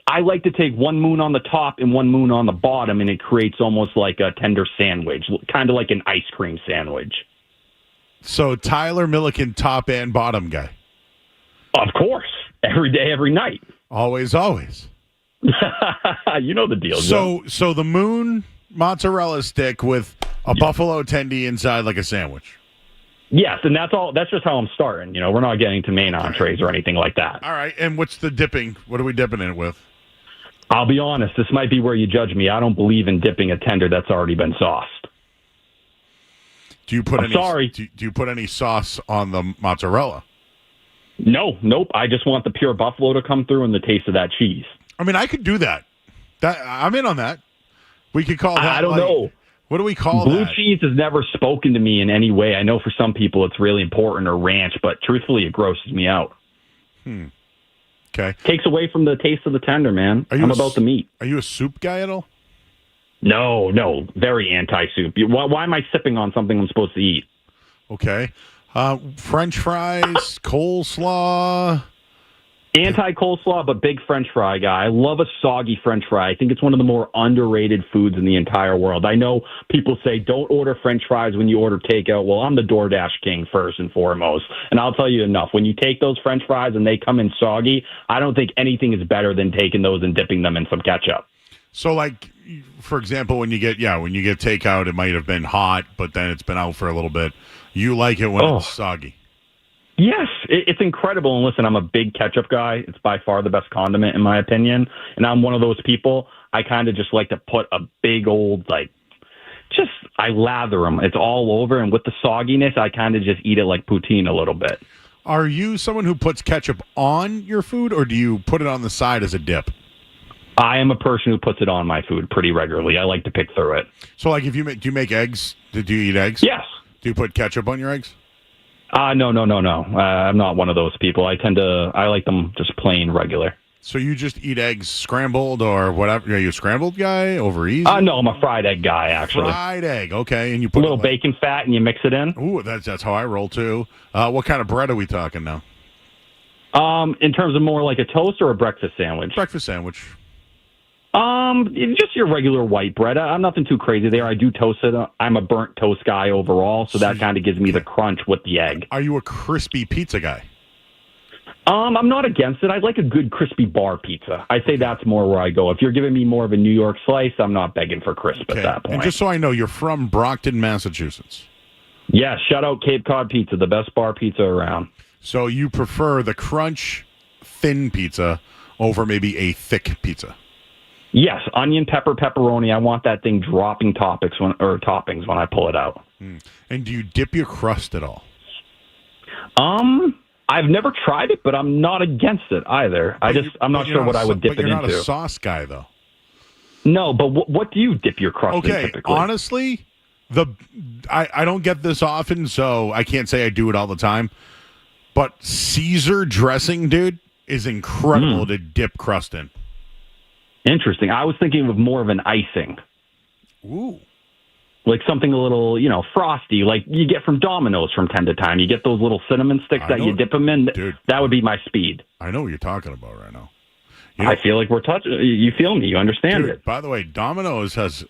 I like to take 1 moon on the top and 1 moon on the bottom, and it creates almost like a tender sandwich, kind of like an ice cream sandwich. So Tyler Milliken, top and bottom guy? Of course. Every day, every night. Always. You know the deal. So the moon mozzarella stick with a buffalo tendy inside like a sandwich? Yes, and that's all. That's just how I'm starting. We're not getting to main entrees or anything like that. All right, and what's the dipping? What are we dipping it with? I'll be honest, this might be where you judge me. I don't believe in dipping a tender that's already been sauced. Do you put Do you put any sauce on the mozzarella? Nope. I just want the pure buffalo to come through and the taste of that cheese. I mean, I could do that. I'm in on that. We could call that. I don't know. What do we call Blue that? cheese has never spoken to me in any way. I know for some people it's really important, or ranch, but truthfully, it grosses me out. Okay. Takes away from the taste of the tender, man. I'm about the meat. Are you a soup guy at all? No. Very anti-soup. Why am I sipping on something I'm supposed to eat? Okay. French fries, coleslaw. Anti-coleslaw, but big French fry guy. I love a soggy French fry. I think it's one of the more underrated foods in the entire world. I know people say don't order French fries when you order takeout. Well, I'm the DoorDash king first and foremost. And I'll tell you enough. When you take those French fries and they come in soggy, I don't think anything is better than taking those and dipping them in some ketchup. So, like, for example, when you get takeout, it might have been hot, but then it's been out for a little bit. You like it when it's soggy. Yes, it's incredible. And listen, I'm a big ketchup guy. It's by far the best condiment, in my opinion. And I'm one of those people, I kind of just like to put a big old, I lather them. It's all over. And with the sogginess, I kind of just eat it like poutine a little bit. Are you someone who puts ketchup on your food, or do you put it on the side as a dip? I am a person who puts it on my food pretty regularly. I like to pick through it. So, like, if you make, do you make eggs? Do you eat eggs? Yes. Do you put ketchup on your eggs? No. I'm not one of those people. I like them just plain regular. So you just eat eggs scrambled or whatever? Are you a scrambled guy over easy? No, I'm a fried egg guy, actually. Fried egg, okay. And you put a little bacon fat and you mix it in. Ooh, that's how I roll, too. What kind of bread are we talking now? In terms of more like a toast or a breakfast sandwich? Breakfast sandwich. Just your regular white bread. I'm nothing too crazy there. I do toast it. I'm a burnt toast guy overall, so that kind of gives me the crunch with the egg. Are you a crispy pizza guy? I'm not against it. I like a good crispy bar pizza. I say that's more where I go. If you're giving me more of a New York slice, I'm not begging for crisp at that point. And just so I know, you're from Brockton, Massachusetts. Yeah, shout out Cape Cod Pizza, the best bar pizza around. So you prefer the crunch thin pizza over maybe a thick pizza? Yes, onion, pepper, pepperoni. I want that thing dropping toppings when I pull it out. And do you dip your crust at all? I've never tried it, but I'm not against it either. I'm not sure what I would dip it into. But you're not a sauce guy, though. No, but what do you dip your crust in typically? Honestly, I don't get this often, so I can't say I do it all the time. But Caesar dressing, dude, is incredible to dip crust in. Interesting. I was thinking of more of an icing. Ooh. Like something a little, frosty, like you get from Domino's from time to time. You get those little cinnamon sticks that you dip them in. Dude, that would be my speed. I know what you're talking about right now. I feel like we're touching. You feel me. You understand it. By the way, Domino's has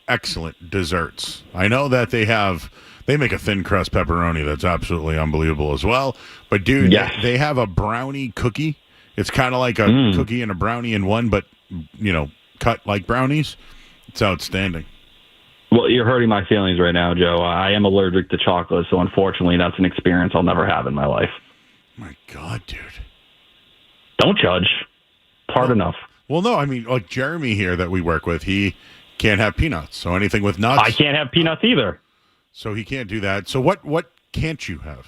excellent desserts. I know that they make a thin crust pepperoni that's absolutely unbelievable as well. But, dude, they have a brownie cookie. It's kind of like a cookie and a brownie in one, but, cut like brownies. It's outstanding. Well, you're hurting my feelings right now, Joe. I am allergic to chocolate, so unfortunately that's an experience I'll never have in my life. My God, dude. Don't judge. Hard enough. Well, no, I mean, like Jeremy here that we work with, he can't have peanuts. So anything with nuts. I can't have peanuts either. So he can't do that. So what can't you have?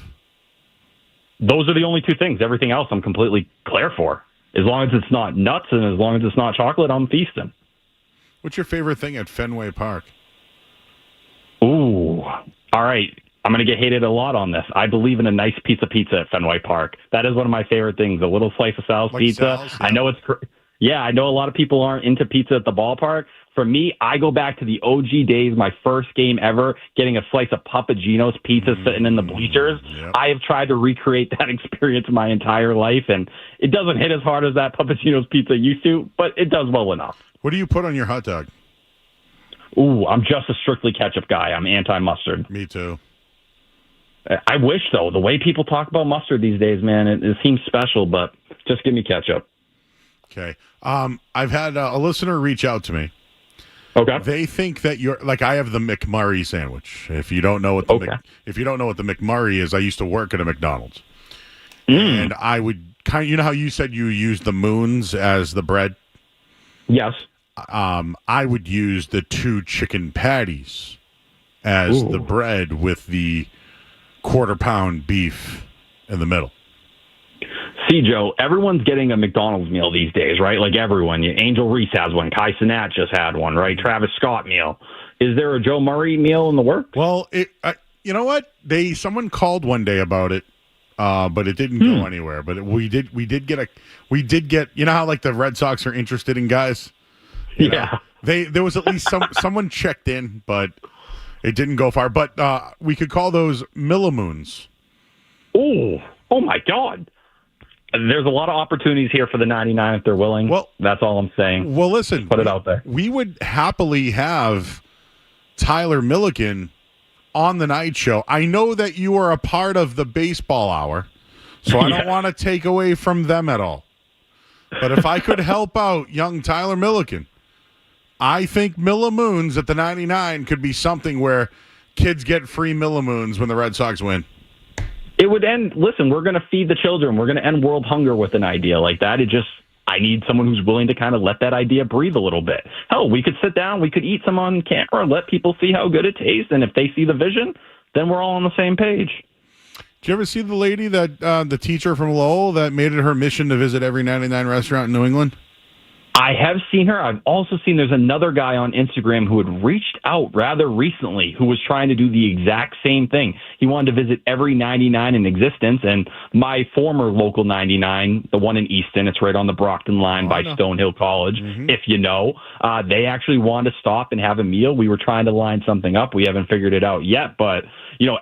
Those are the only two things. Everything else I'm completely clear for. As long as it's not nuts and as long as it's not chocolate, I'm feasting. What's your favorite thing at Fenway Park? Ooh. All right. I'm going to get hated a lot on this. I believe in a nice pizza at Fenway Park. That is one of my favorite things, a little slice of Sal's pizza. Sal's, I know I know a lot of people aren't into pizza at the ballpark. For me, I go back to the OG days, my first game ever, getting a slice of Papagino's pizza sitting in the bleachers. Yep. I have tried to recreate that experience my entire life, and it doesn't hit as hard as that Papagino's pizza used to, but it does well enough. What do you put on your hot dog? Ooh, I'm just a strictly ketchup guy. I'm anti-mustard. Me too. I wish, though. The way people talk about mustard these days, man, it seems special, but just give me ketchup. Okay. I've had a listener reach out to me. Okay. They think that you're like I have the McMurray sandwich. If you don't know what the if you don't know what the McMurray is, I used to work at a McDonald's, and I would you know how you said you used the moons as the bread? Yes. I would use the 2 chicken patties as the bread with the quarter-pound beef in the middle. See, Joe, everyone's getting a McDonald's meal these days, right? Like everyone. Angel Reese has one. Kai Cenat just had one, right? Travis Scott meal. Is there a Joe Murray meal in the works? Well, you know what? Someone called one day about it, but it didn't go anywhere. But we did get. You know how like the Red Sox are interested in guys. You know? There was at least someone checked in, but it didn't go far. But we could call those Millimoons. Oh my God. There's a lot of opportunities here for the 99 if they're willing. Well, that's all I'm saying. Well, listen. Just put it out there. We would happily have Tyler Milliken on the night show. I know that you are a part of the baseball hour, so I don't want to take away from them at all. But if I could help out young Tyler Milliken, I think Millimoons at the 99 could be something where kids get free Millimoons when the Red Sox win. It would end, listen, we're going to feed the children. We're going to end world hunger with an idea like that. I need someone who's willing to kind of let that idea breathe a little bit. Hell, we could sit down, we could eat some on camera, let people see how good it tastes, and if they see the vision, then we're all on the same page. Did you ever see the lady that, the teacher from Lowell that made it her mission to visit every 99 restaurant in New England? I have seen her. I've also seen there's another guy on Instagram who had reached out rather recently who was trying to do the exact same thing. He wanted to visit every 99 in existence, and my former local 99, the one in Easton, it's right on the Brockton line by Stonehill College, if you know, they actually wanted to stop and have a meal. We were trying to line something up. We haven't figured it out yet, but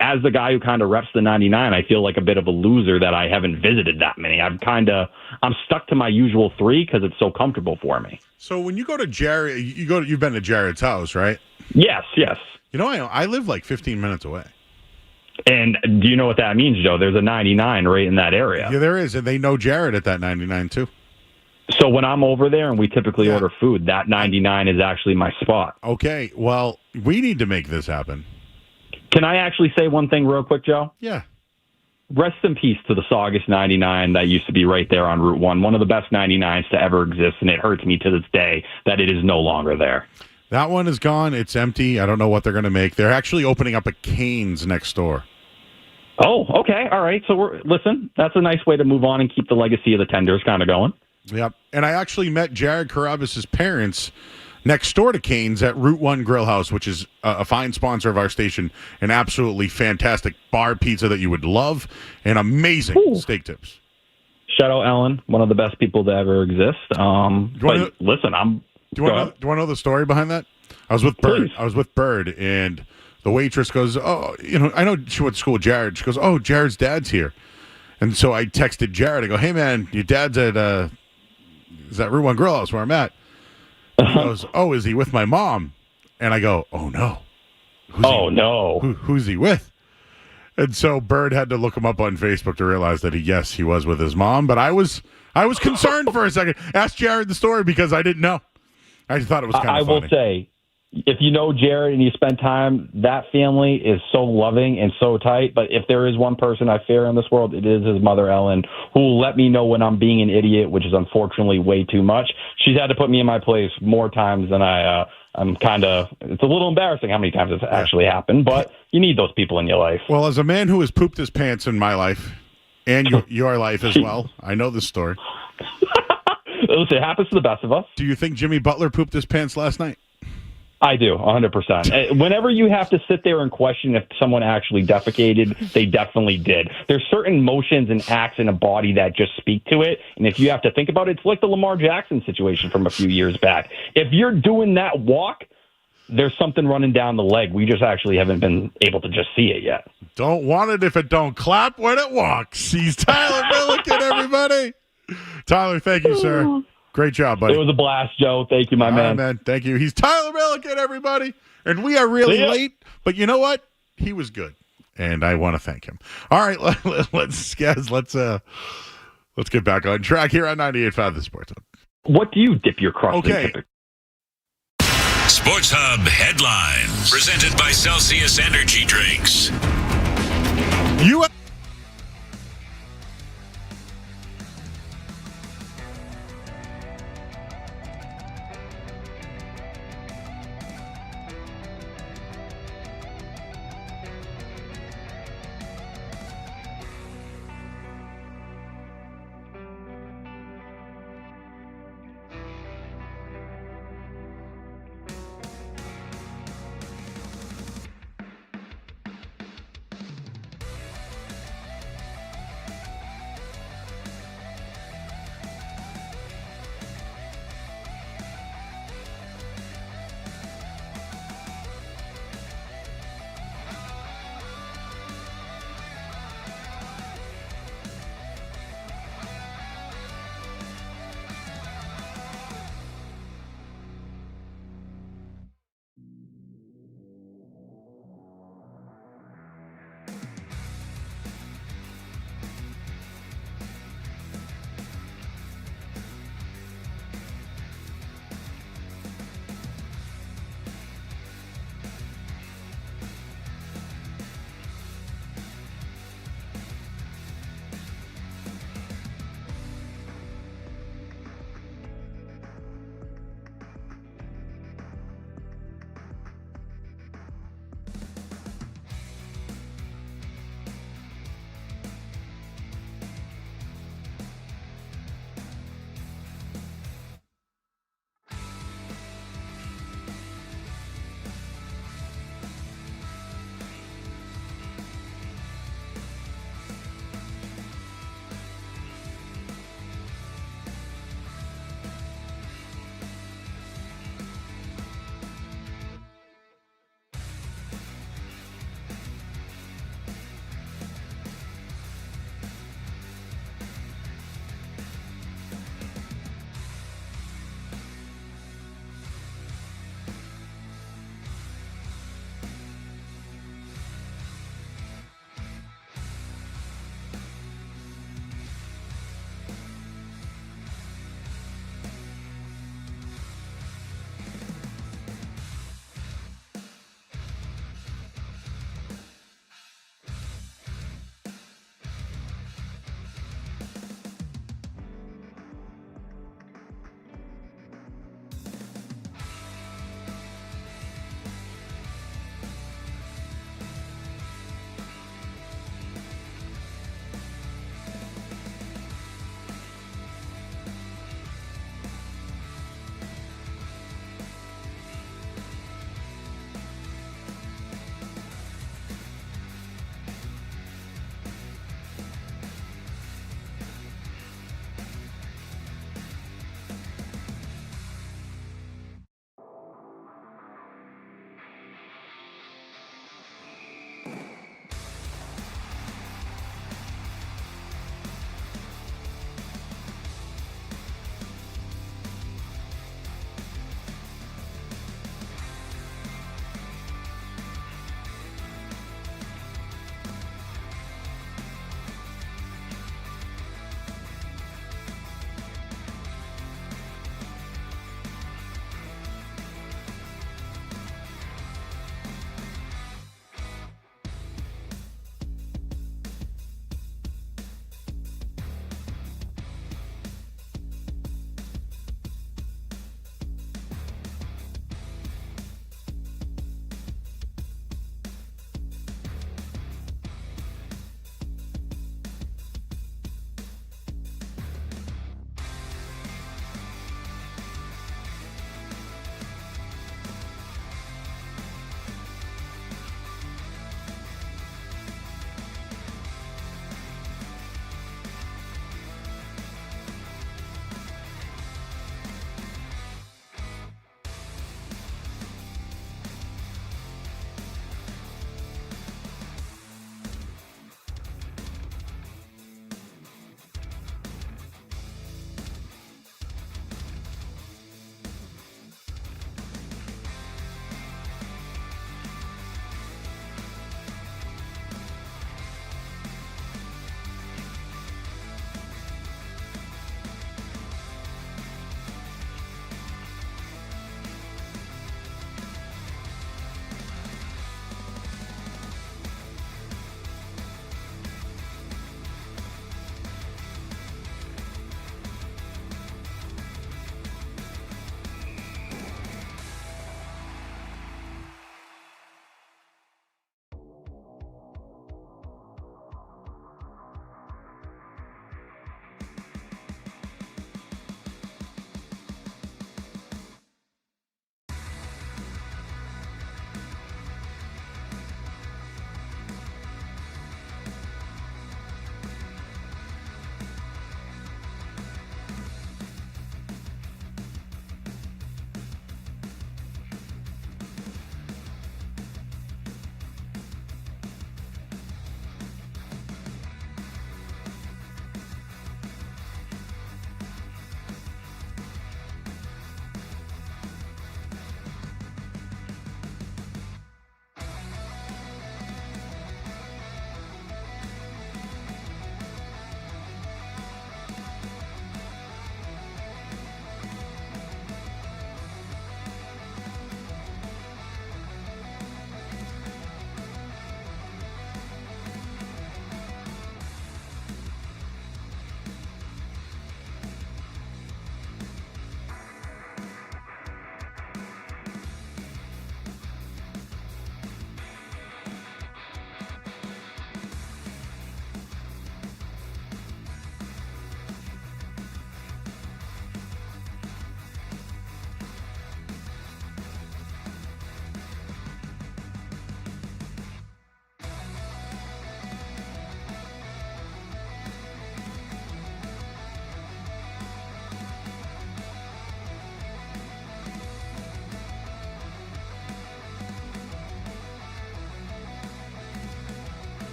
as the guy who kind of reps the 99, I feel like a bit of a loser that I haven't visited that many. I'm stuck to my usual 3 because it's so comfortable for me. So when you go to Jared, you've been to Jared's house, right? Yes. I live like 15 minutes away. And do you know what that means, Joe? There's a 99 right in that area. Yeah, there is, and they know Jared at that 99 too. So when I'm over there and we typically order food, that 99 is actually my spot. Okay, well, we need to make this happen. Can I actually say one thing real quick, Joe? Yeah. Rest in peace to the Saugus 99 that used to be right there on Route 1, one of the best 99s to ever exist, and it hurts me to this day that it is no longer there. That one is gone. It's empty. I don't know what they're going to make. They're actually opening up a Cane's next door. Oh, okay. All right. So listen, that's a nice way to move on and keep the legacy of the Tenders kind of going. Yep. And I actually met Jared Carabas' parents next door to Cane's at Route 1 Grill House, which is a fine sponsor of our station, an absolutely fantastic bar pizza that you would love, and amazing steak tips. Shout out Ellen, one of the best people to ever exist. Listen, Do you want to know the story behind that? I was with Bird. Please. I was with Bird, and the waitress goes, "Oh, I know she went to school with Jared." She goes, "Oh, Jared's dad's here," and so I texted Jared. I go, "Hey man, your dad's at is that Route 1 Grill House where I'm at?" He goes, "Oh, is he with my mom?" And I go, "Oh no, who's he with?" And so Bird had to look him up on Facebook to realize that he was with his mom. But I was concerned for a second. Asked Jared the story because I didn't know. I thought it was kind of funny. I will say, if you know Jared and you spend time, that family is so loving and so tight. But if there is one person I fear in this world, it is his mother, Ellen, who will let me know when I'm being an idiot, which is unfortunately way too much. She's had to put me in my place more times than I'm it's a little embarrassing how many times it's actually happened, but you need those people in your life. Well, as a man who has pooped his pants in my life and your life as well, I know this story. Listen, it happens to the best of us. Do you think Jimmy Butler pooped his pants last night? I do, 100%. Whenever you have to sit there and question if someone actually defecated, they definitely did. There's certain motions and acts in a body that just speak to it, and if you have to think about it, it's like the Lamar Jackson situation from a few years back. If you're doing that walk, there's something running down the leg. We just actually haven't been able to just see it yet. Don't want it if it don't clap when it walks. He's Tyler Milliken, everybody. Tyler, thank you, sir. Great job, buddy. It was a blast, Joe. Thank you, my man. Man. Thank you. He's Tyler Milliken, everybody. And we are really late, but you know what? He was good, and I want to thank him. All right, let's get back on track here on 98.5 The Sports Hub. What do you dip your crust in? Sports Hub headlines presented by Celsius Energy Drinks.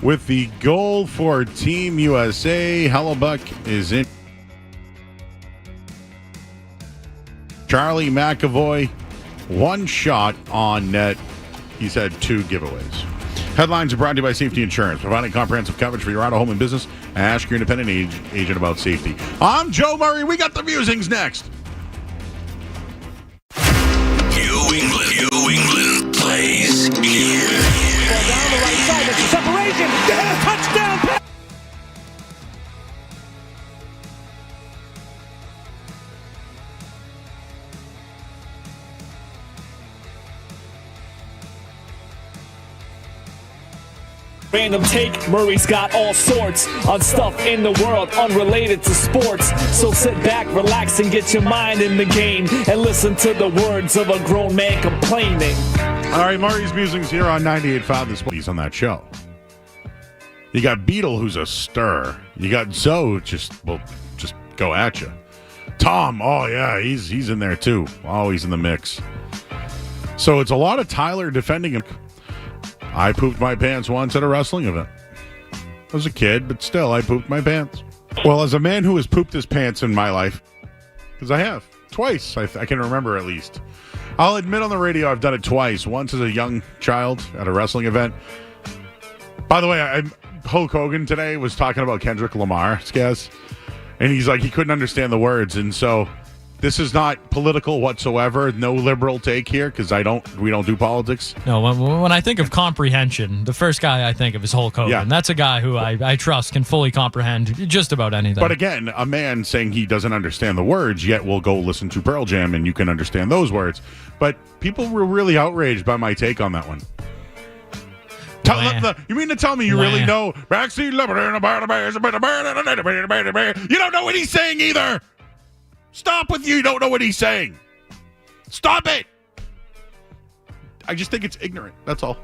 with the goal for Team USA. Hellebuck is in. Charlie McAvoy, one shot on net. He's had 2 giveaways. Headlines are brought to you by Safety Insurance, providing comprehensive coverage for your auto, home, and business. Ask your independent agent about safety. I'm Joe Murray. We got the musings next. New England plays here. Ball down the right side. There's a separation. Touchdown pass. Random take, Murray's got all sorts of stuff in the world unrelated to sports. So sit back, relax, and get your mind in the game and listen to the words of a grown man complaining. All right, Murray's musings here on 98.5 The Sports. He's on that show. You got Beetle, who's a stir. You got Zoe, just go at you. Tom, oh yeah, he's in there too. Always in the mix. So it's a lot of Tyler defending him. I pooped my pants once at a wrestling event. I was a kid, but still, I pooped my pants. Well, as a man who has pooped his pants in my life, because I have, twice, I can remember at least. I'll admit on the radio I've done it twice. Once as a young child at a wrestling event. By the way, Hulk Hogan today was talking about Kendrick Lamar, Skaz, and he's like, he couldn't understand the words, and so this is not political whatsoever. No liberal take here because we don't do politics. No, when I think of comprehension, the first guy I think of is Hulk Hogan. Yeah. That's a guy who I trust can fully comprehend just about anything. But again, a man saying he doesn't understand the words, yet will go listen to Pearl Jam and you can understand those words. But people were really outraged by my take on that one. You mean to tell me you really know? Backseat you don't know what he's saying either. Stop with you don't know what he's saying. Stop it. I just think it's ignorant. That's all.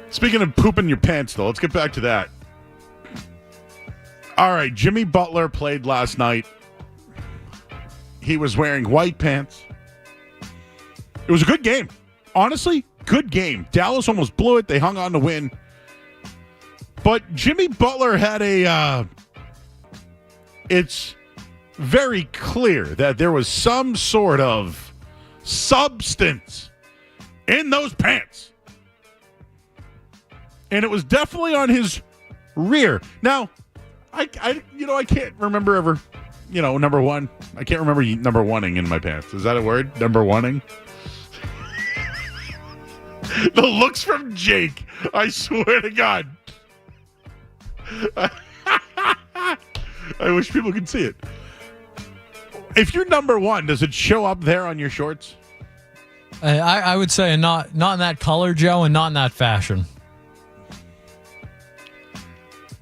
Speaking of pooping your pants, though, let's get back to that. All right, Jimmy Butler played last night. He was wearing white pants. It was a good game. Honestly, good game. Dallas almost blew it. They hung on to win. But Jimmy Butler had it's very clear that there was some sort of substance in those pants. And it was definitely on his rear. Now, I can't remember ever, number one. I can't remember number one-ing in my pants. Is that a word? Number one-ing? The looks from Jake. I swear to God. I wish people could see it. If you're number one, does it show up there on your shorts? I would say not in that color, Joe, and not in that fashion.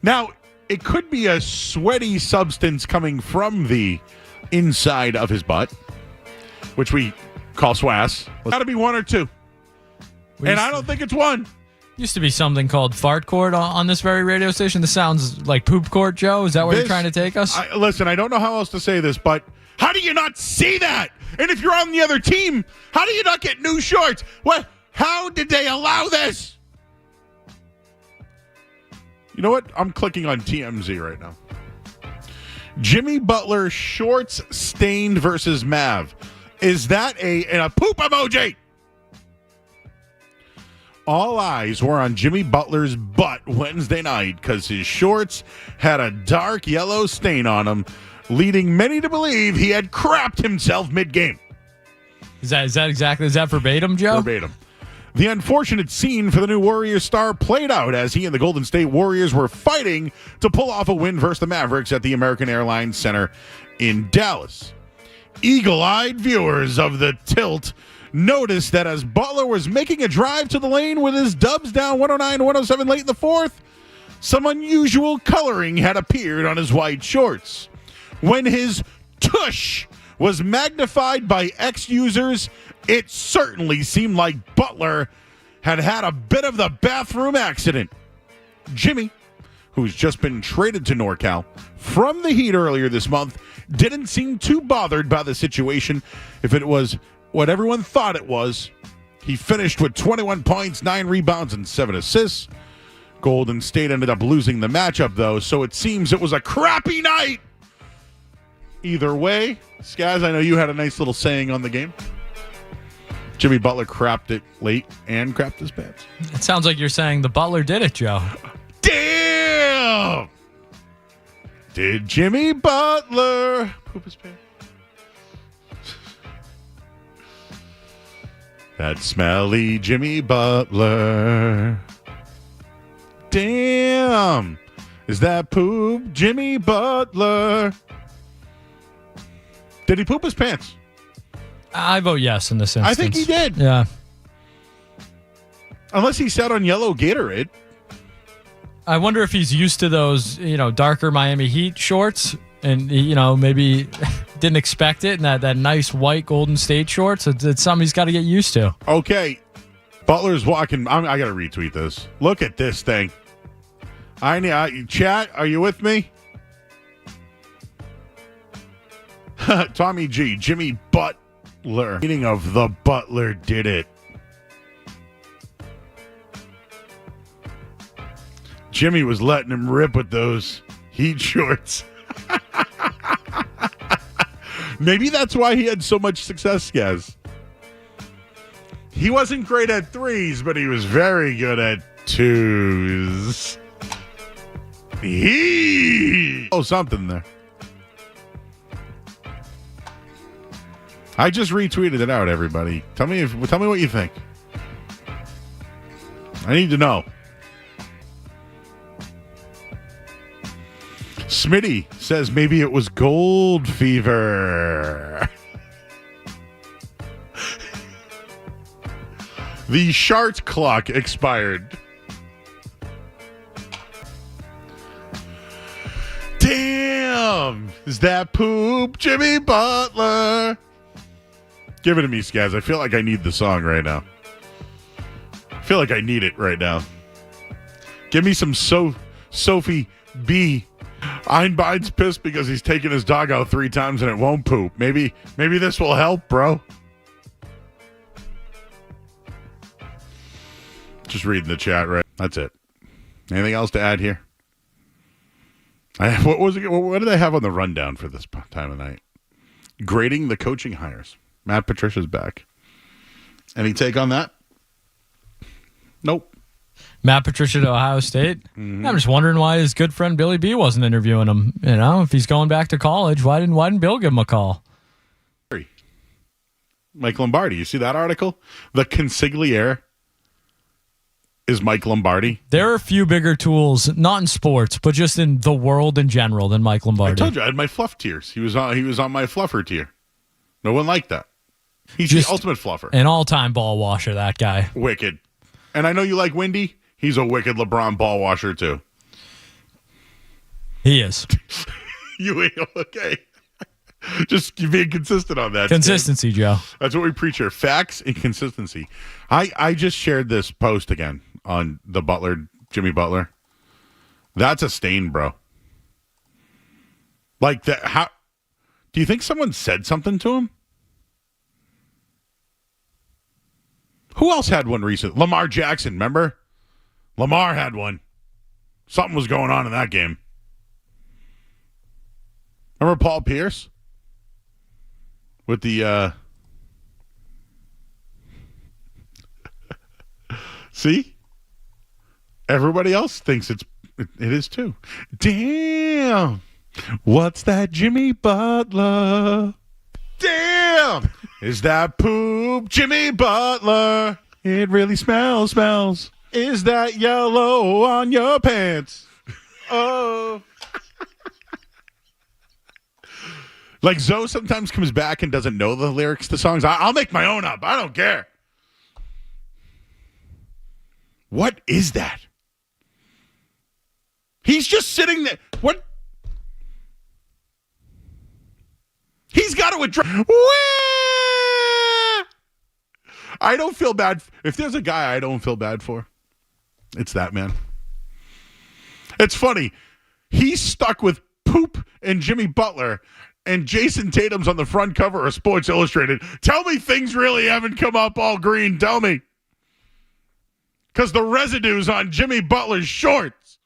Now, it could be a sweaty substance coming from the inside of his butt, which we call swass. It's got to be one or two. And I don't think it's one. Used to be something called fart court on this very radio station. This sounds like poop court, Joe. Is that where you're trying to take us? Listen, I don't know how else to say this, but how do you not see that? And if you're on the other team, how do you not get new shorts? What? How did they allow this? You know what? I'm clicking on TMZ right now. Jimmy Butler shorts stained versus Mav. Is that a poop emoji? All eyes were on Jimmy Butler's butt Wednesday night because his shorts had a dark yellow stain on them, leading many to believe he had crapped himself mid-game. Is that verbatim, Joe? Verbatim. The unfortunate scene for the new Warriors star played out as he and the Golden State Warriors were fighting to pull off a win versus the Mavericks at the American Airlines Center in Dallas. Eagle-eyed viewers of the tilt noticed that as Butler was making a drive to the lane with his Dubs down 109-107 late in the fourth, some unusual coloring had appeared on his white shorts. When his tush was magnified by ex-users, it certainly seemed like Butler had had a bit of the bathroom accident. Jimmy, who's just been traded to NorCal from the Heat earlier this month, didn't seem too bothered by the situation if it was what everyone thought it was, He finished with 21 points, 9 rebounds, and 7 assists. Golden State ended up losing the matchup, though, so it seems it was a crappy night. Either way, Skaz, I know you had a nice little saying on the game. Jimmy Butler crapped it late and crapped his pants. It sounds like you're saying the Butler did it, Joe. Damn! Did Jimmy Butler poop his pants? That smelly Jimmy Butler. Damn! Is that poop Jimmy Butler? Did he poop his pants? I vote yes in this instance. I think he did. Yeah. Unless he sat on yellow Gatorade. I wonder if he's used to those, darker Miami Heat shorts and, maybe didn't expect it. And that nice white Golden State shorts. It's something he's got to get used to. Okay. Butler's walking. I got to retweet this. Look at this thing. Chat, are you with me? Tommy G, Jimmy Butler. Meaning of the Butler did it. Jimmy was letting him rip with those Heat shorts. Maybe that's why he had so much success, guys. He wasn't great at threes, but he was very good at twos. Something there. I just retweeted it out, everybody. Tell me what you think. I need to know. Smitty says maybe it was gold fever. The Shart clock expired. Damn! Is that poop, Jimmy Butler? Give it to me, Skaz. I feel like I need the song right now. I feel like I need it right now. Give me some Sophie B. Einbein's pissed because he's taken his dog out 3 times and it won't poop. Maybe this will help, bro. Just reading the chat, right? That's it. Anything else to add here? What was it? What did I have on the rundown for this time of night? Grading the coaching hires. Matt Patricia's back. Any take on that? Nope. Matt Patricia to Ohio State. Mm-hmm. I'm just wondering why his good friend Billy B wasn't interviewing him. If he's going back to college, why didn't Bill give him a call? Mike Lombardi. You see that article? The consigliere is Mike Lombardi. There are a few bigger tools, not in sports, but just in the world in general, than Mike Lombardi. I told you I had my fluff tiers. He was on my fluffer tier. No one liked that. He's just the ultimate fluffer. An all-time ball washer, that guy. Wicked. And I know you like Windy. He's a wicked LeBron ball washer, too. He is. You okay? Just being consistent on that. Consistency, Joe. That's what we preach here. Facts and consistency. I just shared this post again on the Jimmy Butler. That's a stain, bro. Like that. How do you think someone said something to him? Who else had one recently? Lamar Jackson, remember? Lamar had one. Something was going on in that game. Remember Paul Pierce? With the, see? Everybody else thinks it is too. Damn. What's that, Jimmy Butler? Damn. Is that poop, Jimmy Butler? It really smells. Is that yellow on your pants? Oh. Like Zoe sometimes comes back and doesn't know the lyrics to songs. I'll make my own up. I don't care. What is that? He's just sitting there. What? He's got to address. I don't feel bad. If there's a guy I don't feel bad for, it's that man. It's funny. He's stuck with poop and Jimmy Butler. and Jason Tatum's on the front cover of Sports Illustrated. Tell me things really haven't come up all green. Tell me. Because the residue's on Jimmy Butler's shorts.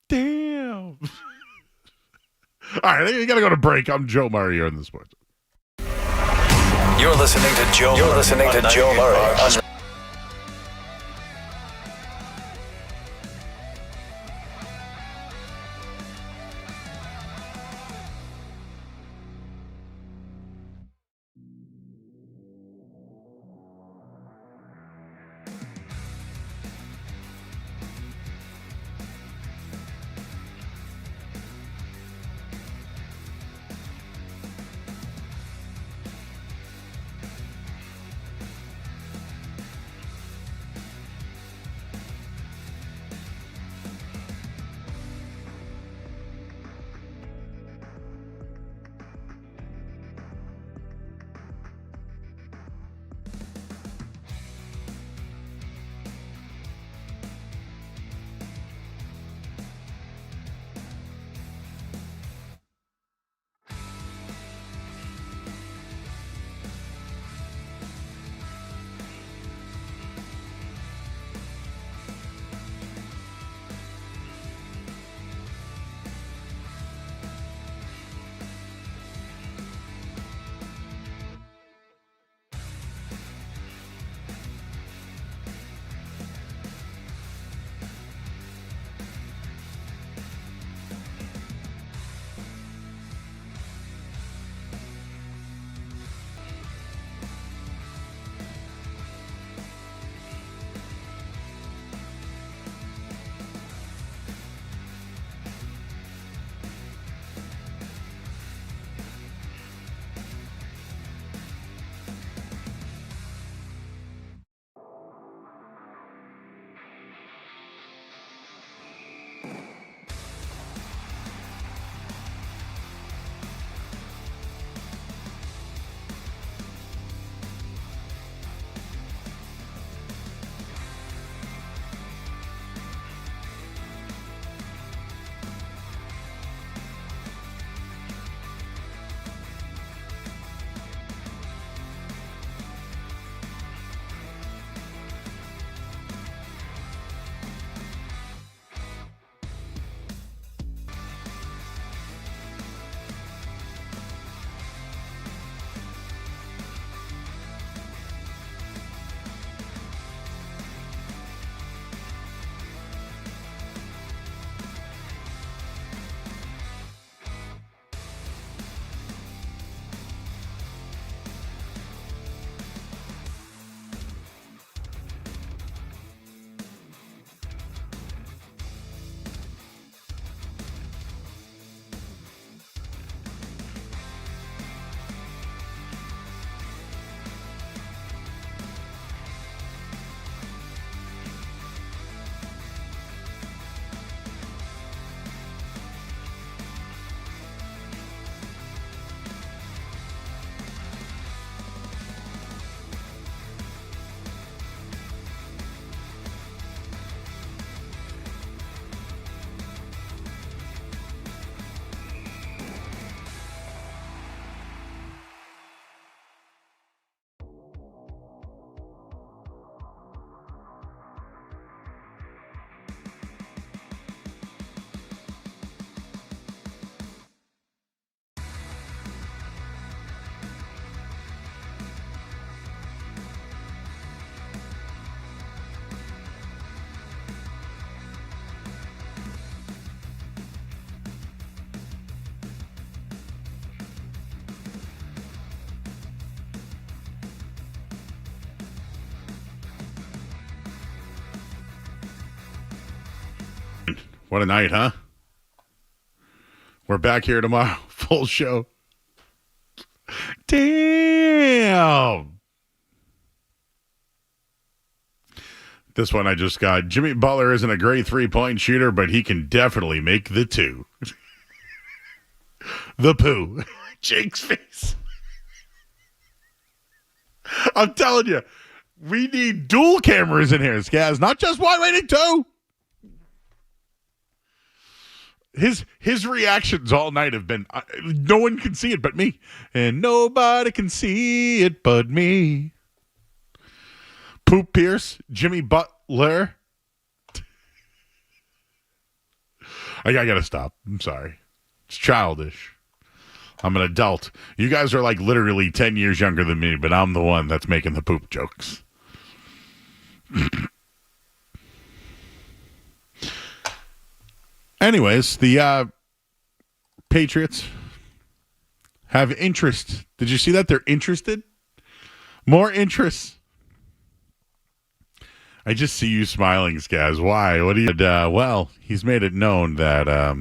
Damn. All right, we got to go to break. I'm Joe Murray here in the Sports. You're listening to Joe. You're listening to Joe Murray. What a night, huh? We're back here tomorrow. Full show. Damn. This one I just got. Jimmy Butler isn't a great three-point shooter, but he can definitely make the two. The poo. Jake's face. I'm telling you, we need dual cameras in here, Skaz. Not just one, we need two. His reactions all night have been, no one can see it but me. And nobody can see it but me. Poop Pierce, Jimmy Butler. I gotta stop. I'm sorry. It's childish. I'm an adult. You guys are like literally 10 years younger than me, but I'm the one that's making the poop jokes. Anyways, the Patriots have interest. Did you see that? They're interested. More interest. I just see you smiling, Skaz. Why? What do you? Well, he's made it known that I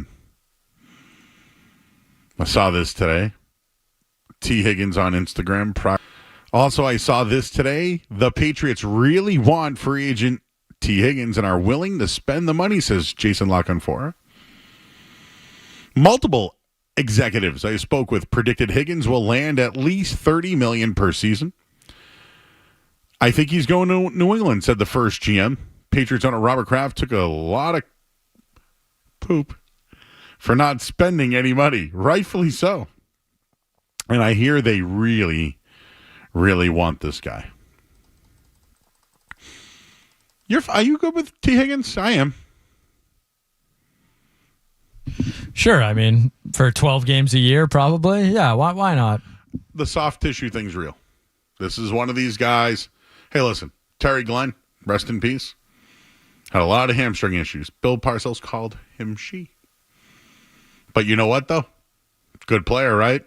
saw this today. T. Higgins on Instagram. Also, I saw this today. The Patriots really want free agent T. Higgins and are willing to spend the money, says Jason LaConfora. Multiple executives I spoke with predicted Higgins will land at least $30 million per season. I think he's going to New England, said the first GM. Patriots owner Robert Kraft took a lot of poop for not spending any money. Rightfully so. And I hear they really, really want this guy. Are you good with T. Higgins? I am. Sure. I mean, for 12 games a year, probably. Yeah, why not? The soft tissue thing's real. This is one of these guys. Hey, listen, Terry Glenn, rest in peace, had a lot of hamstring issues. Bill Parcells called him she. But you know what, though? Good player, right?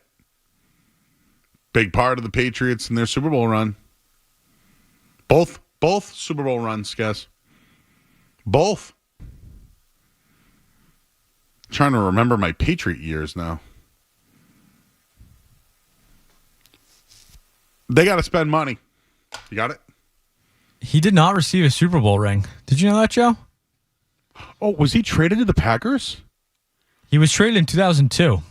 Big part of the Patriots in their Super Bowl run. Both Super Bowl runs, guys. Both. Trying to remember my Patriot years now. They got to spend money. You got it? He did not receive a Super Bowl ring. Did you know that, Joe? Oh, was he traded to the Packers? He was traded in 2002.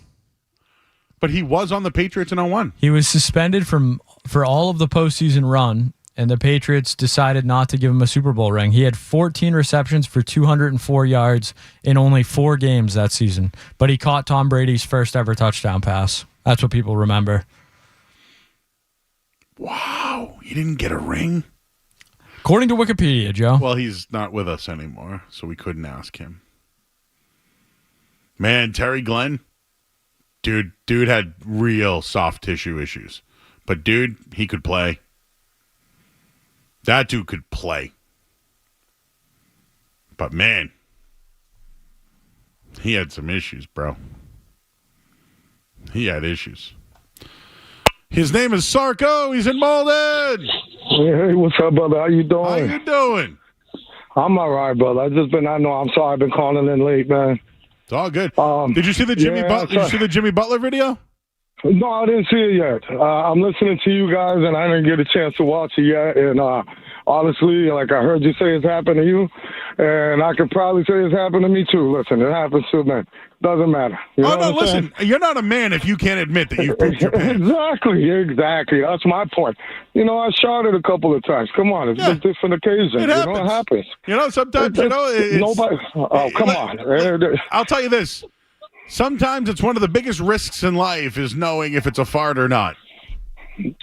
But he was on the Patriots in 01. He was suspended for all of the postseason run, and the Patriots decided not to give him a Super Bowl ring. He had 14 receptions for 204 yards in only 4 games that season. But he caught Tom Brady's first ever touchdown pass. That's what people remember. Wow. He didn't get a ring? According to Wikipedia, Joe. Well, he's not with us anymore, so we couldn't ask him. Man, Terry Glenn, dude had real soft tissue issues. But, dude, he could play. That dude could play. But, man, he had some issues, bro. He had issues. His name is Sarko. He's in Malden. Hey, what's up, brother? How you doing? How you doing? I'm all right, brother. I'm sorry I've been calling in late, man. It's all good. Did you see the Jimmy Butler video? No, I didn't see it yet. I'm listening to you guys, and I didn't get a chance to watch it yet. And honestly, like I heard you say it's happened to you, and I could probably say it's happened to me too. Listen, it happens to men. Doesn't matter. You know no, listen. You're not a man if you can't admit that you pooped your pants. Exactly. That's my point. I shot it a couple of times. Come on, it's a different occasion. It happens. Sometimes, nobody. Oh, come on. I'll tell you this. Sometimes it's one of the biggest risks in life is knowing if it's a fart or not.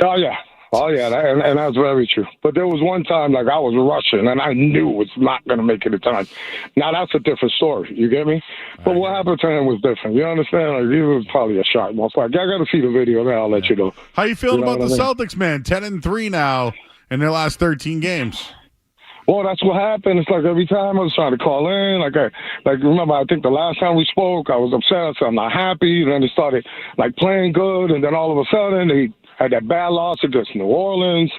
Oh, yeah, and that's very true. But there was one time, like, I was rushing, and I knew it was not going to make it in time. Now, that's a different story. You get me? But what happened to him was different. You understand? Like, it was probably a shot. I got to see the video, then I'll let you know. How you feeling about the Celtics, man? 10-3 now in their last 13 games. Well, that's what happened. It's like every time I was trying to call in, remember, I think the last time we spoke, I was upset. I said I'm not happy. And then they started, playing good. And then all of a sudden, they had that bad loss against New Orleans.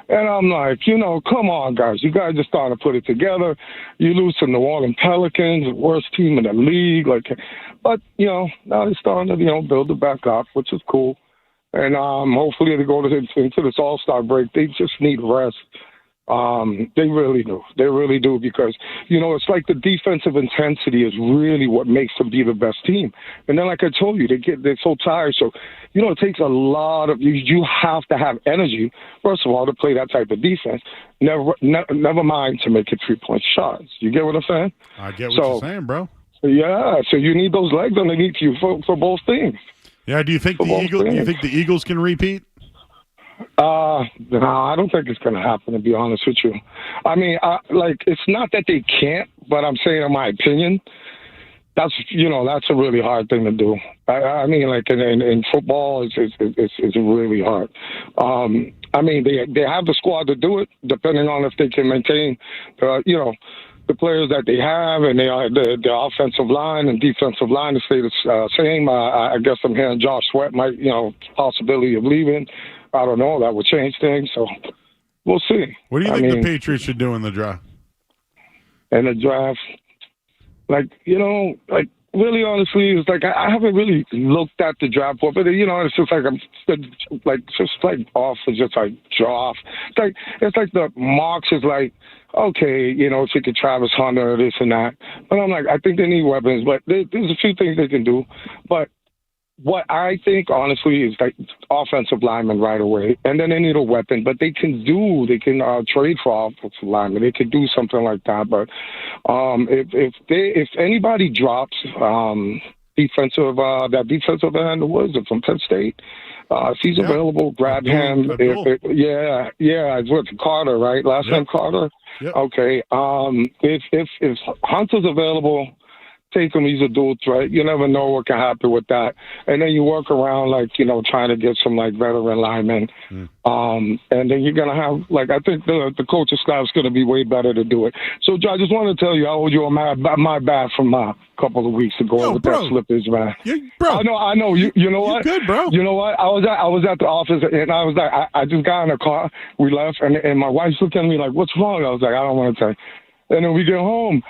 And I'm like, come on, guys. You guys just starting to put it together. You lose to New Orleans Pelicans, the worst team in the league. But, now they're starting to, build it back up, which is cool. And hopefully they go into this All-Star break. They just need rest. They really do. They really do because, it's like the defensive intensity is really what makes them be the best team. And then, like I told you, they're so tired. So, it takes a lot of you have to have energy, first of all, to play that type of defense. Never mind to make it 3-point shots. You get what I'm saying? I get what you're saying, bro. Yeah, so you need those legs underneath you for both things. Yeah, do you think the Eagles can repeat? No, I don't think it's going to happen, to be honest with you. I mean, it's not that they can't, but I'm saying, in my opinion, that's a really hard thing to do. I mean, like in football, it's really hard. I mean, they have the squad to do it, depending on if they can maintain, the players that they have, and the offensive line and defensive line to stay the same. I guess I'm hearing Josh Sweat might, possibility of leaving. I don't know. That would change things. So we'll see. What do you think the Patriots should do in the draft? In the draft, really honestly, it's like I haven't really looked at the draft board, but it's just like I'm just off and just like draw off. It's like the mocks is like, okay, take a Travis Hunter or this and that. But I'm like, I think they need weapons, but there's a few things they can do. But what I think, honestly, is like offensive linemen right away, and then they need a weapon. But they can trade for offensive linemen. They can do something like that. But if anybody drops defensive end, was it from Penn State? If he's available, grab him. It's with Carter, right? Last name Carter. Yep. Okay. If Hunter's available, take him. He's a dual threat. You never know what can happen with that. And then you work around trying to get some veteran linemen. And then you're gonna have I think the coaching staff's gonna be way better to do it. So I just want to tell you, I owed you my bad from a couple of weeks ago with that slippage, man. I know. You know what? You're good, bro. You know what? I was at the office and I was like, I just got in the car. We left and my wife's looking at me like, what's wrong? I was like, I don't want to tell you. And then we get home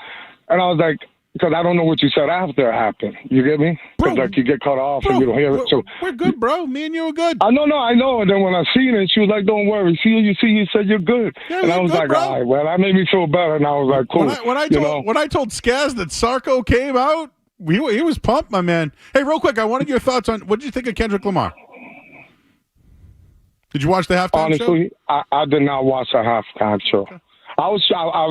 and I was like, because I don't know what you said after it happened. You get me? Because you get cut off and you don't hear it. So we're good, bro. Me and you are good. I know. And then when I seen it, she was like, "Don't worry. You said you're good." Yeah, and I was good, like, bro. "All right, well, that made me feel better." And I was like, "Cool." When I told Skaz that Sarko came out, he was pumped, my man. Hey, real quick, I wanted your thoughts on what did you think of Kendrick Lamar? Did you watch the halftime show? Honestly, I did not watch the halftime show. Okay. I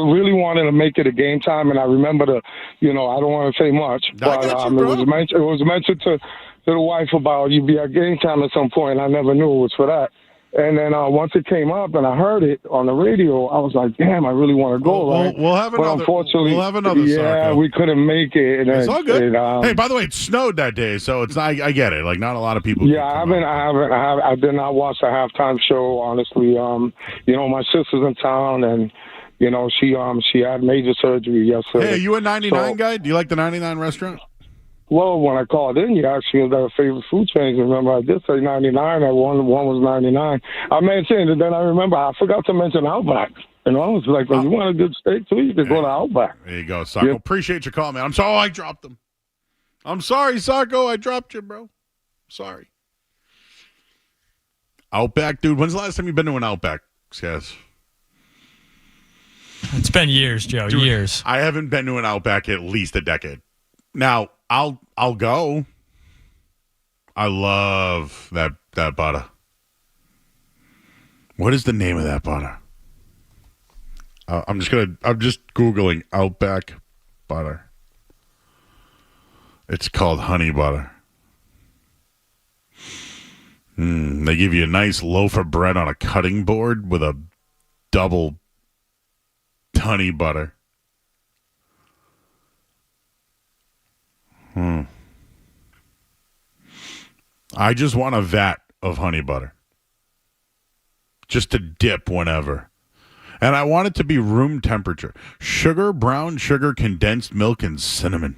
really wanted to make it a game time, and I remember I don't want to say much, but it was mentioned to the wife about you be at game time at some point. I never knew it was for that. And then once it came up and I heard it on the radio, I was like, damn, I really want to go. We'll have another. But unfortunately, Sarko. we couldn't make it. It's all good. Hey, by the way, it snowed that day, so it's not. I get it. Like not a lot of people. Yeah, I did not watch the halftime show. Honestly, my sister's in town and. She had major surgery yesterday. Hey, are you a 99 guy? Do you like the 99 restaurant? Well, when I called in, you asked me if that was favorite food chain. Remember, I did say 99. One was 99. I mentioned it, then I remember I forgot to mention Outback. I was like, when you want a good steak, too, you can go to Outback. There you go, Sarko. Appreciate your call, man. I'm sorry I dropped them. I'm sorry, Sarko. I dropped you, bro. Sorry. Outback, dude. When's the last time you've been to an Outback, Skaz? It's been years, Joe. Dude, years. I haven't been to an Outback at least a decade. Now I'll go. I love that butter. What is the name of that butter? I'm just Googling Outback butter. It's called honey butter. They give you a nice loaf of bread on a cutting board with a double honey butter. I just want a vat of honey butter. Just to dip whenever. And I want it to be room temperature. Sugar, brown sugar, condensed milk, and cinnamon.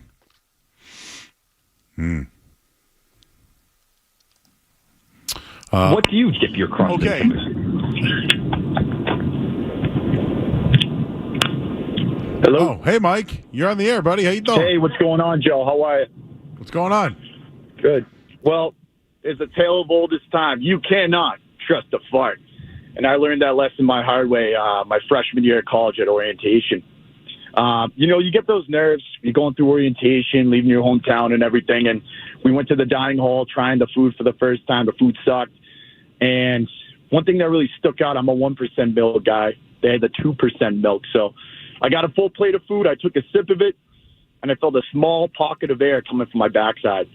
What do you dip your crust in? Hello? Oh, hey, Mike. You're on the air, buddy. How you doing? Hey, what's going on, Joe? How are you? What's going on? Good. Well, it's a tale of oldest time. You cannot trust a fart. And I learned that lesson my hard way my freshman year at college at orientation. You get those nerves. You're going through orientation, leaving your hometown and everything. And we went to the dining hall trying the food for the first time. The food sucked. And one thing that really stuck out, I'm a 1% milk guy. They had the 2% milk. So I got a full plate of food. I took a sip of it. and I felt a small pocket of air coming from my backside.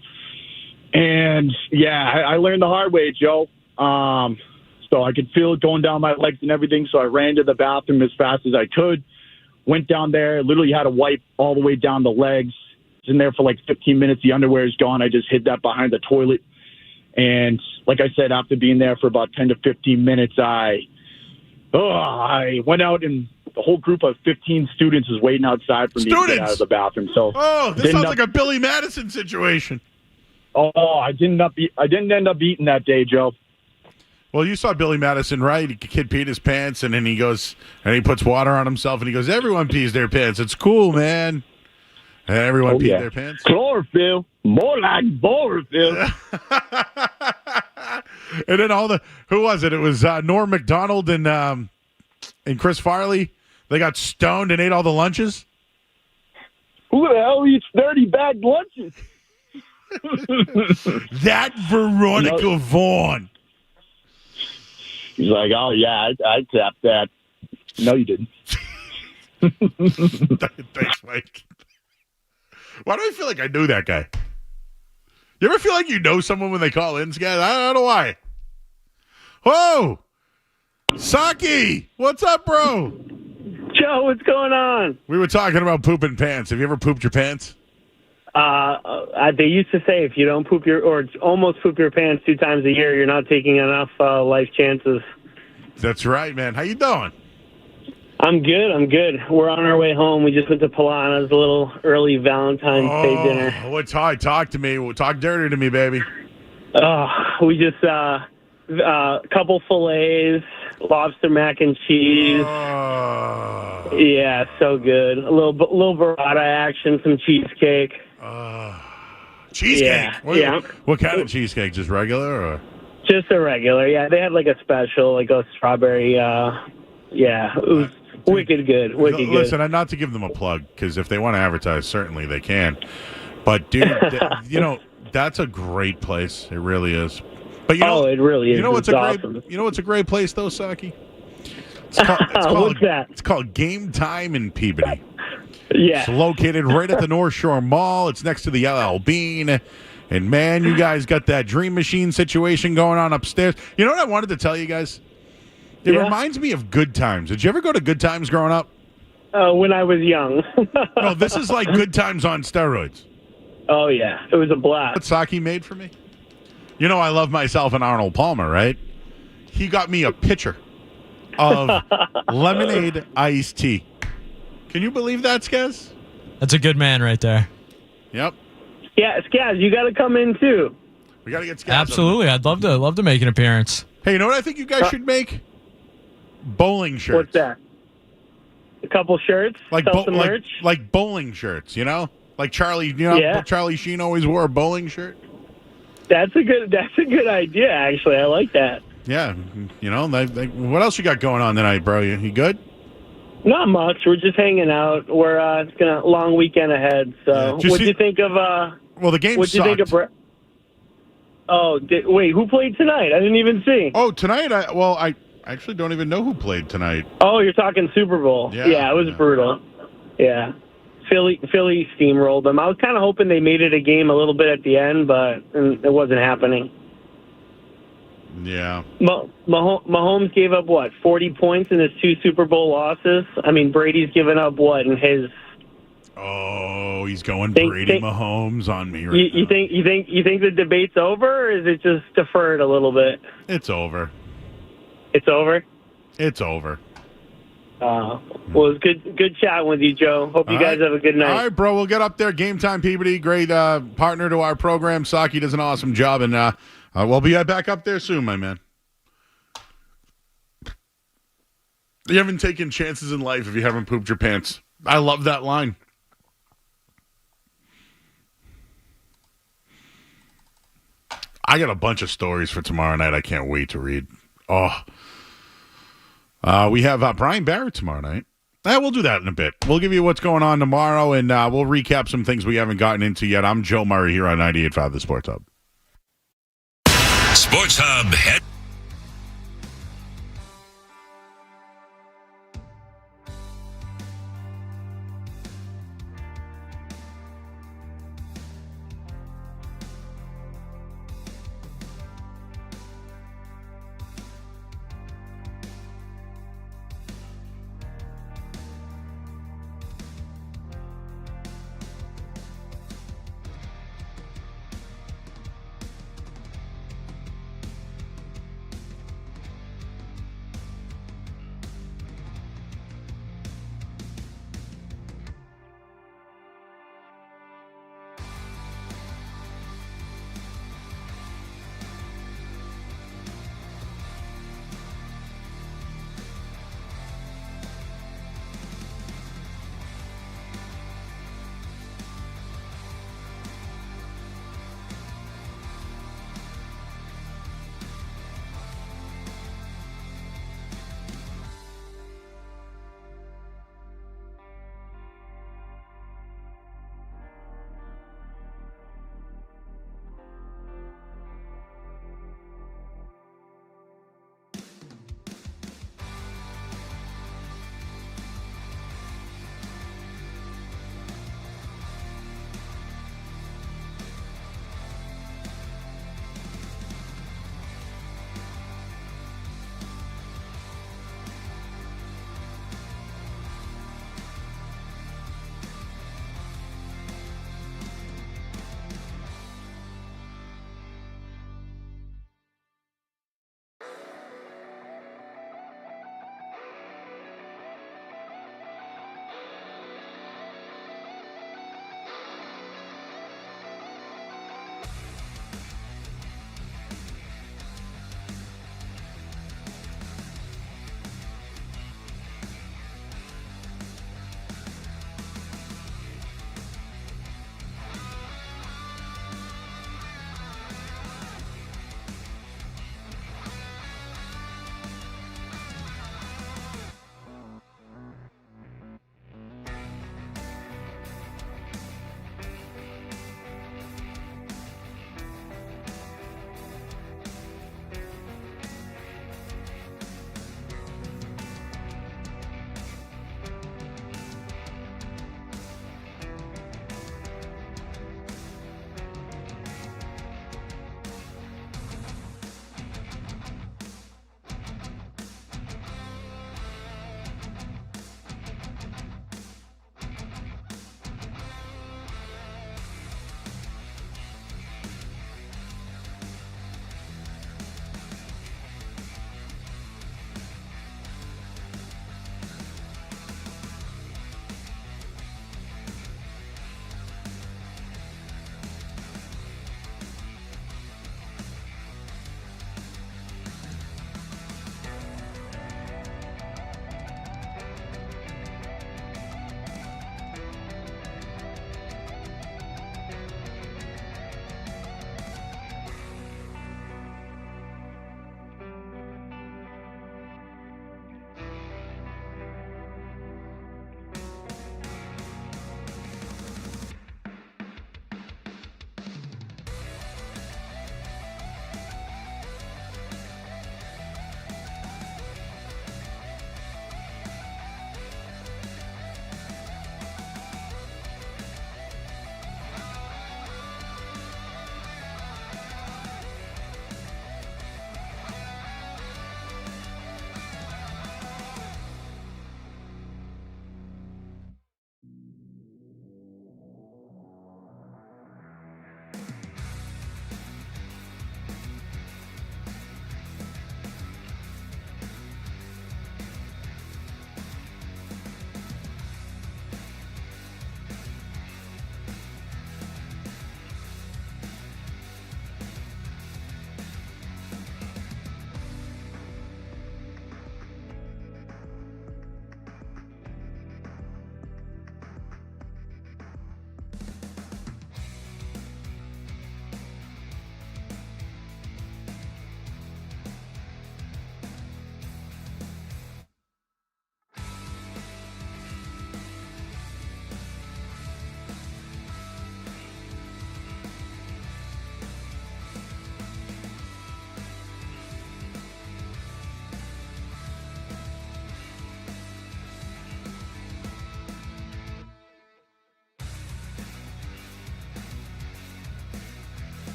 And, yeah, I learned the hard way, Joe. So I could feel it going down my legs and everything, so I ran to the bathroom as fast as I could. Went down there, literally had to wipe all the way down the legs. Was in there for like 15 minutes. The underwear is gone. I just hid that behind the toilet. And like I said, after being there for about 10 to 15 minutes, I went out, and the whole group of 15 students was waiting outside for me to get out of the bathroom. So, this sounds like a Billy Madison situation. I didn't end up eating that day, Joe. Well, you saw Billy Madison, right? The kid peed his pants, and then he goes, and he puts water on himself, and he goes, everyone pees their pants. It's cool, man. And everyone peed their pants. Chlorophyll. More like chlorophyll. And then who was it? It was Norm Macdonald and Chris Farley. They got stoned and ate all the lunches. Who the hell eats 30 bagged lunches? That Veronica Vaughn. He's like, oh, yeah, I tapped that. No, you didn't. Thanks, Mike. Why do I feel like I knew that guy? You ever feel like you know someone when they call in, guys? I don't know why. Whoa! Saki! What's up, bro? Joe, what's going on? We were talking about pooping pants. Have you ever pooped your pants? They used to say if you don't poop almost poop your pants 2 times a year, you're not taking enough life chances. That's right, man. How you doing? I'm good. We're on our way home. We just went to Polana's, a little early Valentine's Day dinner. What's hard? Talk to me. Talk dirty to me, baby. We just couple fillets, lobster mac and cheese. Yeah, so good. A little burrata action, some cheesecake. Cheesecake? Yeah. What kind of cheesecake? Just regular or? Just a regular. Yeah, they had like a special, like a strawberry. Yeah, it was wicked good. Listen, not to give them a plug, because if they want to advertise, certainly they can. But dude, that's a great place. It really is. But it really is. You know what's awesome. You know what's a great place though, Saki? It's called, what's that? It's called Game Time in Peabody. Yeah. It's located right at the North Shore Mall. It's next to the LL Bean. And, man, you guys got that Dream Machine situation going on upstairs. You know what I wanted to tell you guys? It reminds me of Good Times. Did you ever go to Good Times growing up? When I was young. No, this is like Good Times on steroids. Oh, yeah. It was a blast. What Saki made for me? You know I love myself and Arnold Palmer, right? He got me a pitcher of lemonade iced tea. Can you believe that, Skaz? That's a good man right there. Yep. Yeah, Skaz, you got to come in too. We got to get Skaz. Absolutely, I'd love to make an appearance. Hey, you know what I think you guys should make? Bowling shirts. What's that? A couple shirts, like merch, like bowling shirts. You know, like Charlie. Charlie Sheen always wore a bowling shirt. That's a good idea. Actually, I like that. Yeah, what else you got going on tonight, bro? You good? Not much. We're just hanging out. We're it's gonna long weekend ahead. So, what'd you think of? Well, the game. What'd you think of? Wait, who played tonight? I didn't even see. Oh, tonight. I actually don't even know who played tonight. Oh, you're talking Super Bowl. Yeah, it was brutal. Yeah, Philly steamrolled them. I was kind of hoping they made it a game a little bit at the end, but it wasn't happening. Yeah. Mahomes gave up, 40 points in his 2 Super Bowl losses? I mean, Brady's given up, in his... Oh, he's going Brady Mahomes on me right now. You think the debate's over, or is it just deferred a little bit? It's over. It's over? It's over. Well, it was good chatting with you, Joe. Hope you guys have a good night. All right, bro. We'll get up there. Game Time Peabody, great partner to our program. Saki does an awesome job, and we'll be back up there soon, my man. You haven't taken chances in life if you haven't pooped your pants. I love that line. I got a bunch of stories for tomorrow night I can't wait to read. We have Brian Barrett tomorrow night. We'll do that in a bit. We'll give you what's going on tomorrow, and we'll recap some things we haven't gotten into yet. I'm Joe Murray here on 98.5 The Sports Hub. Sports Hub head.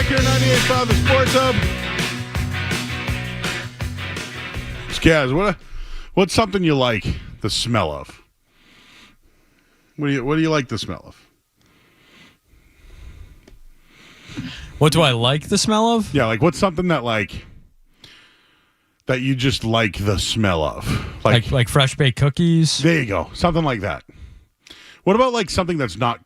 here, 98.5 The Sports Hub. Skaz, what's something you like the smell of? What do you like the smell of? What do I like the smell of? Yeah, like what's something that you just like the smell of? Like fresh baked cookies. There you go. Something like that. What about like something that's not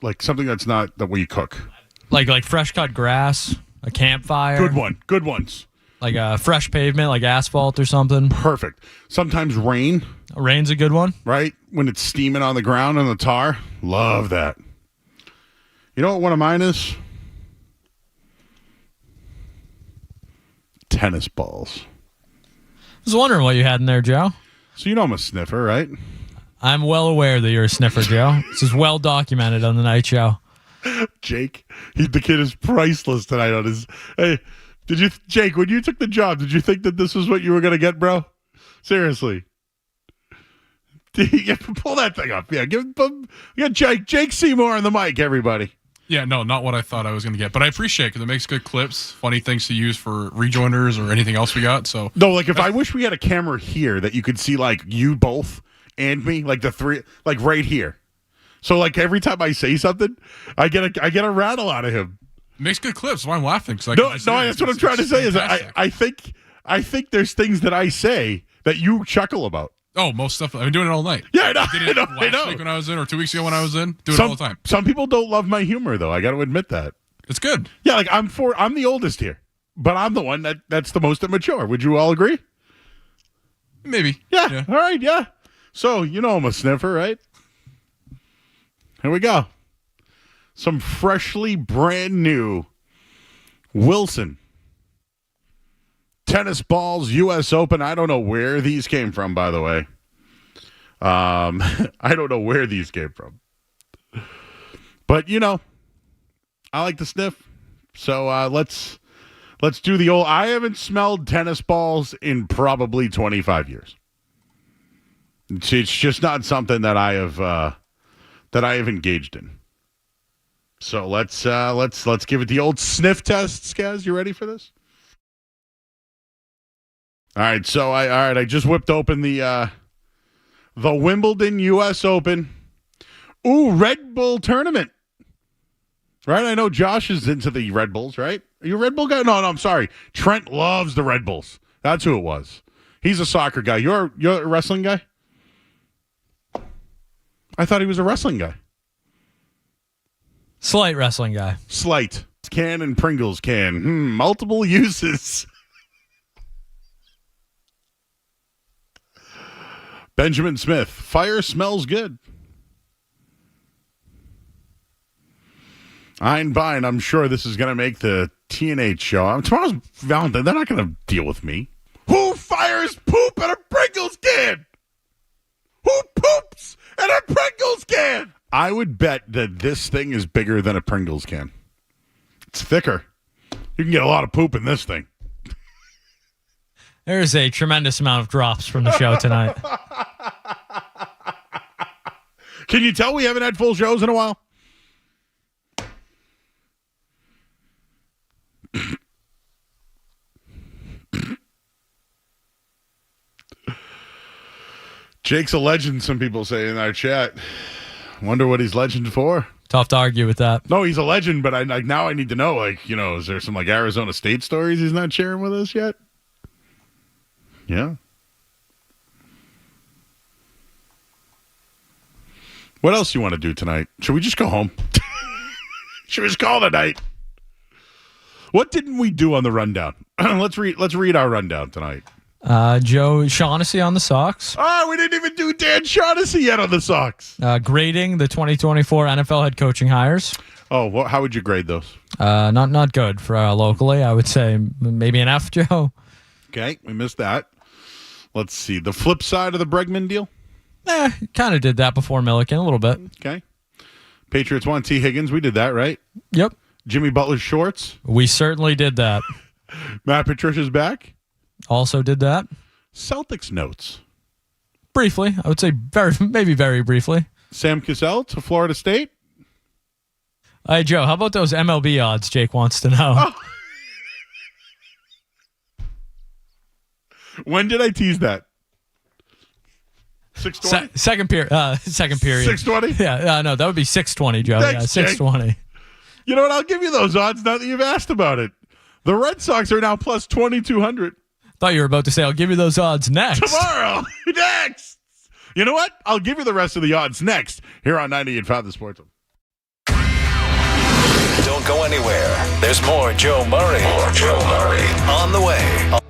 like something that's not the way you cook? Like fresh cut grass, a campfire. Good one. Good ones. Like a fresh pavement, like asphalt or something. Perfect. Sometimes rain. Rain's a good one. Right? When it's steaming on the ground on the tar. Love that. You know what one of mine is? Tennis balls. I was wondering what you had in there, Joe. So you know I'm a sniffer, right? I'm well aware that you're a sniffer, Joe. This is well documented on the night show. Jake, the kid is priceless tonight on his. Hey, Jake, when you took the job, did you think that this was what you were going to get, bro? Seriously. Pull that thing up. Yeah, get Jake Seymour on the mic, everybody. Yeah, no, not what I thought I was going to get, but I appreciate it because it makes good clips, funny things to use for rejoiners or anything else we got. So no, like if I wish we had a camera here that you could see like you both and me, like the three, like right here. So like every time I say something, I get a rattle out of him. It makes good clips. That's why I'm laughing. No, that's what I'm trying to say. Is I think there's things that I say that you chuckle about. Oh, most stuff. I've been doing it all night. Yeah, I know. I did it last week when I was in, or 2 weeks ago when I was in. Do it all the time. Some people don't love my humor, though. I got to admit that. It's good. Yeah, like I'm the oldest here, but I'm the one that's the most immature. Would you all agree? Maybe. Yeah. All right. Yeah. So you know I'm a sniffer, right? Here we go. Some freshly brand new Wilson tennis balls, U.S. Open. I don't know where these came from, by the way. I don't know where these came from. But, you know, I like to sniff. So let's do the old. I haven't smelled tennis balls in probably 25 years. It's just not something that I have engaged in. So let's give it the old sniff test, Skaz. You ready for this? All right, so I just whipped open the Wimbledon U.S. Open. Ooh, Red Bull tournament. Right? I know Josh is into the Red Bulls, right? Are you a Red Bull guy? No, I'm sorry. Trent loves the Red Bulls. That's who it was. He's a soccer guy. You're a wrestling guy? I thought he was a wrestling guy. Slight wrestling guy. Slight. Can and Pringles can. Multiple uses. Benjamin Smith. Fire smells good. Einbein, I'm sure this is going to make the TNH show. Tomorrow's Valentine. They're not going to deal with me. Who fires poop in a Pringles can? Who poops in a Pringles can? I would bet that this thing is bigger than a Pringles can. It's thicker. You can get a lot of poop in this thing. There's a tremendous amount of drops from the show tonight. Can you tell we haven't had full shows in a while? Jake's a legend, some people say in our chat. Wonder what he's legend for. Tough to argue with that. No, he's a legend, but now I need to know, is there some Arizona State stories he's not sharing with us yet? Yeah. What else you want to do tonight? Should we just go home? Should we just call it a night? What didn't we do on the rundown? Let's read our rundown tonight. Joe Shaughnessy on the Sox. Oh, we didn't even do Dan Shaughnessy yet on the Sox. Grading the 2024 NFL head coaching hires. Oh, how would you grade those? Not good for locally. I would say maybe an F, Joe. Okay, we missed that. Let's see. The flip side of the Bregman deal? Kind of did that before Milliken a little bit. Okay. Patriots want T. Higgins. We did that, right? Yep. Jimmy Butler's shorts. We certainly did that. Matt Patricia's back. Also did that. Celtics notes. Briefly. I would say very briefly. Sam Cassell to Florida State. Hey, Joe, how about those MLB odds Jake wants to know? Oh. When did I tease that? 620? Second period. 620? Yeah, no, that would be 620, Joe. Thanks, yeah, 620. You know what? I'll give you those odds now that you've asked about it. The Red Sox are now plus 2,200. Thought you were about to say, I'll give you those odds next. Tomorrow. Next. You know what? I'll give you the rest of the odds next here on 98.5 The Sports Hub. Don't go anywhere. There's more Joe Murray. On the way.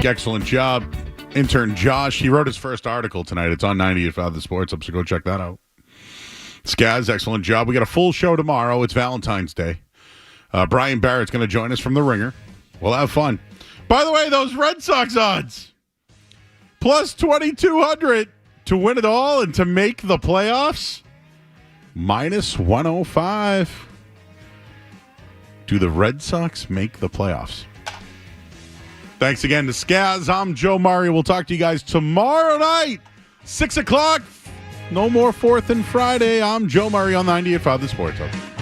week. Excellent job. Intern Josh, he wrote his first article tonight. It's on 98.5 The Sports Hub, so go check that out. Skaz, excellent job. We got a full show tomorrow. It's Valentine's Day. Brian Barrett's going to join us from The Ringer. We'll have fun. By the way, those Red Sox odds. Plus 2,200 to win it all and to make the playoffs. Minus 105. Do the Red Sox make the playoffs? Thanks again to Skaz. I'm Joe Murray. We'll talk to you guys tomorrow night, 6 o'clock. No more 4th and Friday. I'm Joe Murray on 98.5 The Sports Hub.